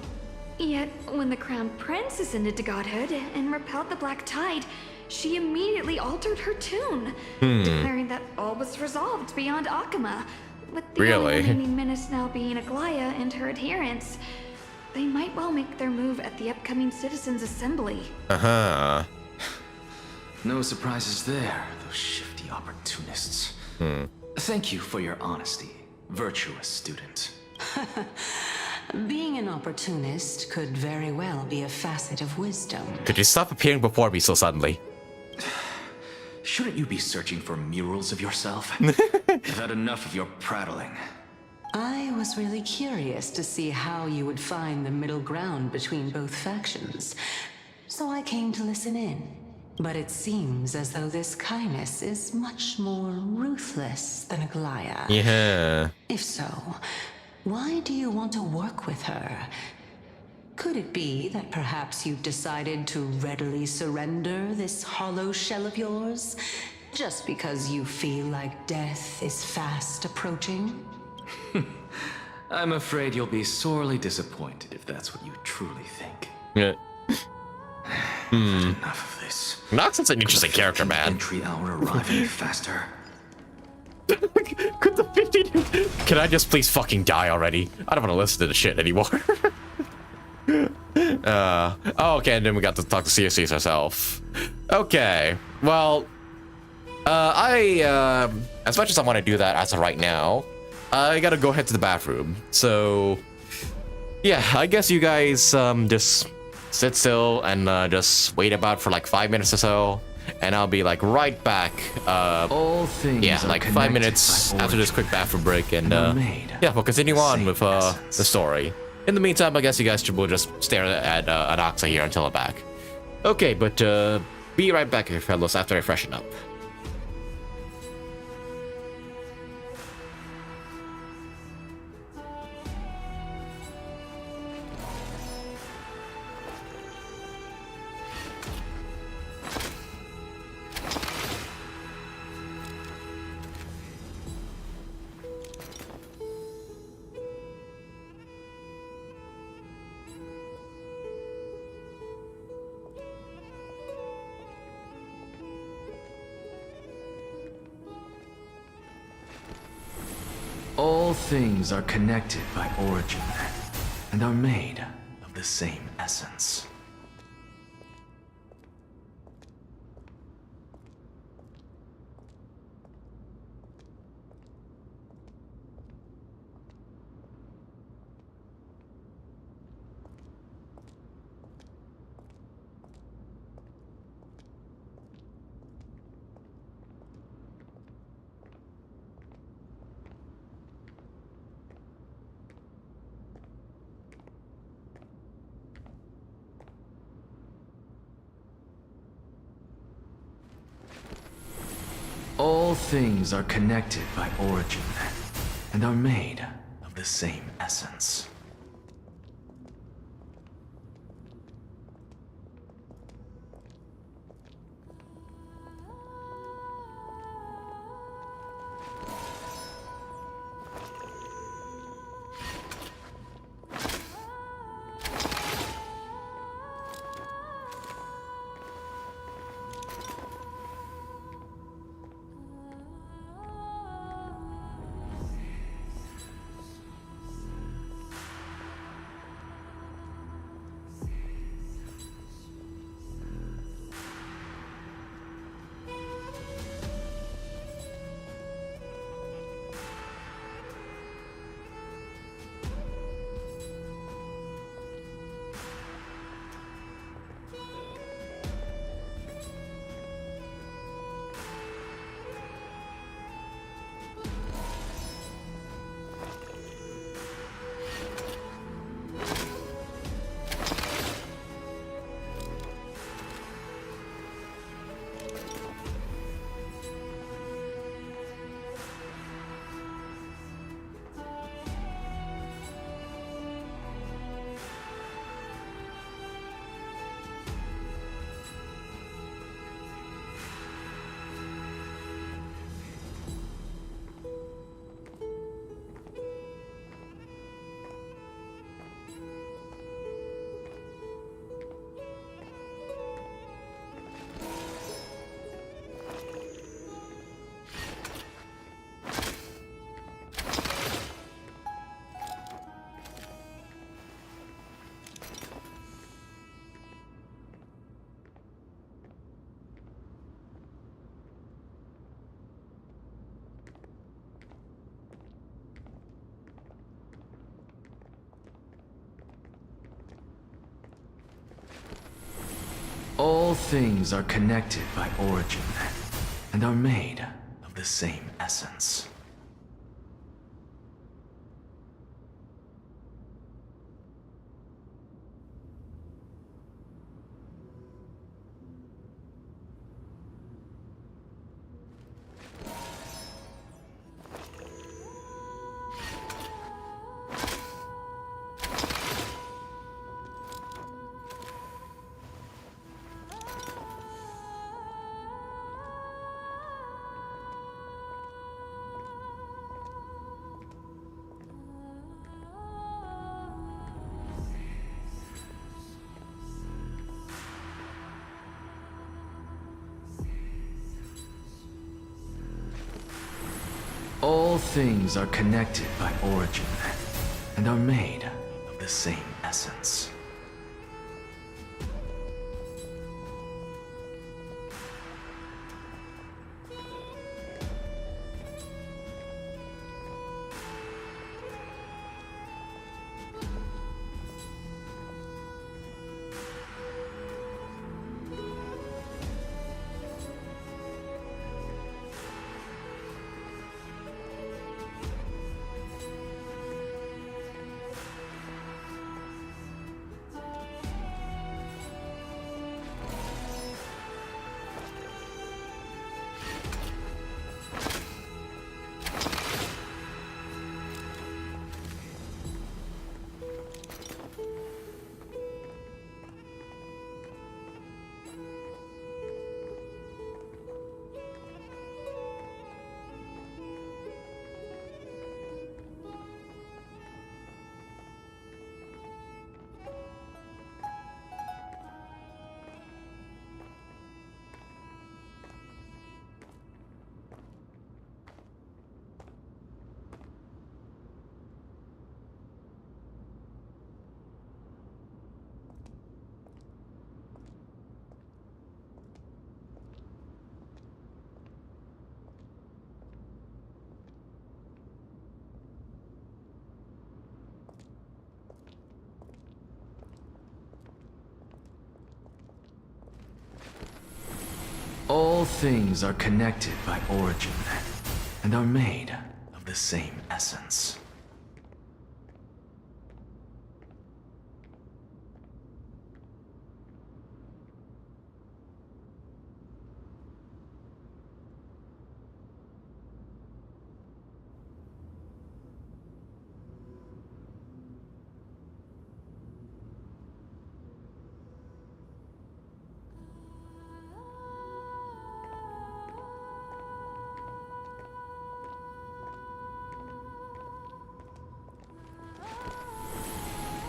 Yet, when the Crown Prince ascended to godhood and repelled the Black Tide, she immediately altered her tune, declaring that all was resolved beyond Akuma, with the only remaining menace now being Aglaya and her adherents. They might well make their move at the upcoming Citizens' Assembly. No surprises there, those shifty opportunists. Thank you for your honesty, virtuous student. Being an opportunist could very well be a facet of wisdom. Could you stop appearing before me so suddenly? Shouldn't you be searching for murals of yourself? I've had enough of your prattling. I was really curious to see how you would find the middle ground between both factions, so I came to listen in. But it seems as though this Kindness is much more ruthless than Aglaya. Yeah. If so, why do you want to work with her? Could it be that perhaps you've decided to readily surrender this hollow shell of yours, just because you feel like death is fast approaching? I'm afraid you'll be sorely disappointed if that's what you truly think. Yeah. Enough of this. Noxon's an interesting character, man. Entry hour arriving faster. Could the 15... Can I just please fucking die already? I don't want to listen to the shit anymore. Oh, okay, and then we got to talk to CSCs herself. Okay, well, as much as I want to do that as of right now, I gotta go head to the bathroom. So, yeah, I guess you guys just sit still and just wait about for like 5 minutes or so, and I'll be like right back. All things yeah, like 5 minutes after this quick bathroom break, and yeah, we'll continue on with the story. In the meantime, I guess you guys will just stare at anaxa here until I'm back. Okay, but be right back here, fellas, after I freshen up. All things are connected by origin, and are made of the same essence. All things are connected by origin, and are made of the same essence. All things are connected by origin and are made of the same essence. All things are connected by origin and are made of the same essence. All things are connected by origin and are made of the same essence.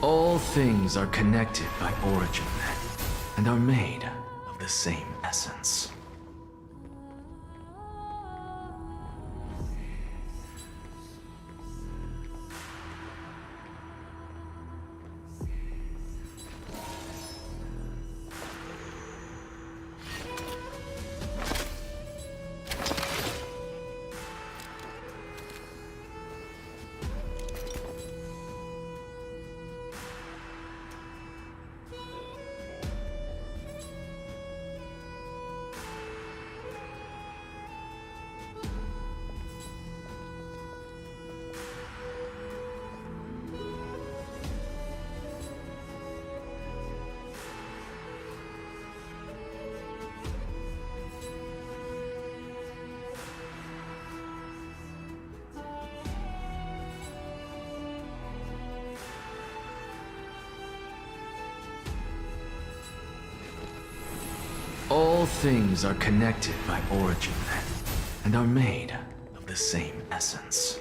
All things are connected by origin and are made of the same essence. All things are connected by origin and are made of the same essence.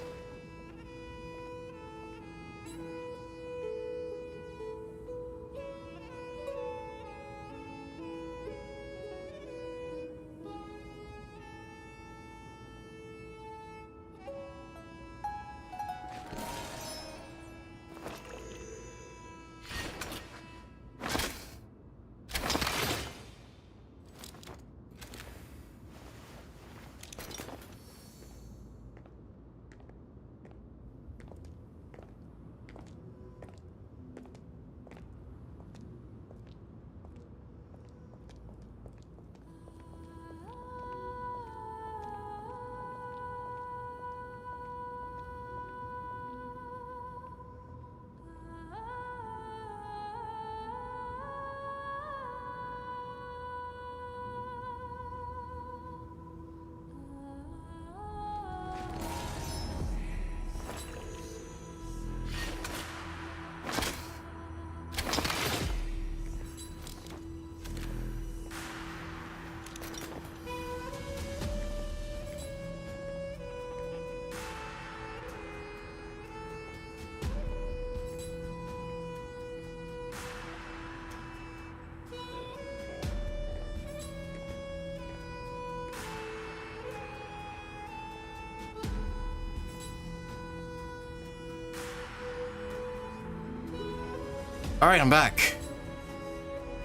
Alright, I'm back.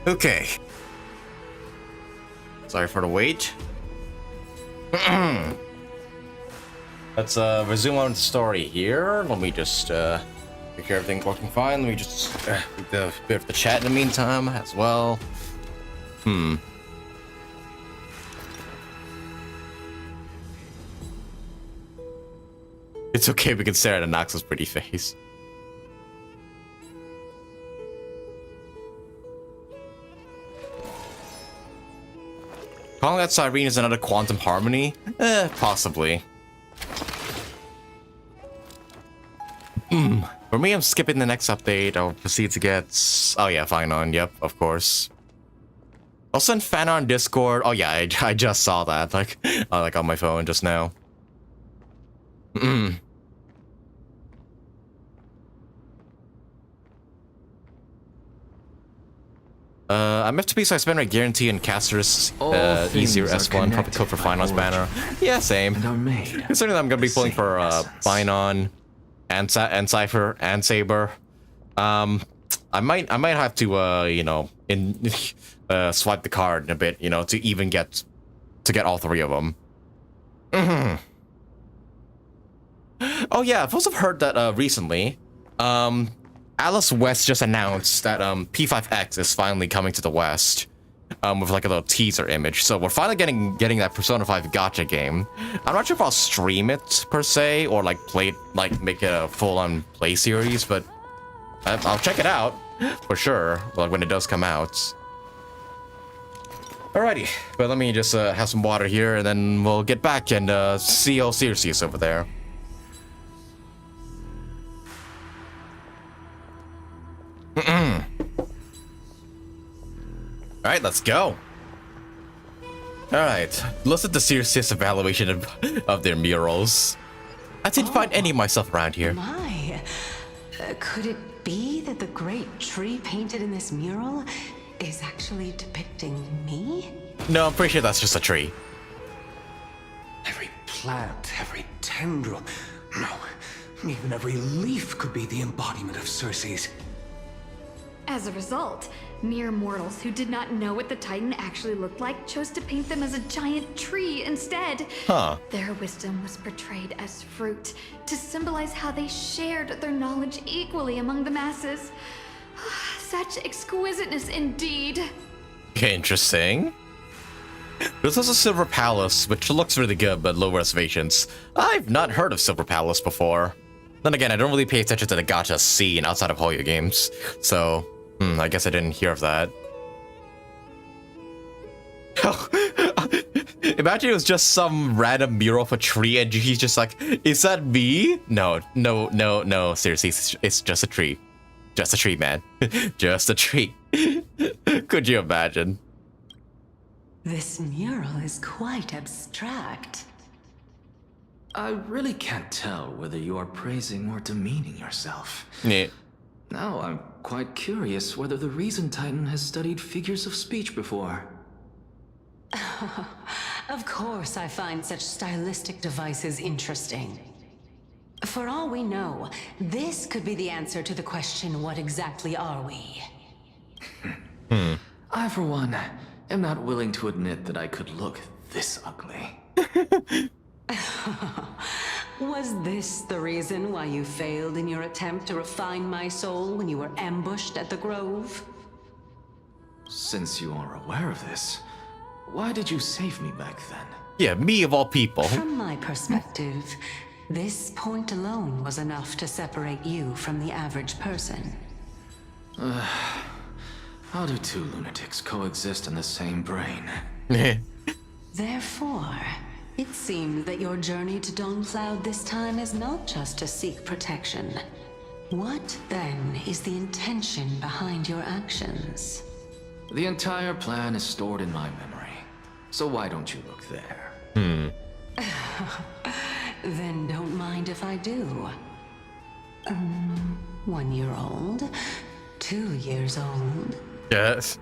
Okay. Sorry for the wait. Let's resume on the story here. Let me just make sure everything's working fine. Let me just do a bit of the chat in the meantime as well. It's okay, we can stare at Anaxa's pretty face. Calling that Cyrene is another quantum harmony? Possibly. For me, I'm skipping the next update. I'll proceed to get... Oh yeah, phainon. Yep, of course. I'll send phainon on Discord. Oh yeah, I just saw that. Like on my phone just now. I'm FTP, so I spend my guarantee in castorice easier S1, probably code for phainon banner. Yeah, same. Considering that I'm gonna be pulling for phainon and Cypher and Saber. I might have to you know, swipe the card in a bit, you know, to even get all three of them. Oh yeah, I've also heard that recently, Alice West just announced that P5X is finally coming to the West, with like a little teaser image. So we're finally getting that Persona 5 gacha game. I'm not sure if I'll stream it per se or like make it a full-on play series, but I'll check it out for sure. Like when it does come out. Alrighty, but let me just have some water here, and then we'll get back and see how Circe is over there. Alright, let's go. Alright, let's at the Circe's evaluation of their murals. I didn't find any of myself around here. My, could it be that the great tree painted in this mural is actually depicting me? No, I'm pretty sure that's just a tree. Every plant, every tendril, no, even every leaf could be the embodiment of Circe's. As a result, mere mortals who did not know what the Titan actually looked like chose to paint them as a giant tree instead. Huh. Their wisdom was portrayed as fruit to symbolize how they shared their knowledge equally among the masses. Such exquisiteness indeed. Interesting. There's also Silver Palace, which looks really good, but low reservations. I've not heard of Silver Palace before. Then again, I don't really pay attention to the gacha scene outside of Hoyo games, so I guess I didn't hear of that. Imagine it was just some random mural of a tree and he's just like, is that me? No, seriously, it's just a tree. Just a tree, man. Just a tree. Could you imagine? This mural is quite abstract. I really can't tell whether you are praising or demeaning yourself. Yeah. Now I'm quite curious whether the Reason Titan has studied figures of speech before. Of course I find such stylistic devices interesting. For all we know, this could be the answer to the question, what exactly are we? I, for one, am not willing to admit that I could look this ugly. Was this the reason why you failed in your attempt to refine my soul when you were ambushed at the Grove? Since you are aware of this, why did you save me back then? Yeah, me of all people. From my perspective, this point alone was enough to separate you from the average person. How do two lunatics coexist in the same brain? Therefore, it seems that your journey to Dawncloud this time is not just to seek protection. What, then, is the intention behind your actions? The entire plan is stored in my memory, so why don't you look there? Then don't mind if I do. 1 year old? 2 years old? Yes.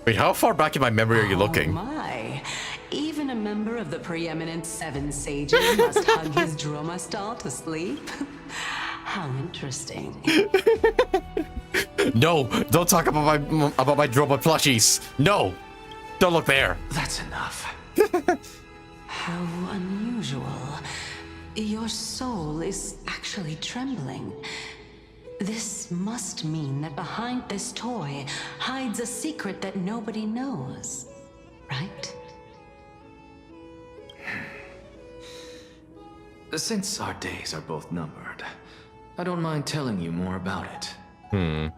Wait, how far back in my memory are you looking? My. Even a member of the preeminent Seven Sages must hug his droma stall to sleep. How interesting. No, don't talk about my robot plushies. No, don't look there. That's enough. How unusual. Your soul is actually trembling. This must mean that behind this toy hides a secret that nobody knows, right? Since our days are both numbered, I don't mind telling you more about it. Hang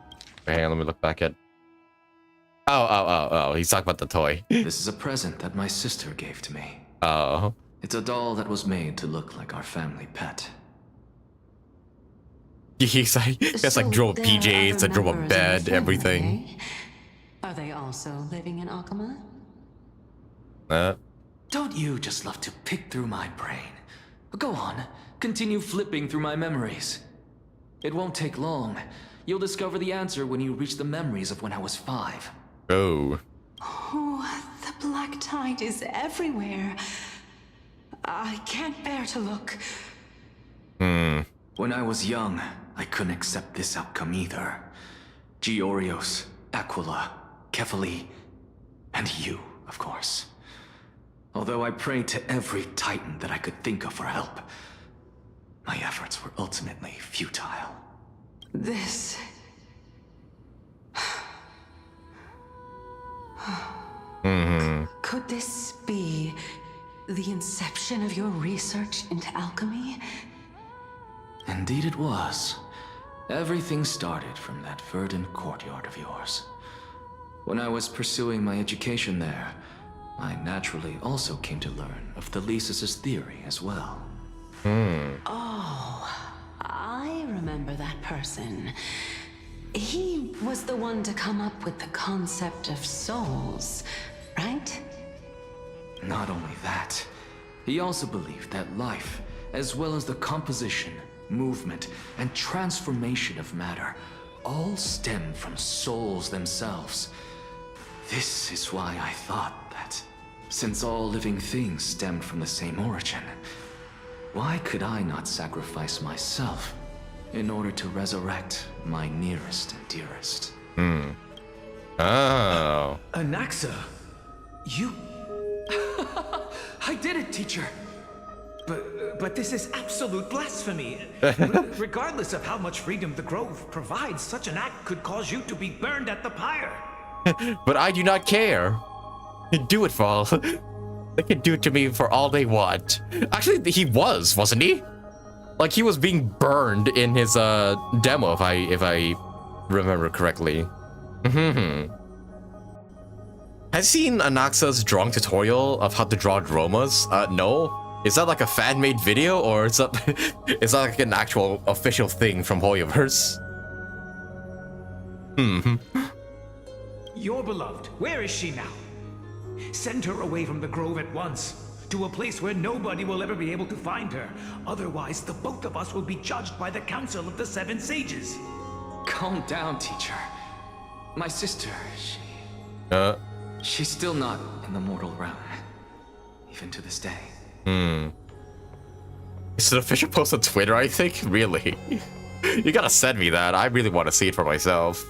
on, let me look back at... Oh, he's talking about the toy. This is a present that my sister gave to me. Oh. It's a doll that was made to look like our family pet. He's like drove PJs, a drove a bed, everything. Are they also living in Akama? Don't you just love to pick through my brain? Go on, continue flipping through my memories. It won't take long. You'll discover the answer when you reach the memories of when I was 5. Oh. Oh, the black tide is everywhere. I can't bear to look. When I was young, I couldn't accept this outcome either. Georios, Aquila, Kefali, and you, of course. Although I prayed to every titan that I could think of for help, my efforts were ultimately futile. This... Could this be the inception of your research into alchemy? Indeed it was. Everything started from that verdant courtyard of yours. When I was pursuing my education there, I naturally also came to learn of Thelesis' theory as well. Oh, I remember that person. He was the one to come up with the concept of souls, right? Not only that, he also believed that life, as well as the composition, movement, and transformation of matter, all stem from souls themselves. This is why I thought that, since all living things stemmed from the same origin, why could I not sacrifice myself in order to resurrect my nearest and dearest? Oh. Anaxa, you... I did it, teacher. But this is absolute blasphemy. Regardless of how much freedom the Grove provides, such an act could cause you to be burned at the pyre. But I do not care. Do it for all. They can do it to me for all they want. Actually, he wasn't he? Like he was being burned in his demo, if I remember correctly. Have you seen Anaxa's drawing tutorial of how to draw Dromas? No. Is that like a fan-made video, or is that like an actual official thing from Hoyoverse? Your beloved, where is she now? Send her away from the Grove at once, to a place where nobody will ever be able to find her. Otherwise, the both of us will be judged by the Council of the Seven Sages. Calm down, teacher. My sister, she's still not in the mortal realm, even to this day. It's an official post on Twitter, I think? Really? You gotta send me that. I really want to see it for myself.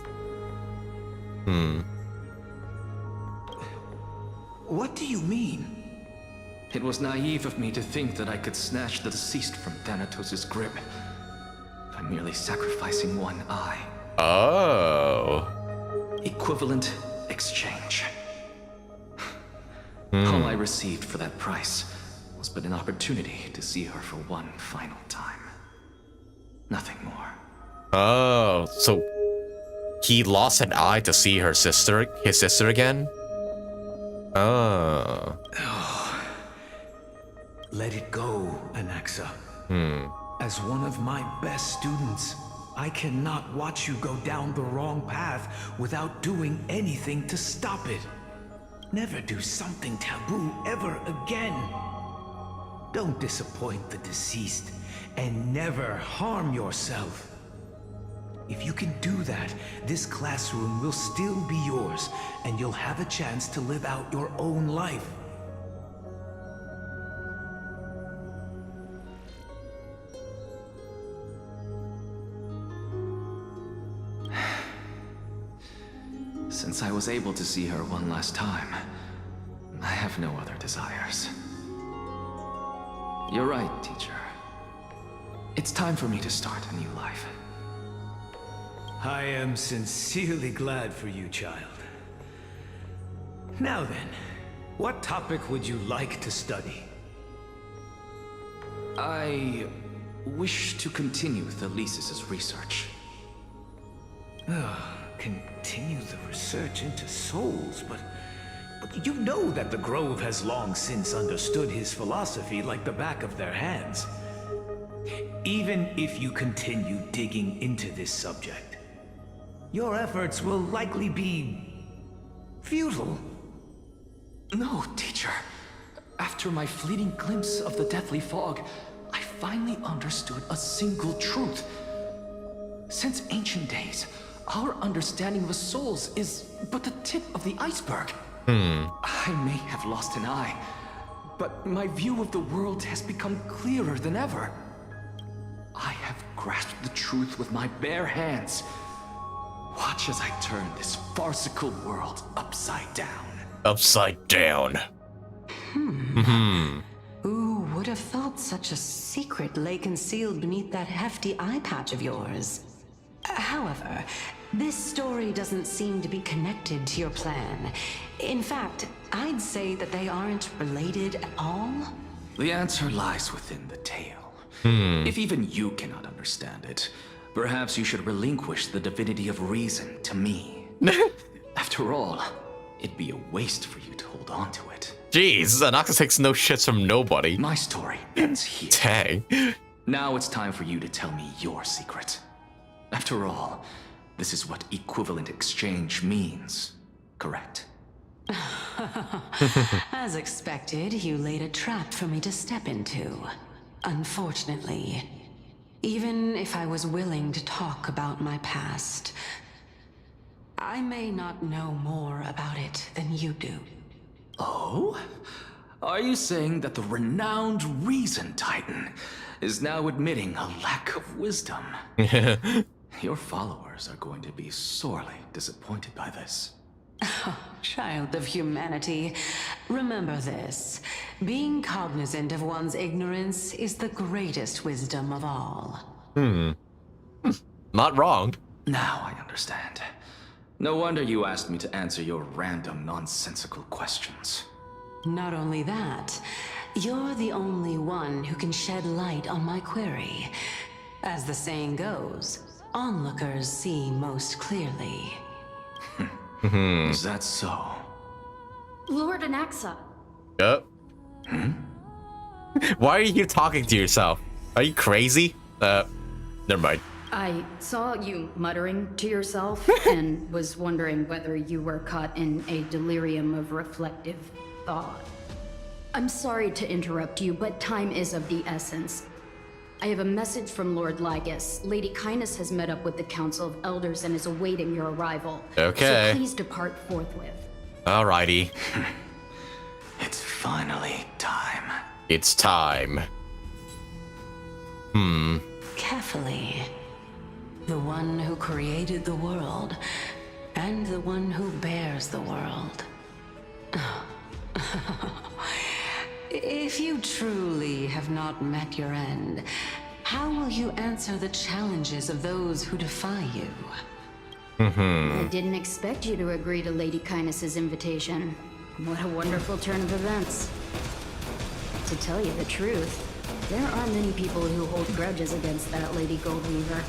What do you mean? It was naive of me to think that I could snatch the deceased from Thanatos' grip by merely sacrificing one eye. Oh. Equivalent exchange. All I received for that price was but an opportunity to see her for one final time. Nothing more. Oh, so he lost an eye to see his sister again? Oh. Let it go, Anaxa. As one of my best students, I cannot watch you go down the wrong path without doing anything to stop it. Never do something taboo ever again. Don't disappoint the deceased, and never harm yourself. If you can do that, this classroom will still be yours, and you'll have a chance to live out your own life. I was able to see her one last time, I have no other desires. You're right, teacher. It's time for me to start a new life. I am sincerely glad for you, child. Now then, what topic would you like to study? I wish to continue Thelisis's research. Continue the research into souls, but you know that the Grove has long since understood his philosophy like the back of their hands. Even if you continue digging into this subject, your efforts will likely be futile. No, teacher. After my fleeting glimpse of the deathly fog, I finally understood a single truth. Since ancient days, our understanding of the souls is but the tip of the iceberg. I may have lost an eye, but my view of the world has become clearer than ever. I have grasped the truth with my bare hands. Watch as I turn this farcical world upside down. Upside down. Who would have thought such a secret lay concealed beneath that hefty eye patch of yours? However, this story doesn't seem to be connected to your plan. In fact, I'd say that they aren't related at all. The answer lies within the tale. If even you cannot understand it, perhaps you should relinquish the divinity of reason to me. After all, it'd be a waste for you to hold on to it. Jeez, anaxa takes no shits from nobody. My story ends here. Dang. Now it's time for you to tell me your secret. After all, this is what equivalent exchange means, correct? As expected, you laid a trap for me to step into. Unfortunately, even if I was willing to talk about my past, I may not know more about it than you do. Oh? Are you saying that the renowned Reason Titan is now admitting a lack of wisdom? Your followers are going to be sorely disappointed by this. Child of humanity, remember this. Being cognizant of one's ignorance is the greatest wisdom of all. Not wrong. Now I understand. No wonder you asked me to answer your random, nonsensical questions. Not only that, you're the only one who can shed light on my query. As the saying goes, onlookers see most clearly. Is that so? Lord Anaxa. Yep. Why are you talking to yourself? Are you crazy? Never mind. I saw you muttering to yourself and was wondering whether you were caught in a delirium of reflective thought. I'm sorry to interrupt you, but time is of the essence. I have a message from Lord Lygus. Lady Kindness has met up with the Council of Elders and is awaiting your arrival. Okay. So please depart forthwith. Alrighty. It's finally time. It's time. Carefully. The one who created the world, and the one who bears the world. If you truly have not met your end, how will you answer the challenges of those who defy you? I didn't expect you to agree to Lady Kindness's invitation. What a wonderful turn of events. To tell you the truth, there are many people who hold grudges against that Lady Goldweaver.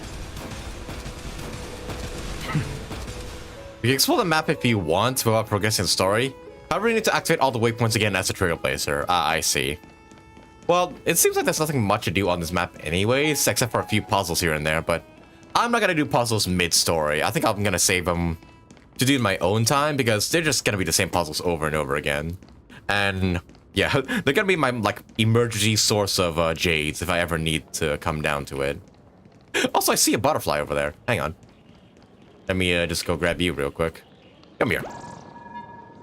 You can explore the map if you want without progressing the story. However, you need to activate all the waypoints again as a trailblazer. I see. Well, it seems like there's nothing much to do on this map anyways, except for a few puzzles here and there, but I'm not gonna do puzzles mid-story. I think I'm gonna save them to do in my own time because they're just gonna be the same puzzles over and over again. And yeah, they're gonna be my like emergency source of jades if I ever need to come down to it. Also, I see a butterfly over there. Hang on. Let me just go grab you real quick. Come here.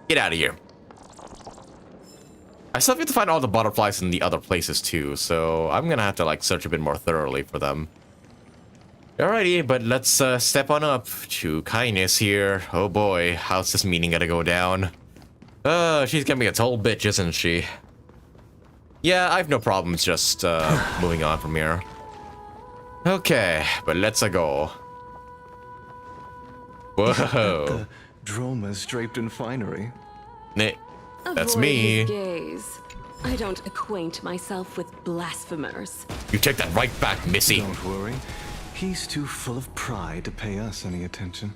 Get out of here. I still have to find all the butterflies in the other places too, so I'm gonna have to like search a bit more thoroughly for them. Alrighty, but let's step on up to kindness here. Oh boy, how's this meeting gonna go down? She's gonna be a total bitch, isn't she? Yeah, I have no problems just moving on from here. Okay, but let's go. Whoa. The dromas draped in finery. That's Avoid me. his gaze. I don't acquaint myself with blasphemers. You take that right back, Missy. Don't worry. He's too full of pride to pay us any attention.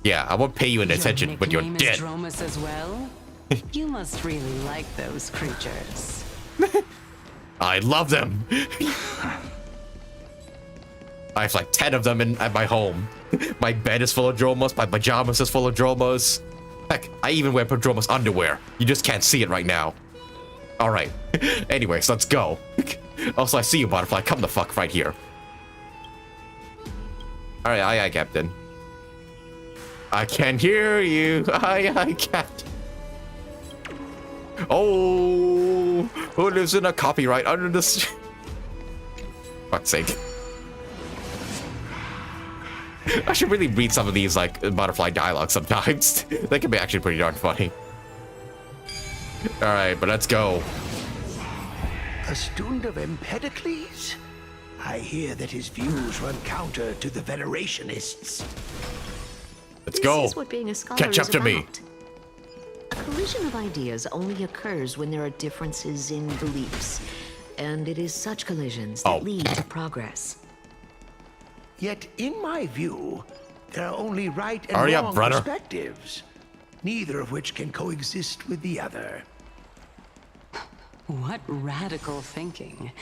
Yeah, I won't pay you any attention when you're Your dead. nickname is Dromas as well? You must really like those creatures. I love them. I have like 10 of them at my home. My bed is full of dromas. My pajamas is full of dromas. Heck, I even wear dromas underwear. You just can't see it right now. All right. Anyways, let's go. Also, I see you, Butterfly. Come the fuck right here. All right, aye, Captain. I can hear you. Aye, Captain. Oh, who lives in a copyright under this? Fuck's sake. I should really read some of these like Butterfly dialogue sometimes. They can be actually pretty darn funny. All right, but let's go. A student of Empedocles? I hear that his views run counter to the Venerationists. Let's go. This is what being a scholar Catch up is to me. about. A collision of ideas only occurs when there are differences in beliefs, and it is such collisions that lead to progress. Yet, in my view, there are only right and Hurry up, wrong brother. perspectives, neither of which can coexist with the other. What radical thinking.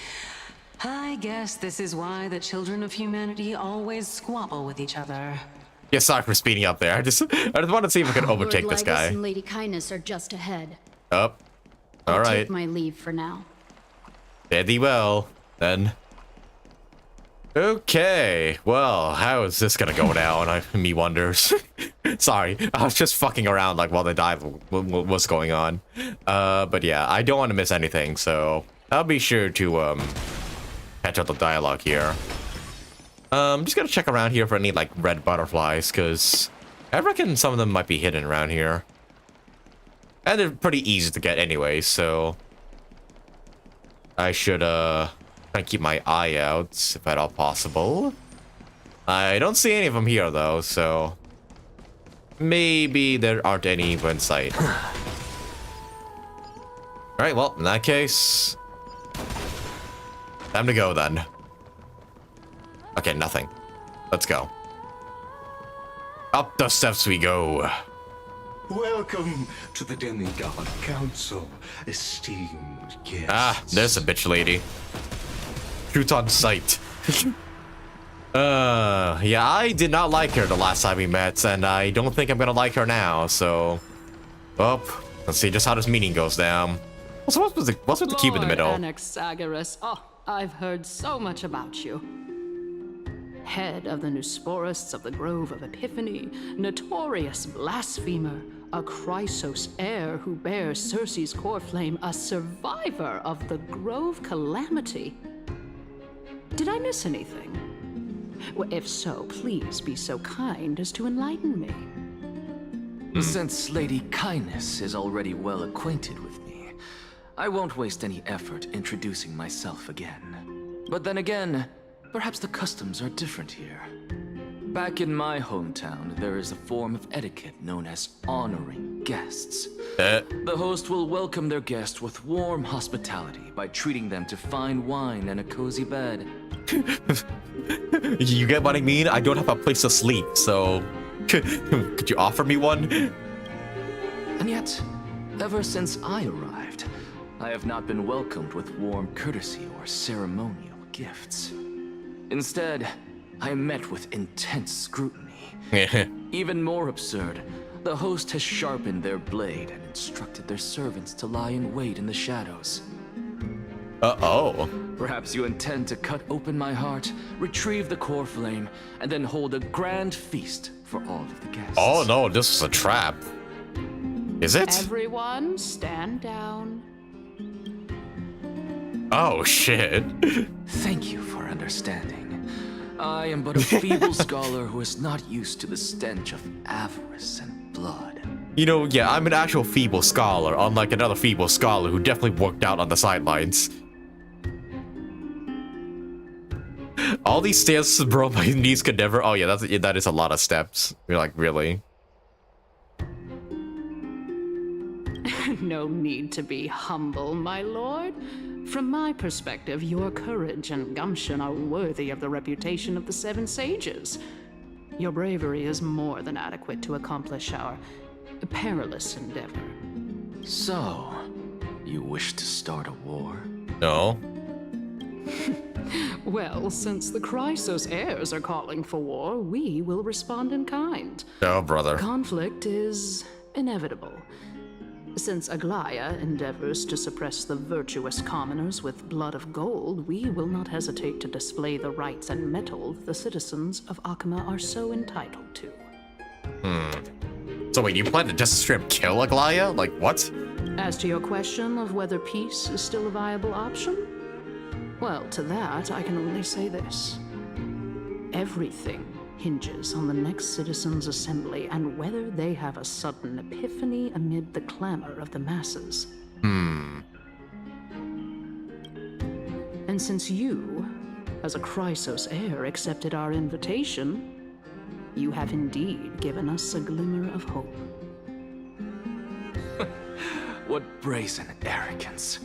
I guess this is why the children of humanity always squabble with each other. Yeah, sorry for speeding up there. I just want to see if I can overtake Lord this Lygus guy. and Lady Kindness are just ahead. Up. All I'll right. take my leave for now. Fare thee well, then. Okay, well, how is this gonna go down? Me wonders. Sorry, I was just fucking around like while the dive was going on. But yeah, I don't want to miss anything, so I'll be sure to catch up the dialogue here. I'm just gonna check around here for any like red butterflies, cause I reckon some of them might be hidden around here, and they're pretty easy to get anyway. So I should try and keep my eye out if at all possible. I don't see any of them here though, so maybe there aren't any in sight. All right, well, in that case, time to go then. Okay, nothing. Let's go. Up the steps we go. Welcome to the Demigod Council, esteemed guests. Ah, there's a bitch lady. Shoot on sight. Yeah, I did not like her the last time we met, and I don't think I'm gonna like her now, so... Well, let's see just how this meeting goes down. Also, what's with the cube in the middle? Anaxagoras. Oh, I've heard so much about you. Head of the Nusporists of the Grove of Epiphany, notorious blasphemer, a Chrysos heir who bears Circe's core flame, a survivor of the Grove calamity. Did I miss anything? Well, if so, please be so kind as to enlighten me. Since Lady Kindness is already well acquainted with me, I won't waste any effort introducing myself again. But then again, perhaps the customs are different here. Back in my hometown, there is a form of etiquette known as honoring guests. The host will welcome their guest with warm hospitality by treating them to fine wine and a cozy bed. You get what I mean? I don't have a place to sleep, so... Could you offer me one? And yet, ever since I arrived, I have not been welcomed with warm courtesy or ceremonial gifts. Instead, I am met with intense scrutiny. Even more absurd, the host has sharpened their blade and instructed their servants to lie in wait in the shadows. Uh-oh. Perhaps you intend to cut open my heart, retrieve the core flame, and then hold a grand feast for all of the guests. Oh no, this is a trap. Is it? Everyone, stand down. Oh shit. Thank you for understanding. I am but a feeble scholar who is not used to the stench of avarice and blood. You know, yeah, I'm an actual feeble scholar, unlike another feeble scholar who definitely worked out on the sidelines. All these stairs, bro, my knees could never... Oh yeah, that is a lot of steps. You're like, really? No need to be humble, my lord. From my perspective, your courage and gumption are worthy of the reputation of the Seven Sages. Your bravery is more than adequate to accomplish our perilous endeavor. So, you wish to start a war? No. Well, since the Chrysos heirs are calling for war, we will respond in kind. No, brother. Conflict is inevitable. Since Aglaya endeavors to suppress the virtuous commoners with blood of gold, we will not hesitate to display the rights and mettle the citizens of Akima are so entitled to. So wait, you plan to just straight kill Aglaya? Like, what? As to your question of whether peace is still a viable option, well, to that I can only say this. Everything hinges on the next citizens' assembly and whether they have a sudden epiphany amid the clamor of the masses. And since you, as a Chrysos heir, accepted our invitation, you have indeed given us a glimmer of hope. What brazen arrogance.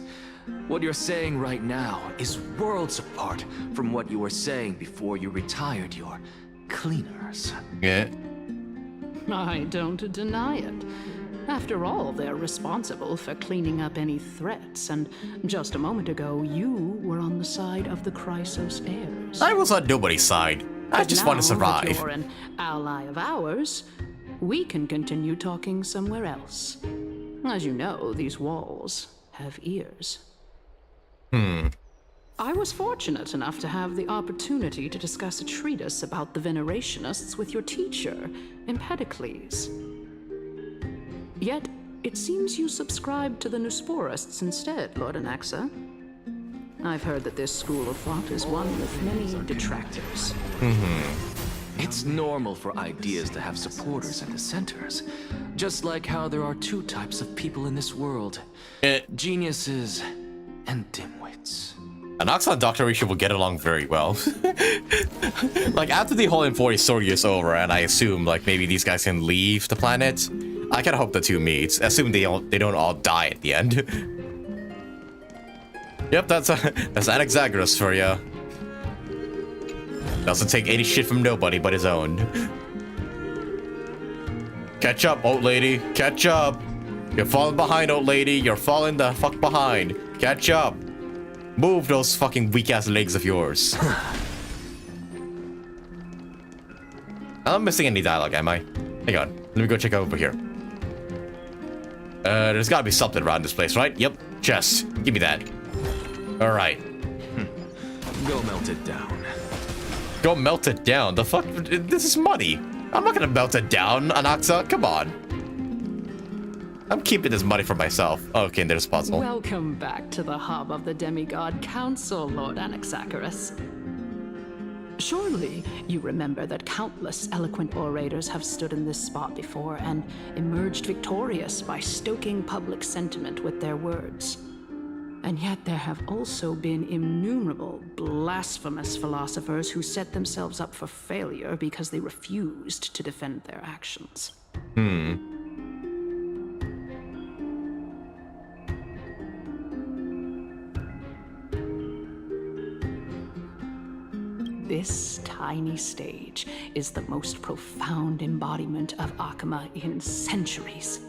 What you're saying right now is worlds apart from what you were saying before you retired your cleaners. Yeah. I don't deny it. After all, they're responsible for cleaning up any threats, and just a moment ago, you were on the side of the Chrysos heirs. I was on nobody's side. I just want to Now that survive. you're an ally of ours, we can continue talking somewhere else. As you know, these walls have ears. I was fortunate enough to have the opportunity to discuss a treatise about the Venerationists with your teacher, Empedocles. Yet, it seems you subscribe to the Nusporists instead, Lord Anaxa. I've heard that this school of thought is one with many detractors. It's normal for ideas to have supporters and dissenters. Just like how there are two types of people in this world. Geniuses and dimwits. Anaxa and Dr. Risha will get along very well. Like, after the whole M40 story is over, and I assume, like, maybe these guys can leave the planet, I kinda hope the two meet, assuming they don't all die at the end. Yep, that's Anaxagoras for ya. Doesn't take any shit from nobody but his own. Catch up, old lady. Catch up. You're falling behind, old lady. You're falling the fuck behind. Catch up. Move those fucking weak-ass legs of yours. I'm not missing any dialogue, am I? Hang on. Let me go check over here. There's gotta be something around this place, right? Yep. Chest. Give me that. Alright. Go melt it down. Go melt it down? The fuck? This is money. I'm not gonna melt it down, Anaxa. Come on. I'm keeping this money for myself. Okay, there's a puzzle. Welcome back to the hub of the Demigod Council, Lord Anaxagoras. Surely you remember that countless eloquent orators have stood in this spot before and emerged victorious by stoking public sentiment with their words. And yet there have also been innumerable blasphemous philosophers who set themselves up for failure because they refused to defend their actions. This tiny stage is the most profound embodiment of Akima in centuries.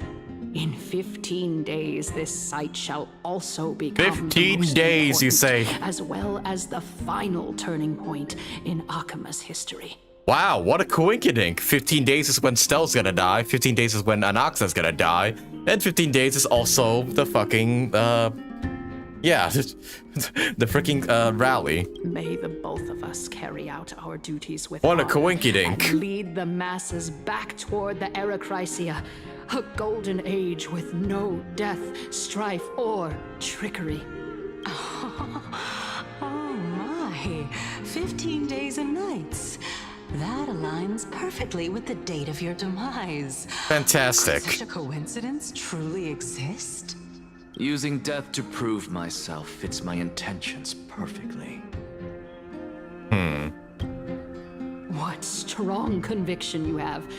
In 15 days, this site shall also become 15 days, you say? As well as the final turning point in Akima's history. Wow, what a coinkydink. 15 days is when Stell's gonna die, 15 days is when Anaxa's gonna die, and 15 days is also the fucking, yeah, the freaking, rally. May the both of us carry out our duties with What a honor coinkydink. and lead the masses back toward the Erechrysia, a golden age with no death, strife, or trickery. Oh my. My, 15 days and nights. That aligns perfectly with the date of your demise. Fantastic. Could such a coincidence truly exist? Using death to prove myself fits my intentions perfectly. What strong conviction you have.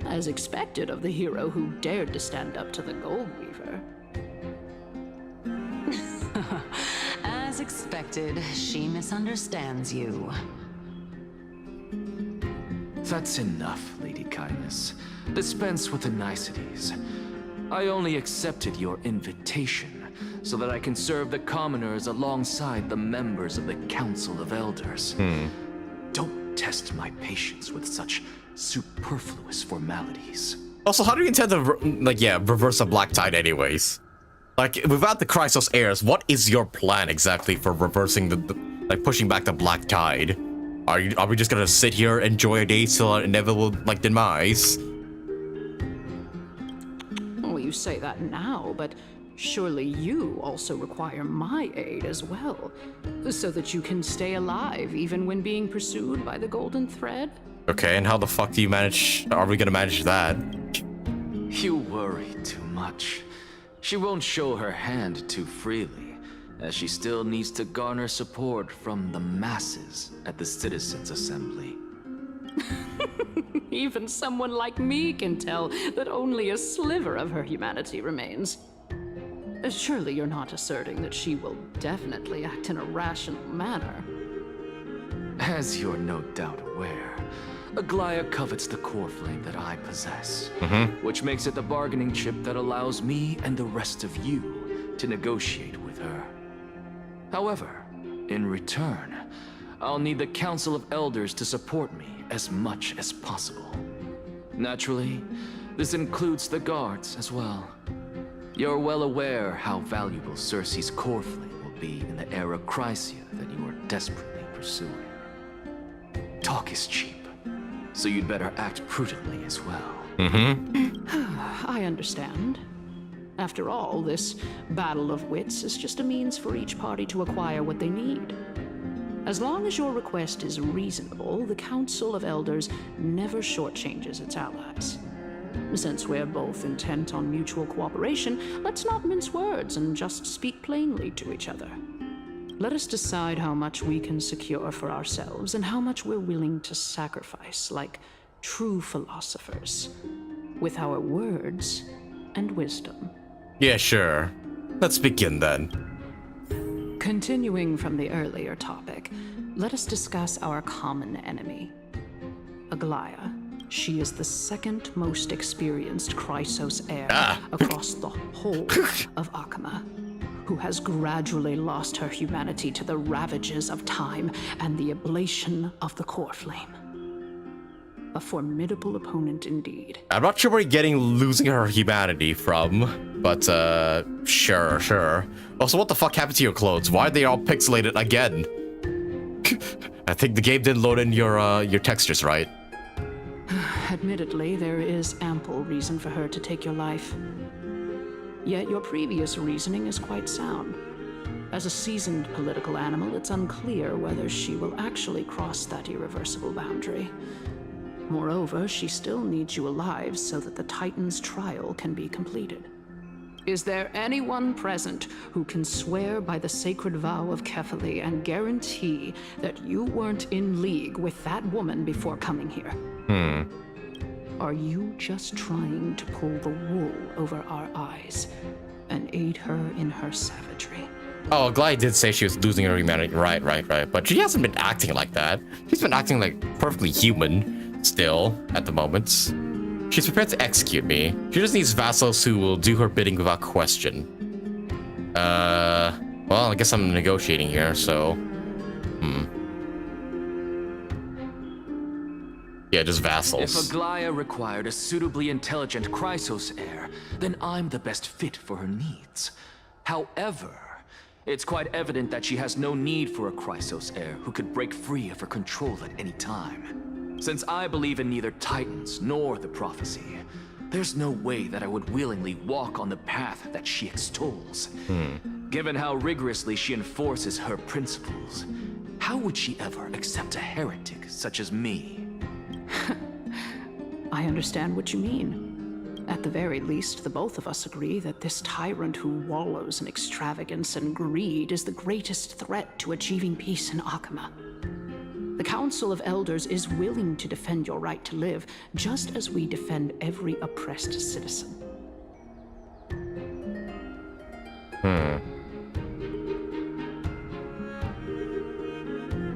As expected of the hero who dared to stand up to the Gold Weaver. As expected, she misunderstands you. That's enough, Lady Kindness. Dispense with the niceties. I only accepted your invitation so that I can serve the commoners alongside the members of the Council of Elders. Don't test my patience with such superfluous formalities. Also, how do you intend to, reverse a black tide anyways? Like, without the Chrysos heirs, what is your plan exactly for reversing pushing back the black tide? Are we just gonna sit here, enjoy a day till our inevitable, demise? Well, you say that now, but surely you also require my aid as well, so that you can stay alive even when being pursued by the Golden Thread? Okay, and how the fuck are we gonna manage that? You worry too much. She won't show her hand too freely, as she still needs to garner support from the masses at the Citizens' Assembly. Even someone like me can tell that only a sliver of her humanity remains. Surely you're not asserting that she will definitely act in a rational manner. As you're no doubt aware, Aglaya covets the core flame that I possess, which makes it the bargaining chip that allows me and the rest of you to negotiate with her. However, in return, I'll need the Council of Elders to support me as much as possible. Naturally, this includes the guards as well. You're well aware how valuable Cersei's core flame will be in the era Chrysia that you are desperately pursuing. Talk is cheap, so you'd better act prudently as well. I understand. After all, this battle of wits is just a means for each party to acquire what they need. As long as your request is reasonable, the Council of Elders never shortchanges its allies. Since we're both intent on mutual cooperation, let's not mince words and just speak plainly to each other. Let us decide how much we can secure for ourselves and how much we're willing to sacrifice, like true philosophers, with our words and wisdom. Yeah, sure. Let's begin then. Continuing from the earlier topic, let us discuss our common enemy, Aglaya. She is the second most experienced Chrysos heir across the whole of Akama, who has gradually lost her humanity to the ravages of time and the ablation of the core flame. A formidable opponent indeed. I'm not sure where you're losing her humanity from, but sure. Also, what the fuck happened to your clothes? Why are they all pixelated again? I think the game didn't load in your textures, right? Admittedly, there is ample reason for her to take your life. Yet your previous reasoning is quite sound. As a seasoned political animal, it's unclear whether she will actually cross that irreversible boundary. Moreover, she still needs you alive so that the Titan's trial can be completed. Is there anyone present who can swear by the sacred vow of Kefali and guarantee that you weren't in league with that woman before coming here? Are you just trying to pull the wool over our eyes and aid her in her savagery? Oh, Glide did say she was losing her humanity. Right. But she hasn't been acting like that. She's been acting like perfectly human still at the moment. She's prepared to execute me. She just needs vassals who will do her bidding without question. Well, I guess I'm negotiating here, so... Yeah, just vassals. If Aglaya required a suitably intelligent Chrysos heir, then I'm the best fit for her needs. However, it's quite evident that she has no need for a Chrysos heir who could break free of her control at any time. Since I believe in neither Titans nor the prophecy, there's no way that I would willingly walk on the path that she extols. Given how rigorously she enforces her principles, How would she ever accept a heretic such as me? I understand what you mean. At the very least, the both of us agree that this tyrant who wallows in extravagance and greed is the greatest threat to achieving peace in Akama. The Council of Elders is willing to defend your right to live, just as we defend every oppressed citizen.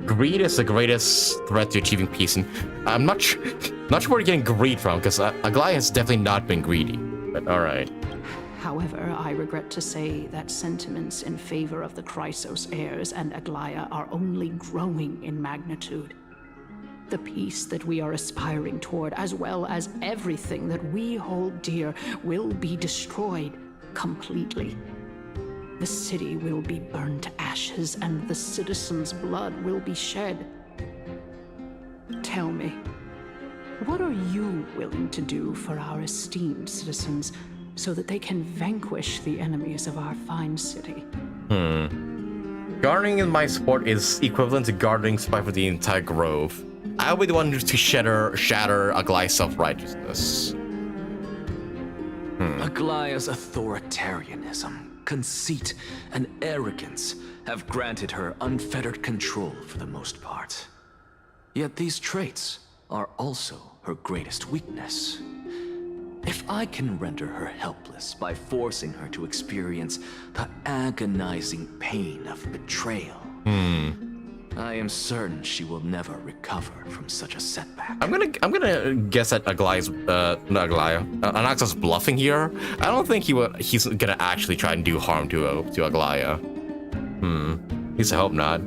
Greed is the greatest threat to achieving peace, and I'm not sure where you're getting greed from, because Aglaya has definitely not been greedy. But all right. However, I regret to say that sentiments in favor of the Chrysos heirs and Aglaya are only growing in magnitude. The peace that we are aspiring toward, as well as everything that we hold dear, will be destroyed completely. The city will be burned to ashes, and the citizens' blood will be shed. Tell me, what are you willing to do for our esteemed citizens so that they can vanquish the enemies of our fine city? Gardening in my sport is equivalent to gardening spite for the entire grove. I'll be the one to shatter Aglaya's self-righteousness. Aglaya's authoritarianism, conceit, and arrogance have granted her unfettered control for the most part. Yet these traits are also her greatest weakness. If I can render her helpless by forcing her to experience the agonizing pain of betrayal, I am certain she will never recover from such a setback. I'm gonna guess that Anaxa's bluffing here. I don't think he's gonna actually try and do harm to Aglaya. At least I hope not.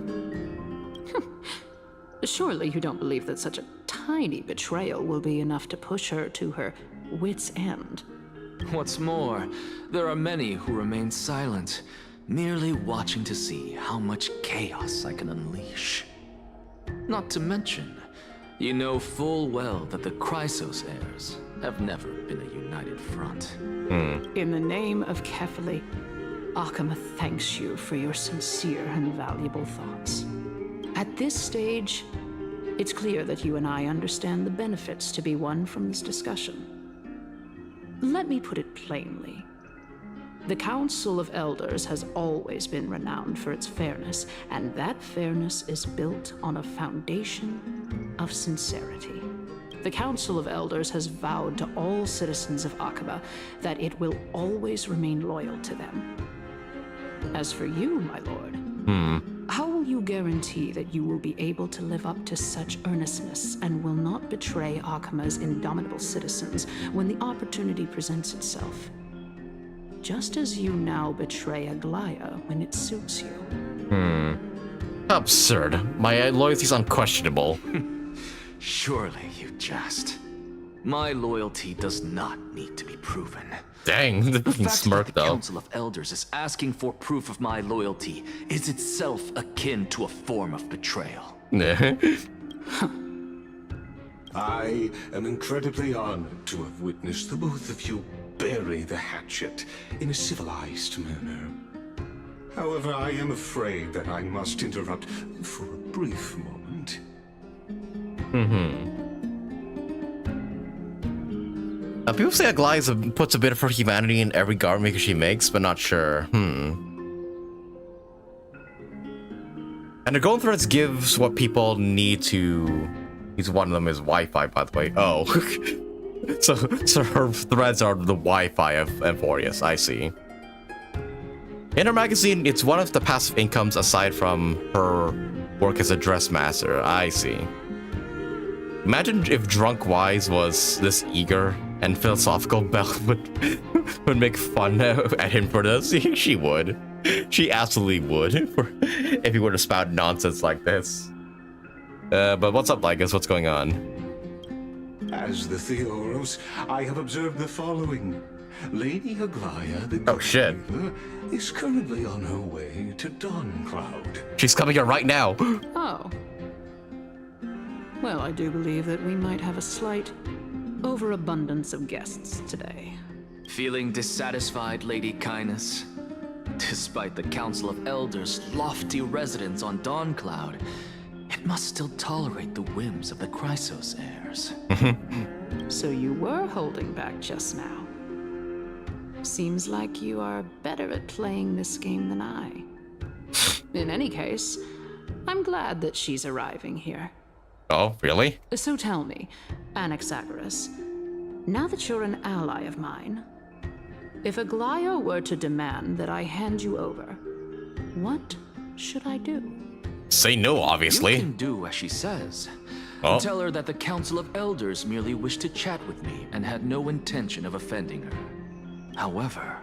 Surely you don't believe that such a tiny betrayal will be enough to push her to her wit's end. What's more, there are many who remain silent, merely watching to see how much chaos I can unleash. Not to mention, you know full well that the Chrysos heirs have never been a united front. In the name of Kefali, Akama thanks you for your sincere and valuable thoughts. At this stage, it's clear that you and I understand the benefits to be won from this discussion. Let me put it plainly. The Council of Elders has always been renowned for its fairness, and that fairness is built on a foundation of sincerity. The Council of Elders has vowed to all citizens of Akaba that it will always remain loyal to them. As for you, my lord, how will you guarantee that you will be able to live up to such earnestness and will not betray Akama's indomitable citizens when the opportunity presents itself? Just as you now betray Aglaya when it suits you. Absurd. My loyalty is unquestionable. Surely you jest. My loyalty does not need to be proven. Dang, the fucking smirk The though. Council of Elders is asking for proof of my loyalty is itself akin to a form of betrayal. I am incredibly honored to have witnessed the both of you bury the hatchet in a civilized manner. However, I am afraid that I must interrupt for a brief moment. People say Aglaya puts a bit of her humanity in every garment maker she makes, but not sure. And the golden threads gives what people need to. One of them is Wi-Fi, by the way. Oh, so her threads are the Wi-Fi of Amphorius. I see. In her magazine, it's one of the passive incomes aside from her work as a dressmaster. I see. Imagine if Drunk Wise was this eager and philosophical. Belle would make fun at him for this. She would. She absolutely would if he were to spout nonsense like this. But what's up, Lycus? What's going on? As the Theoros, I have observed the following. Lady Aglaya, the Grave, is currently on her way to Dawncloud. She's coming here right now. Oh. Well, I do believe that we might have a slight overabundance of guests today. Feeling dissatisfied, Lady Kindness? Despite the Council of Elders' lofty residence on Dawncloud, it must still tolerate the whims of the Chrysos heirs. So you were holding back just now. Seems like you are better at playing this game than I. In any case, I'm glad that she's arriving here. Oh, really? So tell me, Anaxagoras, now that you're an ally of mine, if Aglaya were to demand that I hand you over, what should I do? Say no, obviously. You can do as she says. Oh. Tell her that the Council of Elders merely wished to chat with me and had no intention of offending her. However,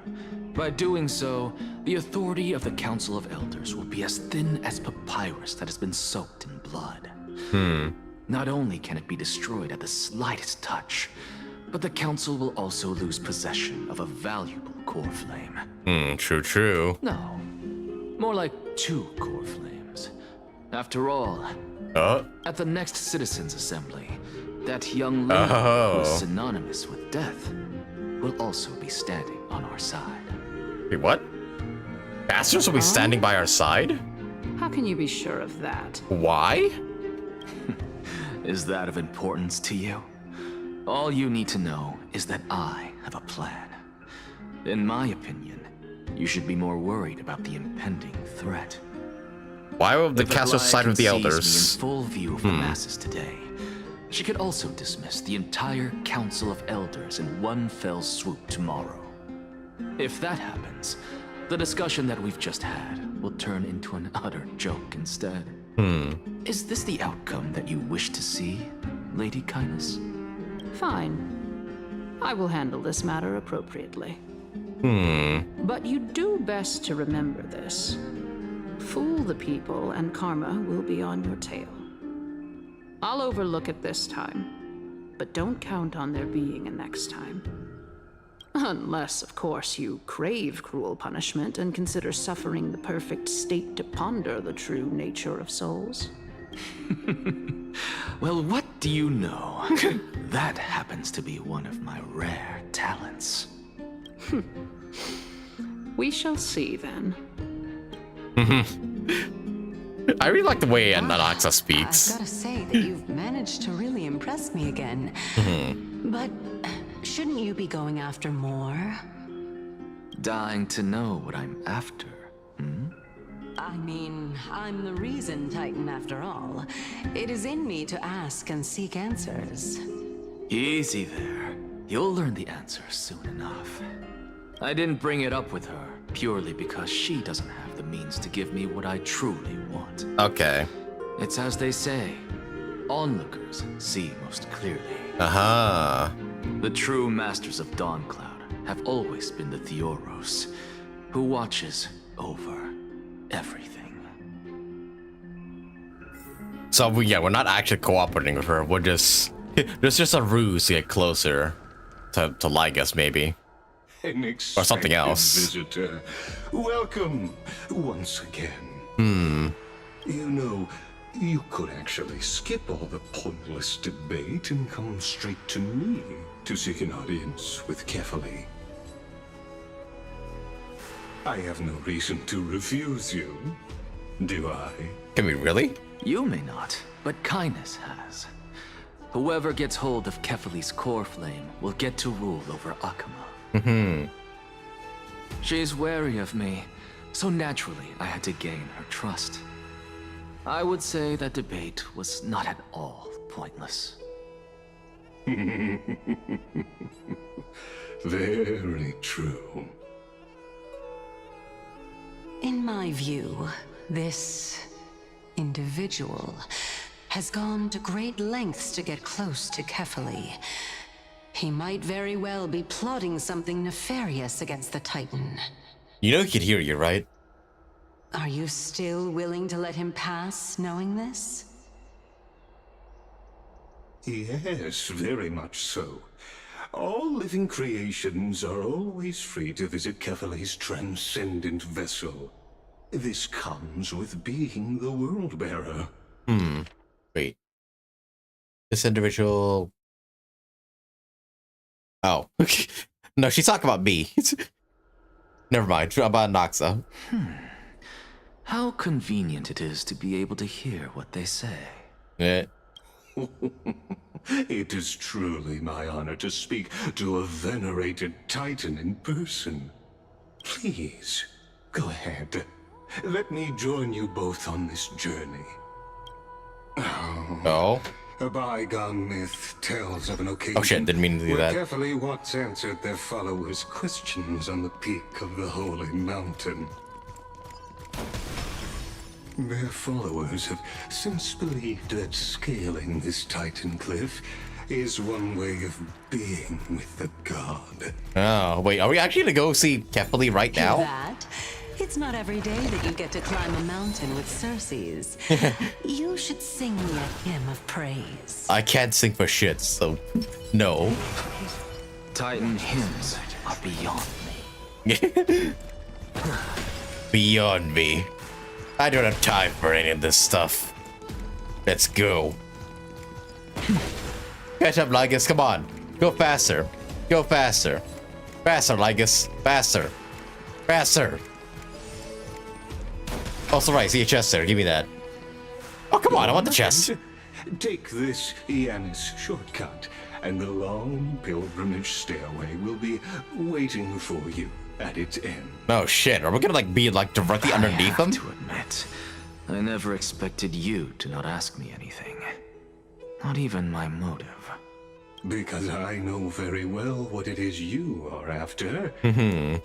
by doing so, the authority of the Council of Elders will be as thin as papyrus that has been soaked in blood. Not only can it be destroyed at the slightest touch, but the Council will also lose possession of a valuable core flame. True. No, more like 2 core flames. After all, at the next Citizens' Assembly, that young lady who is synonymous with death will also be standing on our side. Wait, what? Bastards will be standing by our side? How can you be sure of that? Why? Is that of importance to you? All you need to know is that I have a plan. In my opinion, you should be more worried about the impending threat. Why would the castle side with the elders? Me in full view of the masses today, she could also dismiss the entire Council of Elders in one fell swoop tomorrow. If that happens, the discussion that we've just had will turn into an utter joke instead. Is this the outcome that you wish to see, Lady Kindness? Fine. I will handle this matter appropriately. But you do best to remember this. Fool the people and karma will be on your tail. I'll overlook it this time, but don't count on there being a next time. Unless, of course, you crave cruel punishment and consider suffering the perfect state to ponder the true nature of souls. Well, what do you know? That happens to be one of my rare talents. We shall see then. I really like the way anaxa speaks. I've got to say that you've managed to really impress me again. But shouldn't you be going after more? Dying to know what I'm after, I mean, I'm the reason Titan after all. It is in me to ask and seek answers. Easy there. You'll learn the answers soon enough. I didn't bring it up with her purely because she doesn't have the means to give me what I truly want. Okay. It's as they say, onlookers see most clearly. The true masters of Dawncloud have always been the Theoros, who watches over everything. So we're not actually cooperating with her. We're just there's just a ruse to get closer to like us, maybe. Or something else. Visitor. Welcome once again. You know, you could actually skip all the pointless debate and come straight to me to seek an audience with Kefali. I have no reason to refuse you, do I? Can we really? You may not, but Kindness has. Whoever gets hold of Kefali's core flame will get to rule over Akama. She's wary of me, so naturally I had to gain her trust. I would say that debate was not at all pointless. Very true. In my view, this individual has gone to great lengths to get close to Kefali. He might very well be plotting something nefarious against the Titan. You know he could hear you, right? Are you still willing to let him pass, knowing this? Yes, very much so. All living creations are always free to visit Kefali's transcendent vessel. This comes with being the world-bearer. Wait. This individual... Oh. No, she's talking about me. Never mind. About anaxa. How convenient it is to be able to hear what they say. Yeah. It is truly my honor to speak to a venerated titan in person. Please, go ahead. Let me join you both on this journey. Oh. A bygone myth tells of an occasion Oh shit, didn't mean to do where that. carefully once answered their followers' questions on the peak of the holy mountain. Their followers have since believed that scaling this titan cliff is one way of being with the god. Oh, wait, are we actually gonna go see Kefali right now? That? It's not every day that you get to climb a mountain with Circes. You should sing me a hymn of praise. I can't sing for shit, so no. Titan hymns are beyond me. Beyond me. I don't have time for any of this stuff. Let's go. Catch up, Lygus, come on. Go faster. Go faster. Faster, Lygus. Faster. Faster. Also, right, see a chest there. Give me that. Oh, come on, I want the chest. Take this Yanis shortcut, and the long pilgrimage stairway will be waiting for you at its end. Oh shit, are we gonna be directly underneath them? I have to admit, I never expected you to not ask me anything. Not even my motive. Because I know very well what it is you are after.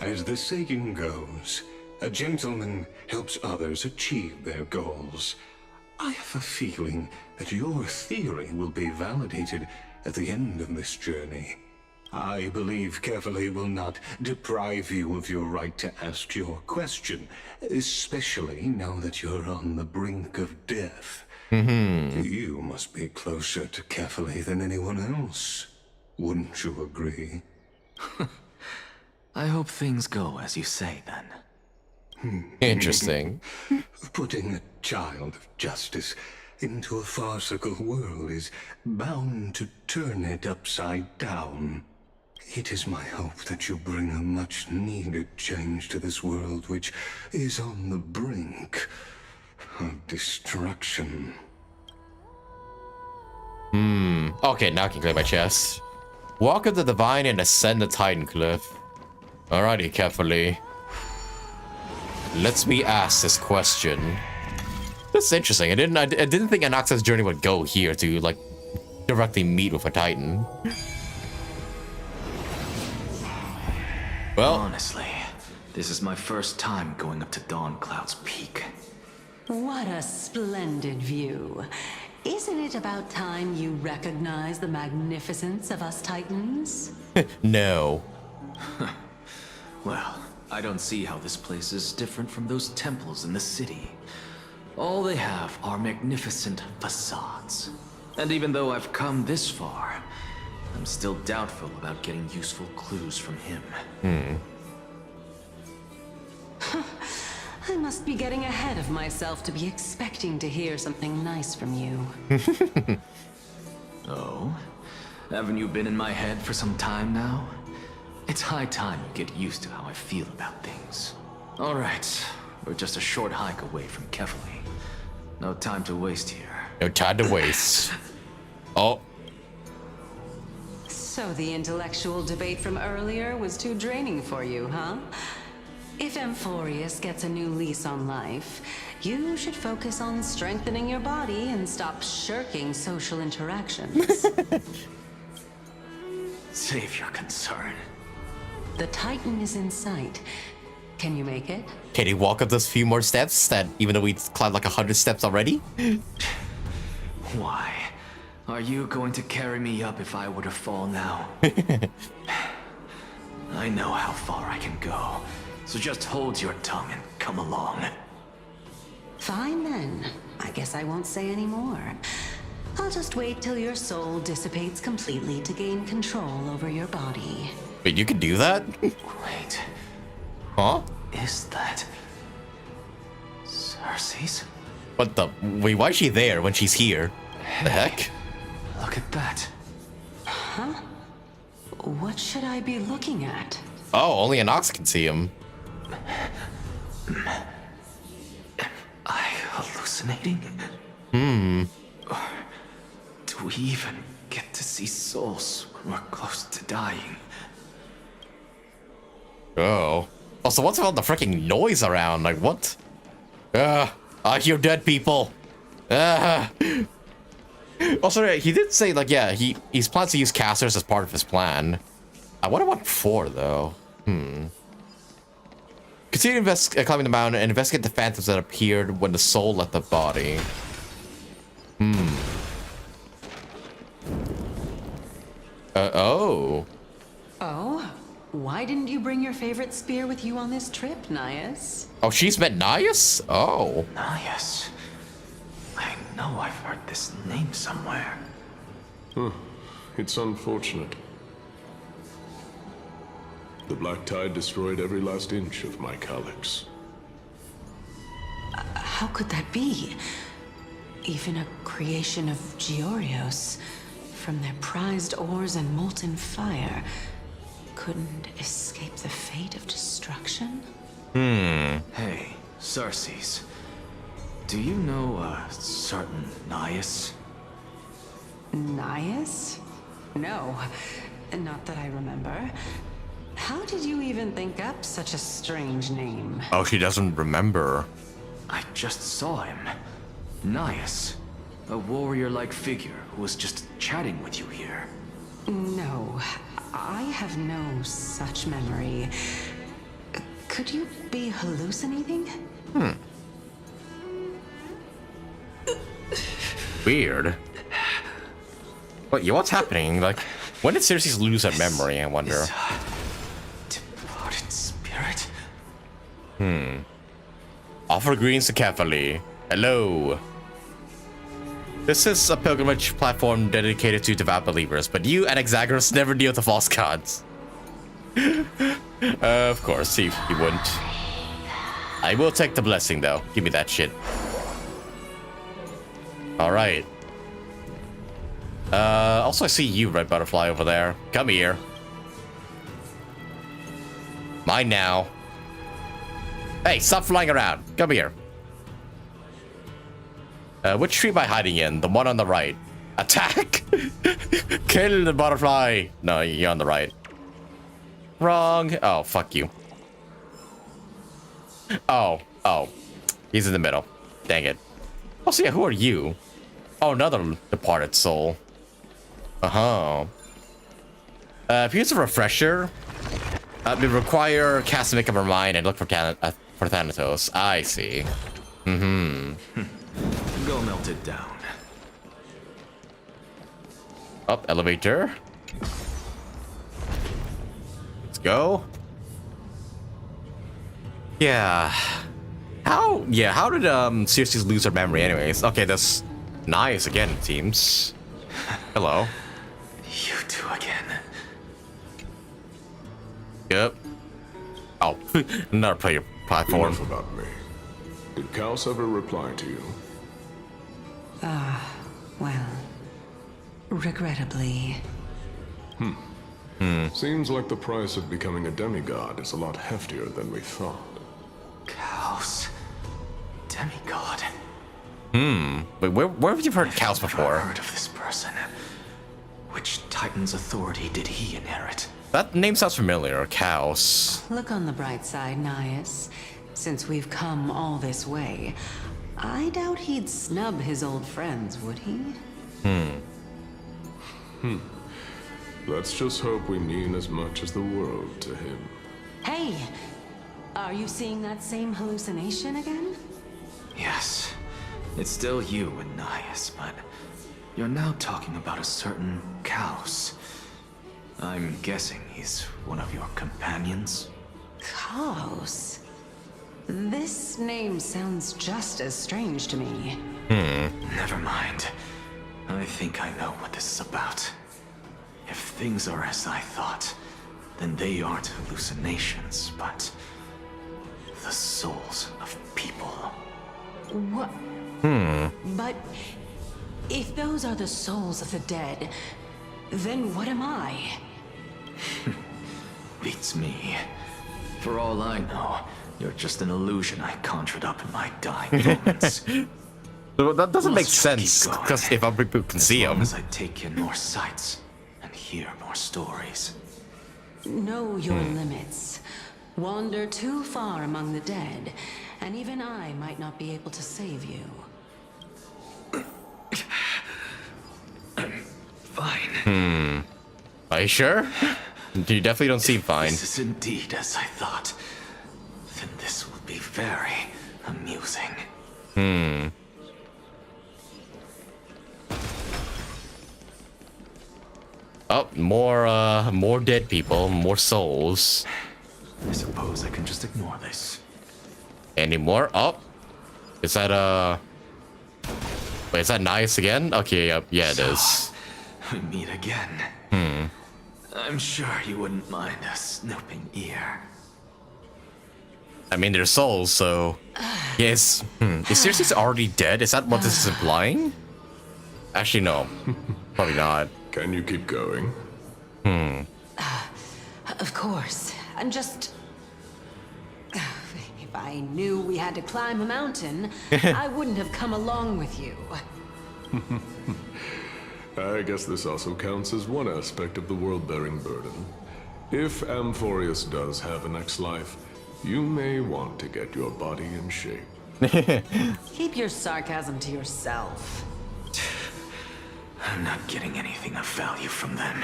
As the saying goes, a gentleman helps others achieve their goals. I have a feeling that your theory will be validated at the end of this journey. I believe Kefali will not deprive you of your right to ask your question, especially now that you're on the brink of death. You must be closer to Kefali than anyone else. Wouldn't you agree? I hope things go as you say, then. Interesting. Putting a child of justice into a farcical world is bound to turn it upside down. It is my hope that you bring a much-needed change to this world which is on the brink of destruction. Okay, now I can clear my chest. Walk up the divine and ascend the Titan Cliff. Alrighty, Kefali. Let's me ask this question. That's interesting. I didn't think Anaxa's journey would go here to directly meet with a Titan. Well, honestly, this is my first time going up to dawncloud's peak. What a splendid view. Isn't it about time you recognize the magnificence of us Titans? No. Well, I don't see how this place is different from those temples in the city. All they have are magnificent facades. And even though I've come this far, I'm still doubtful about getting useful clues from him. I must be getting ahead of myself to be expecting to hear something nice from you. Oh? Haven't you been in my head for some time now? It's high time you get used to how I feel about things. Alright, we're just a short hike away from Kefali. No time to waste here. No time to waste. Oh. So the intellectual debate from earlier was too draining for you, huh? If Amphorius gets a new lease on life, you should focus on strengthening your body and stop shirking social interactions. Save your concern. The Titan is in sight. Can you make it? Can he walk up those few more steps that even though we climbed 100 steps already? Why? Are you going to carry me up if I were to fall now? I know how far I can go. So just hold your tongue and come along. Fine then. I guess I won't say any more. I'll just wait till your soul dissipates completely to gain control over your body. Wait, you can do that? Wait. Huh? Is that... Circes? What the... Wait, why is she there when she's here? The heck? Look at that. Huh? What should I be looking at? Oh, only Anaxa can see him. Am I hallucinating? Or do we even get to see souls when we're close to dying? Oh. Also, what's about the freaking noise around? Like, what? I hear dead people. Also, he did say, like, yeah, he's plans to use casters as part of his plan. I wonder what for, though. Continue climbing the mountain and investigate the phantoms that appeared when the soul left the body. Oh. Oh? Why didn't you bring your favorite spear with you on this trip, Nias? Oh, she's met Nias? Oh. Nias. I know I've heard this name somewhere. It's unfortunate. The Black Tide destroyed every last inch of my calyx. How could that be? Even a creation of Georios, from their prized ores and molten fire, couldn't escape the fate of destruction? Hey, Sarces. Do you know a certain Nias? Nias? No, not that I remember. How did you even think up such a strange name? Oh, she doesn't remember. I just saw him. Nias. A warrior-like figure who was just chatting with you here. No, I have no such memory. Could you be hallucinating? Weird. What's happening? Like, when did Circe lose her memory, I wonder? Departed spirit? Offer greens to Cavalier. Hello. This is a pilgrimage platform dedicated to devout believers, but you and Exagoras never deal with the false gods. Of course, he wouldn't. I will take the blessing, though. Give me that shit. Alright. Also, I see you, Red Butterfly, over there. Come here. Mine now. Hey, stop flying around. Come here. Which tree am I hiding in? The one on the right. Attack! Kill the butterfly! No, you're on the right. Wrong. Oh, fuck you. Oh. He's in the middle. Dang it. Oh, so yeah, who are you? Oh, another departed soul. Here's a refresher. We require cast to make up our mind and look for Thanatos. I see. Go melt it down. Up, elevator. Let's go. Yeah. How did Circe lose her memory anyways? Okay, that's nice again, it seems. Hello. You two again. Yep. Oh, another player platform. Enough about me. Did Kaos ever reply to you? Well, regrettably. Seems like the price of becoming a demigod is a lot heftier than we thought. Kaos. Demigod. Wait, where have you heard Kaos before? I've heard of this person. Which Titan's authority did he inherit? That name sounds familiar, Kaos. Look on the bright side, Nias. Since we've come all this way, I doubt he'd snub his old friends, would he? Let's just hope we mean as much as the world to him. Hey! Are you seeing that same hallucination again? Yes. It's still you and Nias, but you're now talking about a certain Kaos. I'm guessing he's one of your companions? Kaos? This name sounds just as strange to me. Never mind. I think I know what this is about. If things are as I thought, then they aren't hallucinations, but the souls of people. What? But if those are the souls of the dead, then what am I? Beats me. For all I know, you're just an illusion I conjured up in my dying moments. That doesn't make sense, because if other people can see them. As I take in more sights and hear more stories. Know your limits. Wander too far among the dead, and even I might not be able to save you. Fine. Are you sure? You definitely don't seem fine. This is indeed as I thought. Then this will be very amusing. Oh, more dead people, more souls. I suppose I can just ignore this. Any more? Oh, is that wait, is that nice again? Okay, yeah, it is. We meet again. I'm sure you wouldn't mind a snooping ear. I mean, they're souls, so yes. Is Circe's already dead? Is that what this is implying? Actually, no, probably not. Can you keep going? Of course. I'm just... If I knew we had to climb a mountain, I wouldn't have come along with you. I guess this also counts as one aspect of the world-bearing burden. If Amphorius does have a next life, you may want to get your body in shape. Keep your sarcasm to yourself. I'm not getting anything of value from them.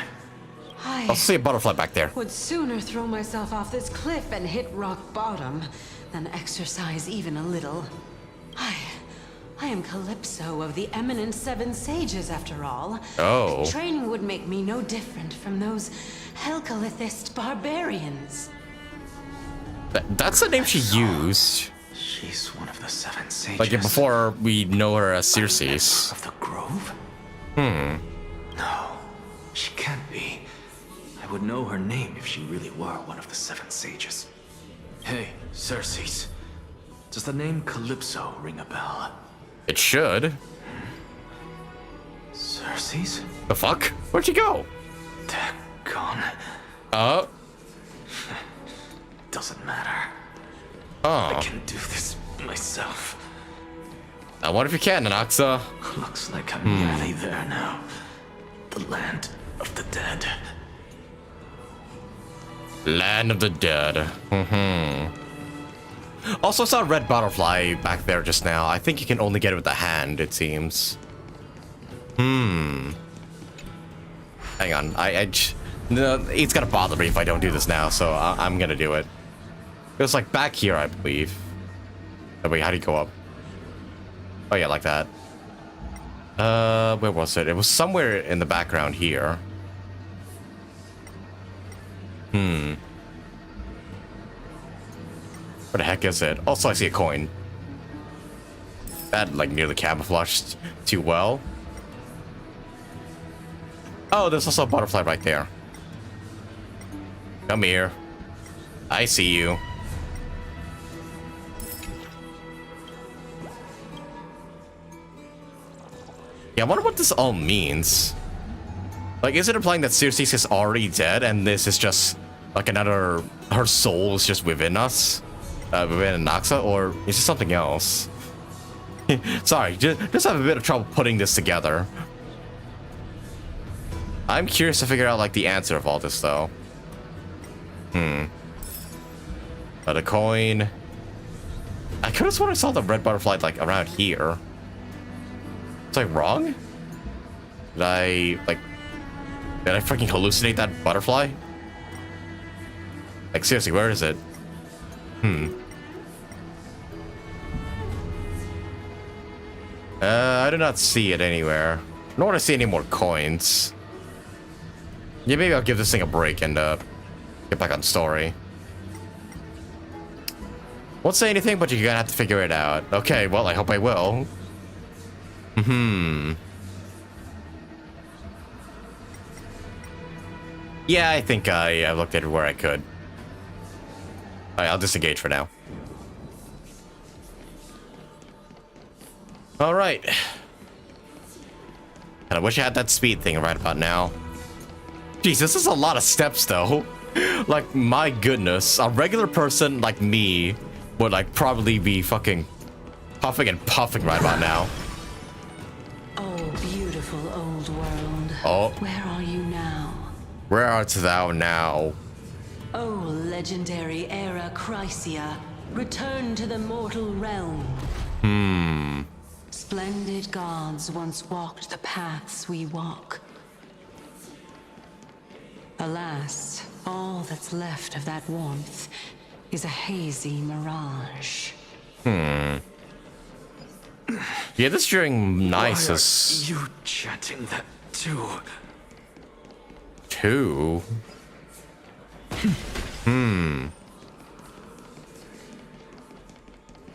I'll see a butterfly back there. Would sooner throw myself off this cliff and hit rock bottom than exercise even a little. I am Calypso of the eminent Seven Sages, after all. Oh. Training would make me no different from those Helcalithist barbarians. That's the name she used. She's one of the Seven Sages. Like before we know her as Circe. Of the Grove? No, she can't be. I would know her name if she really were one of the Seven Sages. Hey, Circe. Does the name Calypso ring a bell? It should. Circe? The fuck? Where'd she go? Daggone. Doesn't matter. I can do this myself. I wonder if you can, anaxa. Looks like I'm nearly there now. The land of the dead. Land of the dead. Also, I saw a red butterfly back there just now. I think you can only get it with the hand, it seems. Hang on. No, it's gonna bother me if I don't do this now, so I'm gonna do it. It was like back here, I believe. Oh, wait, how do you go up? Oh yeah, like that. Where was it? It was somewhere in the background here. Where the heck is it? Also, I see a coin. That, like, nearly camouflaged too well. Oh, there's also a butterfly right there. Come here. I see you. Yeah, I wonder what this all means. Like, is it implying that Circe is already dead and this is just, like, another... Her soul is just within us? Within anaxa? Or is it something else? Sorry, just have a bit of trouble putting this together. I'm curious to figure out, like, the answer of all this, though. But a coin... I could have sworn I saw the red butterfly, like, around here. Was I wrong? Did I freaking hallucinate that butterfly? Like, seriously, where is it? I do not see it anywhere. Nor do I see any more coins. Yeah, maybe I'll give this thing a break and get back on story. Won't say anything, but you're gonna have to figure it out. Okay, well, I hope I will. Yeah, I think I looked everywhere I could. Alright, I'll disengage for now. Alright. And I wish I had that speed thing right about now. Jeez, this is a lot of steps, though. Like, my goodness, a regular person like me would like probably be fucking puffing and puffing right about now. Oh, beautiful old world. Oh. Where are you now? Where art thou now? Oh, legendary era Chrysia, return to the mortal realm. Splendid gods once walked the paths we walk. Alas, all that's left of that warmth is a hazy mirage. Yeah, this during nice Why is are you chanting that too? two.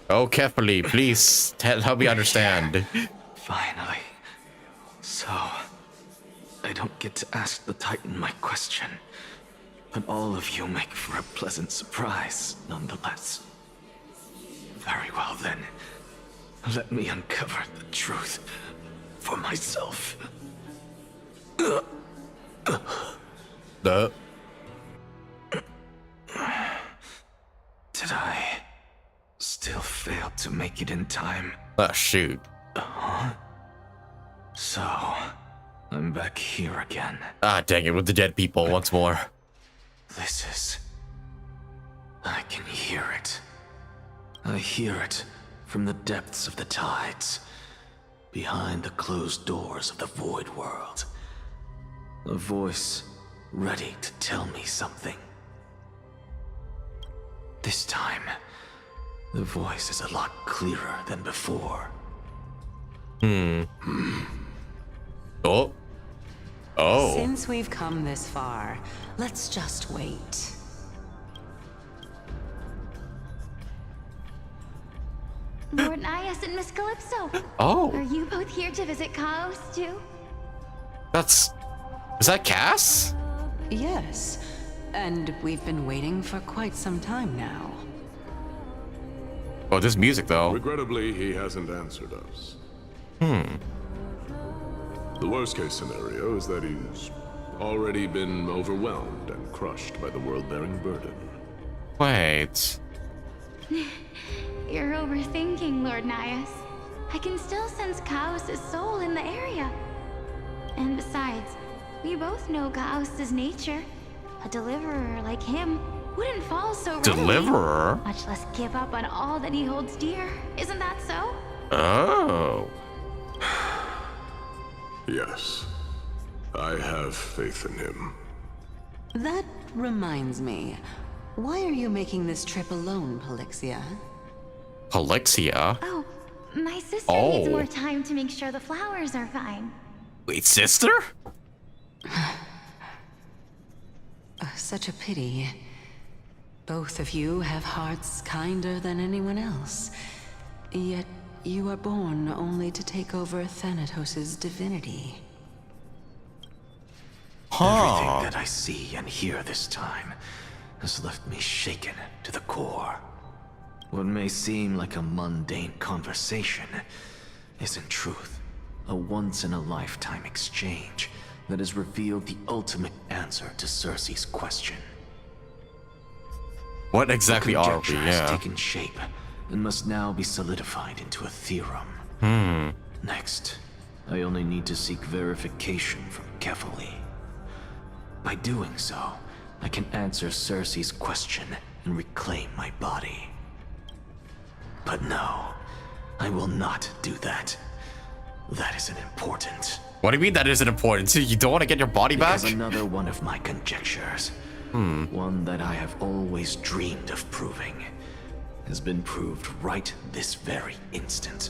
Oh, carefully, please help me understand. Finally. So, I don't get to ask the Titan my question, but all of you make for a pleasant surprise, nonetheless. Very well then. Let me uncover the truth for myself. Did I still fail to make it in time? Ah, shoot. So, I'm back here again. Ah, dang it, with the dead people once more. This is... I can hear it. I hear it from the depths of the tides, behind the closed doors of the void world. A voice ready to tell me something. This time, the voice is a lot clearer than before. Oh. Oh. Since we've come this far, let's just wait. Lord Nias and Miss Calypso. Oh. Are you both here to visit Chaos too? Is that Cass? Yes, and we've been waiting for quite some time now. Oh, this music though. Regrettably, he hasn't answered us. The worst case scenario is that he's already been overwhelmed and crushed by the world-bearing burden. Wait. You're overthinking, Lord Nias. I can still sense Chaos' soul in the area. And besides, we both know Chaos' nature. A deliverer like him wouldn't fall so readily. Deliverer? Much less give up on all that he holds dear. Isn't that so? Oh. Yes, I have faith in him. That reminds me. Why are you making this trip alone, Polixia? Polixia? Oh, my sister needs more time to make sure the flowers are fine. Wait, sister? Such a pity. Both of you have hearts kinder than anyone else. Yet you are born only to take over Thanatos' divinity. Everything that I see and hear this time has left me shaken to the core. What may seem like a mundane conversation is in truth a once-in-a-lifetime exchange that has revealed the ultimate answer to Cersei's question. What exactly are we? Conjecture has taken shape and must now be solidified into a theorem. Next, I only need to seek verification from Kefali. By doing so, I can answer Cersei's question and reclaim my body. But no, I will not do that. That isn't important. What do you mean that isn't important? So you don't want to get your body back? Because another one of my conjectures, one that I have always dreamed of proving, has been proved right this very instant.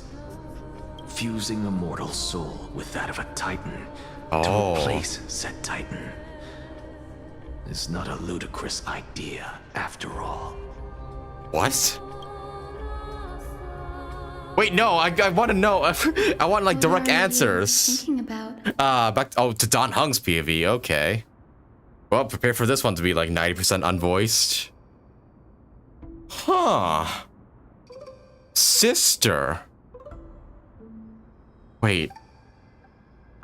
Fusing a mortal soul with that of a Titan to replace said Titan is not a ludicrous idea after all. What? Wait, no, I want to know. I want like direct answers. Thinking about. To Don Hung's POV. Okay. Well, prepare for this one to be like 90% unvoiced. Huh. Sister. Wait.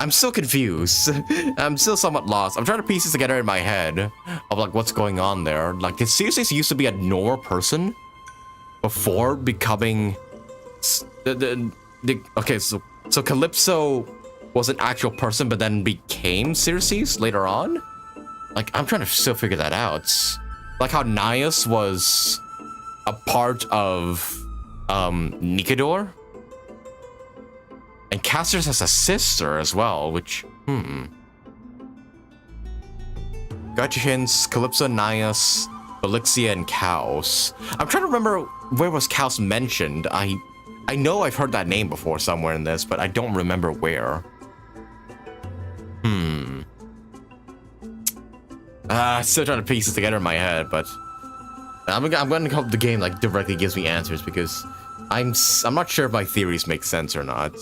I'm still confused. I'm still somewhat lost. I'm trying to piece this together in my head of like what's going on there. Like, did Circe used to be a normal person before becoming okay, so Calypso was an actual person but then became Circe later on? Like, I'm trying to still figure that out. Like how Nias was a part of Nikador? And Castorice has a sister as well, which, Got your hints, Calypso, Nias, Elixia, and Chaos. I'm trying to remember where was Chaos mentioned. I know I've heard that name before somewhere in this, but I don't remember where. Still trying to piece it together in my head, but I'm gonna hope the game like directly gives me answers because I'm not sure if my theories make sense or not.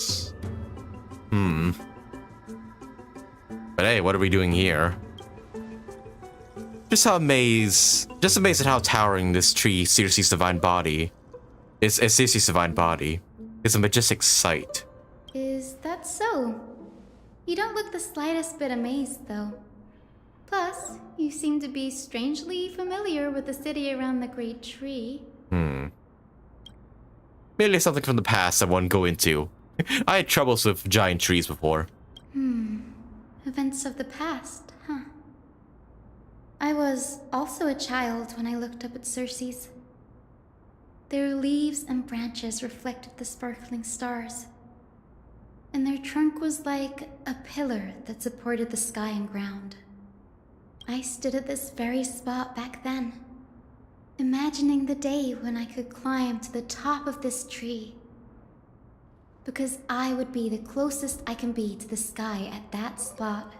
But hey, what are we doing here? Just amazed at how towering this tree, Circe's divine body, is Circe's divine body. It's a majestic sight. Is that so? You don't look the slightest bit amazed, though. Plus, you seem to be strangely familiar with the city around the great tree. Merely something from the past I won't go into. I had troubles with giant trees before. Events of the past, huh? I was also a child when I looked up at Circe's. Their leaves and branches reflected the sparkling stars. And their trunk was like a pillar that supported the sky and ground. I stood at this very spot back then, imagining the day when I could climb to the top of this tree. Because I would be the closest I can be to the sky at that spot.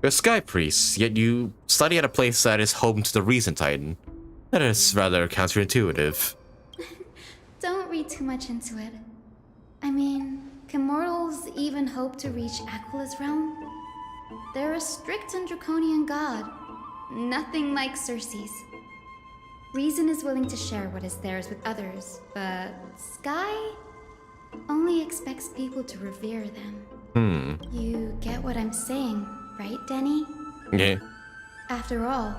You're a sky priest, yet you study at a place that is home to the Reason Titan. That is rather counterintuitive. Don't read too much into it. I mean, can mortals even hope to reach Aquila's realm? They're a strict and draconian god. Nothing like Circe's. Reason is willing to share what is theirs with others, but Sky only expects people to revere them. You get what I'm saying, right, Denny? Yeah. After all,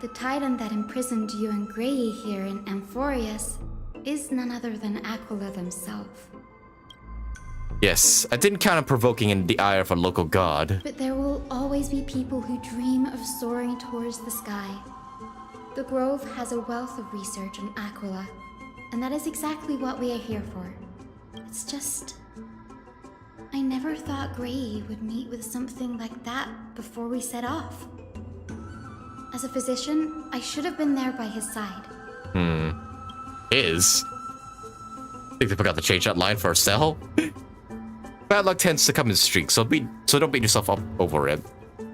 the titan that imprisoned you and Grey here in Amphorius is none other than Aquila themselves. Yes, I didn't count on provoking in the ire of a local god. But there will always be people who dream of soaring towards the sky. The Grove has a wealth of research on Aquila, and that is exactly what we are here for. It's just... I never thought Grey would meet with something like that before we set off. As a physician, I should have been there by his side. Is? Think they forgot to change that line for a cell? Bad luck tends to come in streaks, so don't beat yourself up over it.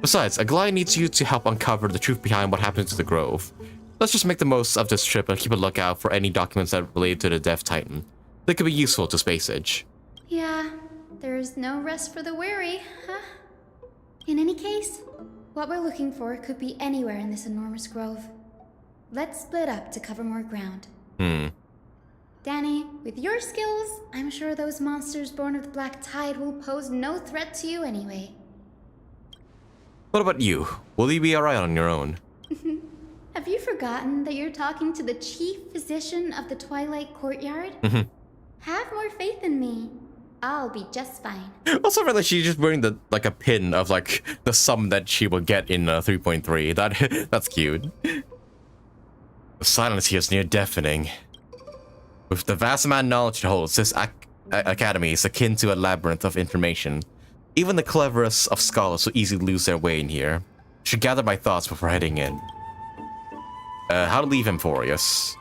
Besides, Aglaia needs you to help uncover the truth behind what happened to the Grove. Let's just make the most of this trip and keep a lookout for any documents that relate to the Death Titan. They could be useful to Space Age. Yeah, there's no rest for the weary, huh? In any case, what we're looking for could be anywhere in this enormous grove. Let's split up to cover more ground. Danny, with your skills, I'm sure those monsters born of the Black Tide will pose no threat to you anyway. What about you? Will you be alright on your own? Have you forgotten that you're talking to the chief physician of the Twilight Courtyard? Have more faith in me. I'll be just fine. Also, really, she's just wearing the a pin of the sum that she will get in 3.3. That's cute. The silence here is near deafening. With the vast amount of knowledge it holds, this academy is akin to a labyrinth of information. Even the cleverest of scholars will easily lose their way in here. Should gather my thoughts before heading in. How to leave Amphorius.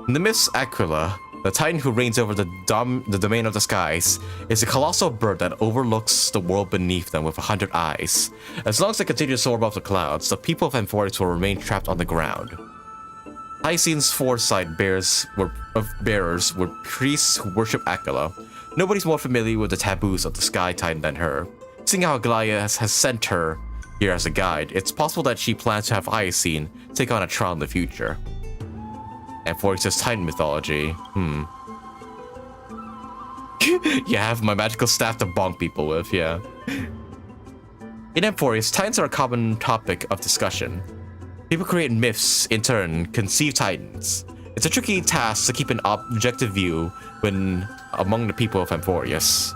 In the Miss Aquila, the titan who reigns over the domain of the skies, is a colossal bird that overlooks the world beneath them with 100 eyes. As long as they continue to soar above the clouds, the people of Amphorius will remain trapped on the ground. Hycine's foresight bearers were priests who worship Aquila. Nobody's more familiar with the taboos of the Sky Titan than her. Seeing how Aglaia has sent her here as a guide, it's possible that she plans to have Hycine take on a trial in the future. And for its Titan mythology, You have my magical staff to bonk people with, yeah. In Emporius, Titans are a common topic of discussion. People create myths, in turn, conceive Titans. It's a tricky task to keep an objective view when among the people of Emporius.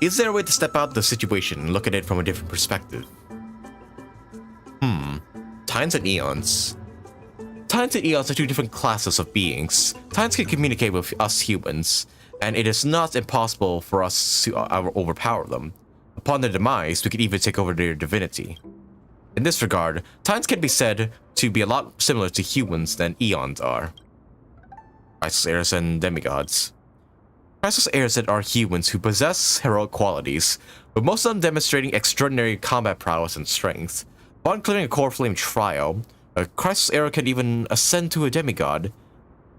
Is there a way to step out of the situation and look at it from a different perspective? Titans and Eons. Titans and Eons are two different classes of beings. Titans can communicate with us humans, and it is not impossible for us to overpower them. Upon their demise, we could even take over their divinity. In this regard, Titans can be said to be a lot similar to humans than Eons are. Priceless heirs and demigods. Priceless heirs are humans who possess heroic qualities, with most of them demonstrating extraordinary combat prowess and strength. Upon clearing a core flame trial, a Crisis Heir can even ascend to a demigod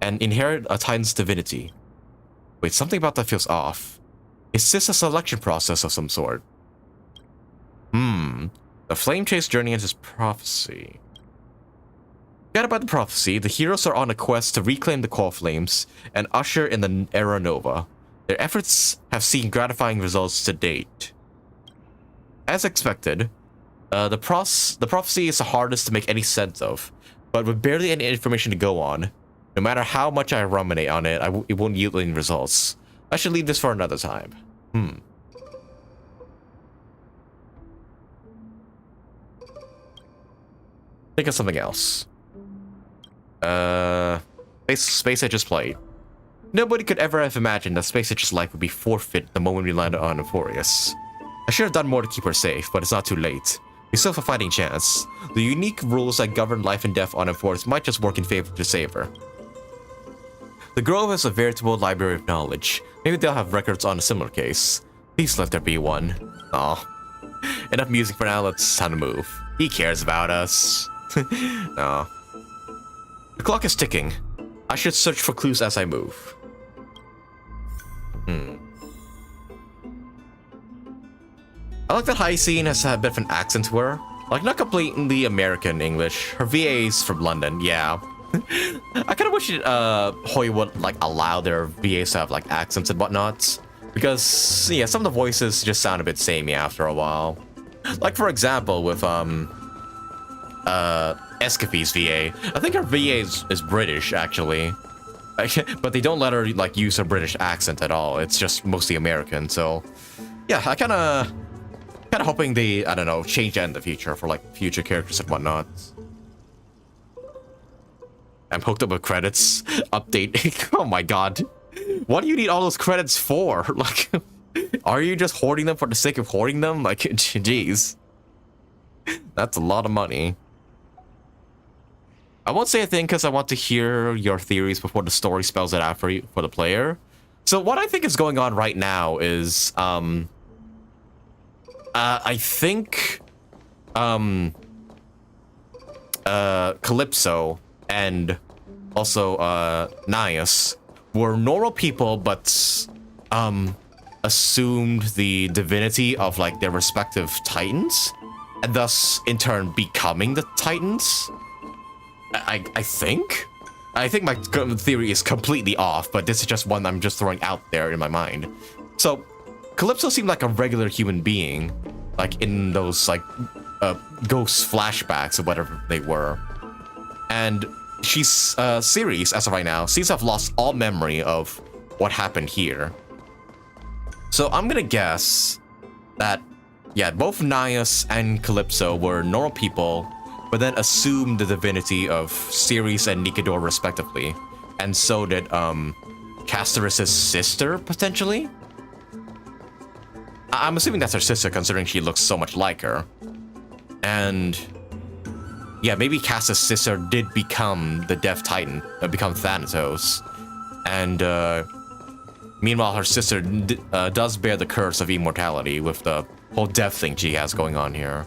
and inherit a Titan's divinity. Wait, something about that feels off. Is this a selection process of some sort? The Flame Chase journey into his prophecy. Guided by the prophecy, the heroes are on a quest to reclaim the core flames and usher in the Era Nova. Their efforts have seen gratifying results to date. As expected, the prophecy is the hardest to make any sense of, but with barely any information to go on, no matter how much I ruminate on it, it won't yield any results. I should leave this for another time. Think of something else. Space I just played. Nobody could ever have imagined that Space Age's life would be forfeit the moment we landed on Euphorius. I should have done more to keep her safe, but it's not too late. We still have a fighting chance. The unique rules that govern life and death on Euphorius might just work in favor to save her. The Grove is a veritable library of knowledge. Maybe they'll have records on a similar case. Please let there be one. Aw. Enough music for now, let's time to move. He cares about us. No. The clock is ticking. I should search for clues as I move. I like that Hyacinth has a bit of an accent to her. Like, not completely American English. Her VA's from London, yeah. I kind of wish Hoy would, like, allow their VAs to have, like, accents and whatnot. Because, yeah, some of the voices just sound a bit samey after a while. Like, for example, with, Escapé's VA. I think her VA is British, actually. But they don't let her, like, use her British accent at all. It's just mostly American, so... Yeah, I kind of hoping they, I don't know, change that in the future for, like, future characters and whatnot. I'm hooked up with credits. Update. Oh my god. What do you need all those credits for? Like, are you just hoarding them for the sake of hoarding them? Like, jeez. That's a lot of money. I won't say a thing because I want to hear your theories before the story spells it out for you, for the player. So what I think is going on right now is, I think, Calypso and also, Nias were normal people, but, assumed the divinity of, like, their respective titans, and thus, in turn, becoming the titans. I think? I think my theory is completely off, but this is just one I'm just throwing out there in my mind. So, Calypso seemed like a regular human being, like in those, like, ghost flashbacks or whatever they were. And she's, Ceres, as of right now, seems to have lost all memory of what happened here. So I'm gonna guess that, yeah, both Nias and Calypso were normal people, but then assumed the divinity of Ceres and Nikador respectively. And so did, Castorice's sister, potentially? I'm assuming that's her sister, considering she looks so much like her. And yeah, maybe Cass's sister did become the Death Titan, become Thanatos. And meanwhile, her sister does bear the curse of immortality with the whole death thing she has going on here.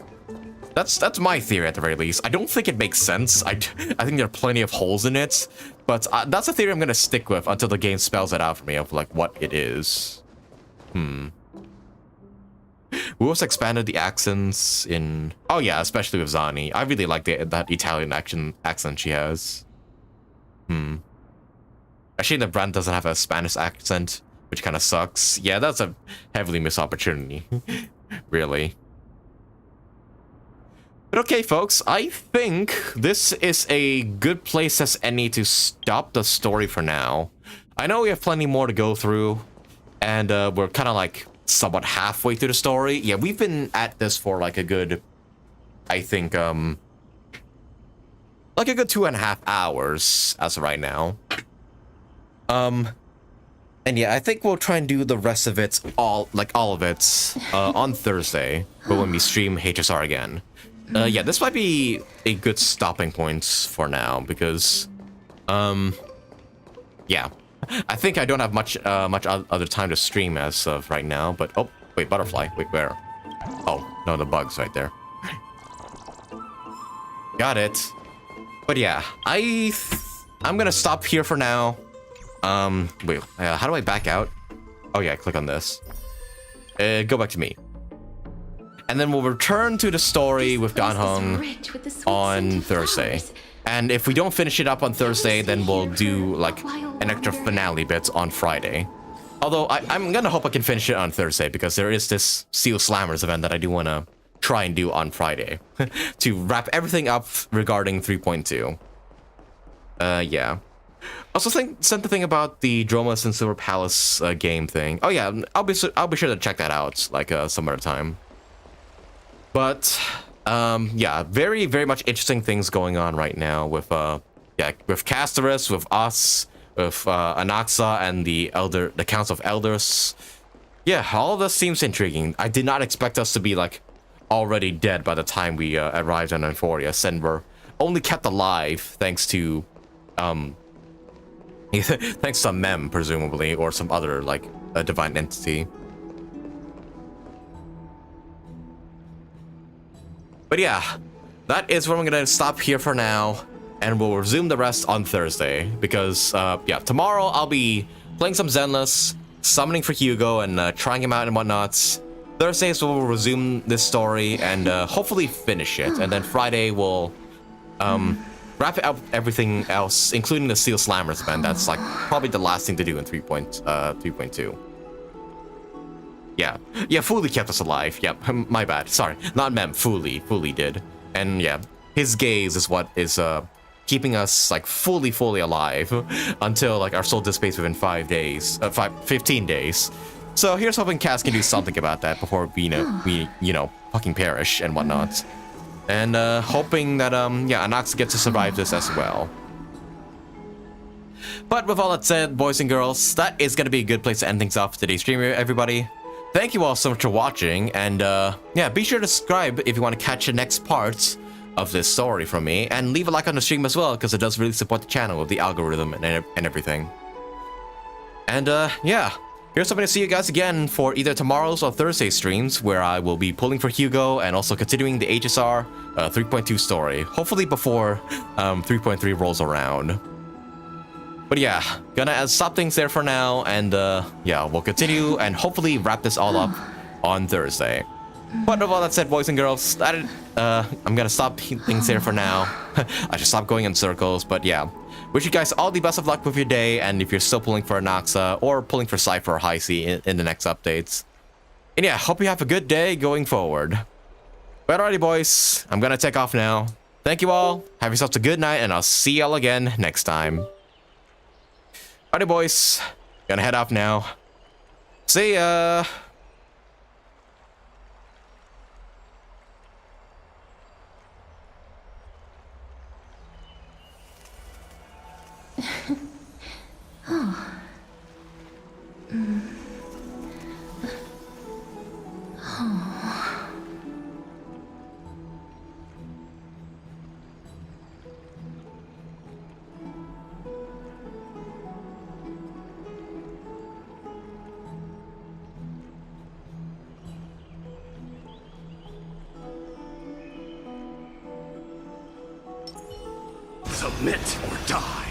That's my theory at the very least. I don't think it makes sense. I think there are plenty of holes in it, but that's a theory I'm gonna stick with until the game spells it out for me of like what it is. Who else expanded the accents in... Oh yeah, especially with Zani. I really like that Italian accent she has. Actually, the brand doesn't have a Spanish accent. which kind of sucks. Yeah, that's a heavily missed opportunity, really. But okay, folks, I think this is a good place as any to stop the story for now. I know we have plenty more to go through, and we're kind of like somewhat halfway through the story. Yeah, we've been at this for like a good, I think, like a good 2.5 hours as of right now. And yeah, I think we'll try and do the rest of it, all of it, on Thursday, but when we stream HSR again. Yeah, this might be a good stopping point for now because, yeah, I think I don't have much other time to stream as of right now. But oh, wait, butterfly, wait, where? Oh no, the bug's right there. Got it. But yeah, I'm gonna stop here for now. Wait, how do I back out? Oh yeah, click on this. Go back to me. And then we'll return to the story with Ganhong on Thursday. And if we don't finish it up on Thursday, then we'll do like an extra finale bit on Friday. Although I'm gonna hope I can finish it on Thursday because there is this Seal Slammers event that I do want to try and do on Friday to wrap everything up regarding 3.2. Yeah. Also, sent the thing about the Dromas and Silver Palace game thing. Oh yeah, I'll be sure to check that out like some other time. But yeah, very much interesting things going on right now with yeah, with Castorice, with us, with Anaxa and the Council of Elders. Yeah, all of this seems intriguing. I did not expect us to be like already dead by the time we arrived on Amphorius, and we're only kept alive thanks to thanks to Mem, presumably, or some other like a divine entity. But yeah, that is where I'm gonna stop here for now, and we'll resume the rest on Thursday, because yeah, tomorrow I'll be playing some Zenless, summoning for Hugo, and trying him out and whatnot. Thursdays we'll resume this story and hopefully finish it, and then Friday we'll wrap it up everything else, including the Seal Slammers event. That's like probably the last thing to do in 3.2. Yeah, Fuli kept us alive. Yep, my bad. Sorry, not Mem. Fuli did. And yeah, his gaze is what is keeping us like fully alive until like our soul dissipates within 15 days. So here's hoping Cass can do something about that before we fucking perish and whatnot. And hoping that yeah, Anaxa gets to survive this as well. But with all that said, boys and girls, that is gonna be a good place to end things off for today's stream, everybody. Thank you all so much for watching, and yeah, be sure to subscribe if you want to catch the next parts of this story from me, and leave a like on the stream as well, because it does really support the channel with the algorithm and everything. And yeah, here's hoping to see you guys again for either tomorrow's or Thursday's streams, where I will be pulling for Hugo and also continuing the HSR 3.2 story, hopefully before 3.3 rolls around. But yeah, gonna stop things there for now, and yeah, we'll continue and hopefully wrap this all up on Thursday. But with all that said, boys and girls, I'm gonna stop things there for now. I should stop going in circles, but yeah. Wish you guys all the best of luck with your day, and if you're still pulling for Anaxa or pulling for Cypher or High C in the next updates. And yeah, hope you have a good day going forward. But alrighty, boys, I'm gonna take off now. Thank you all, have yourselves a good night, and I'll see y'all again next time. Alrighty, boys, gonna head off now. See ya! Oh. Oh. Submit or die.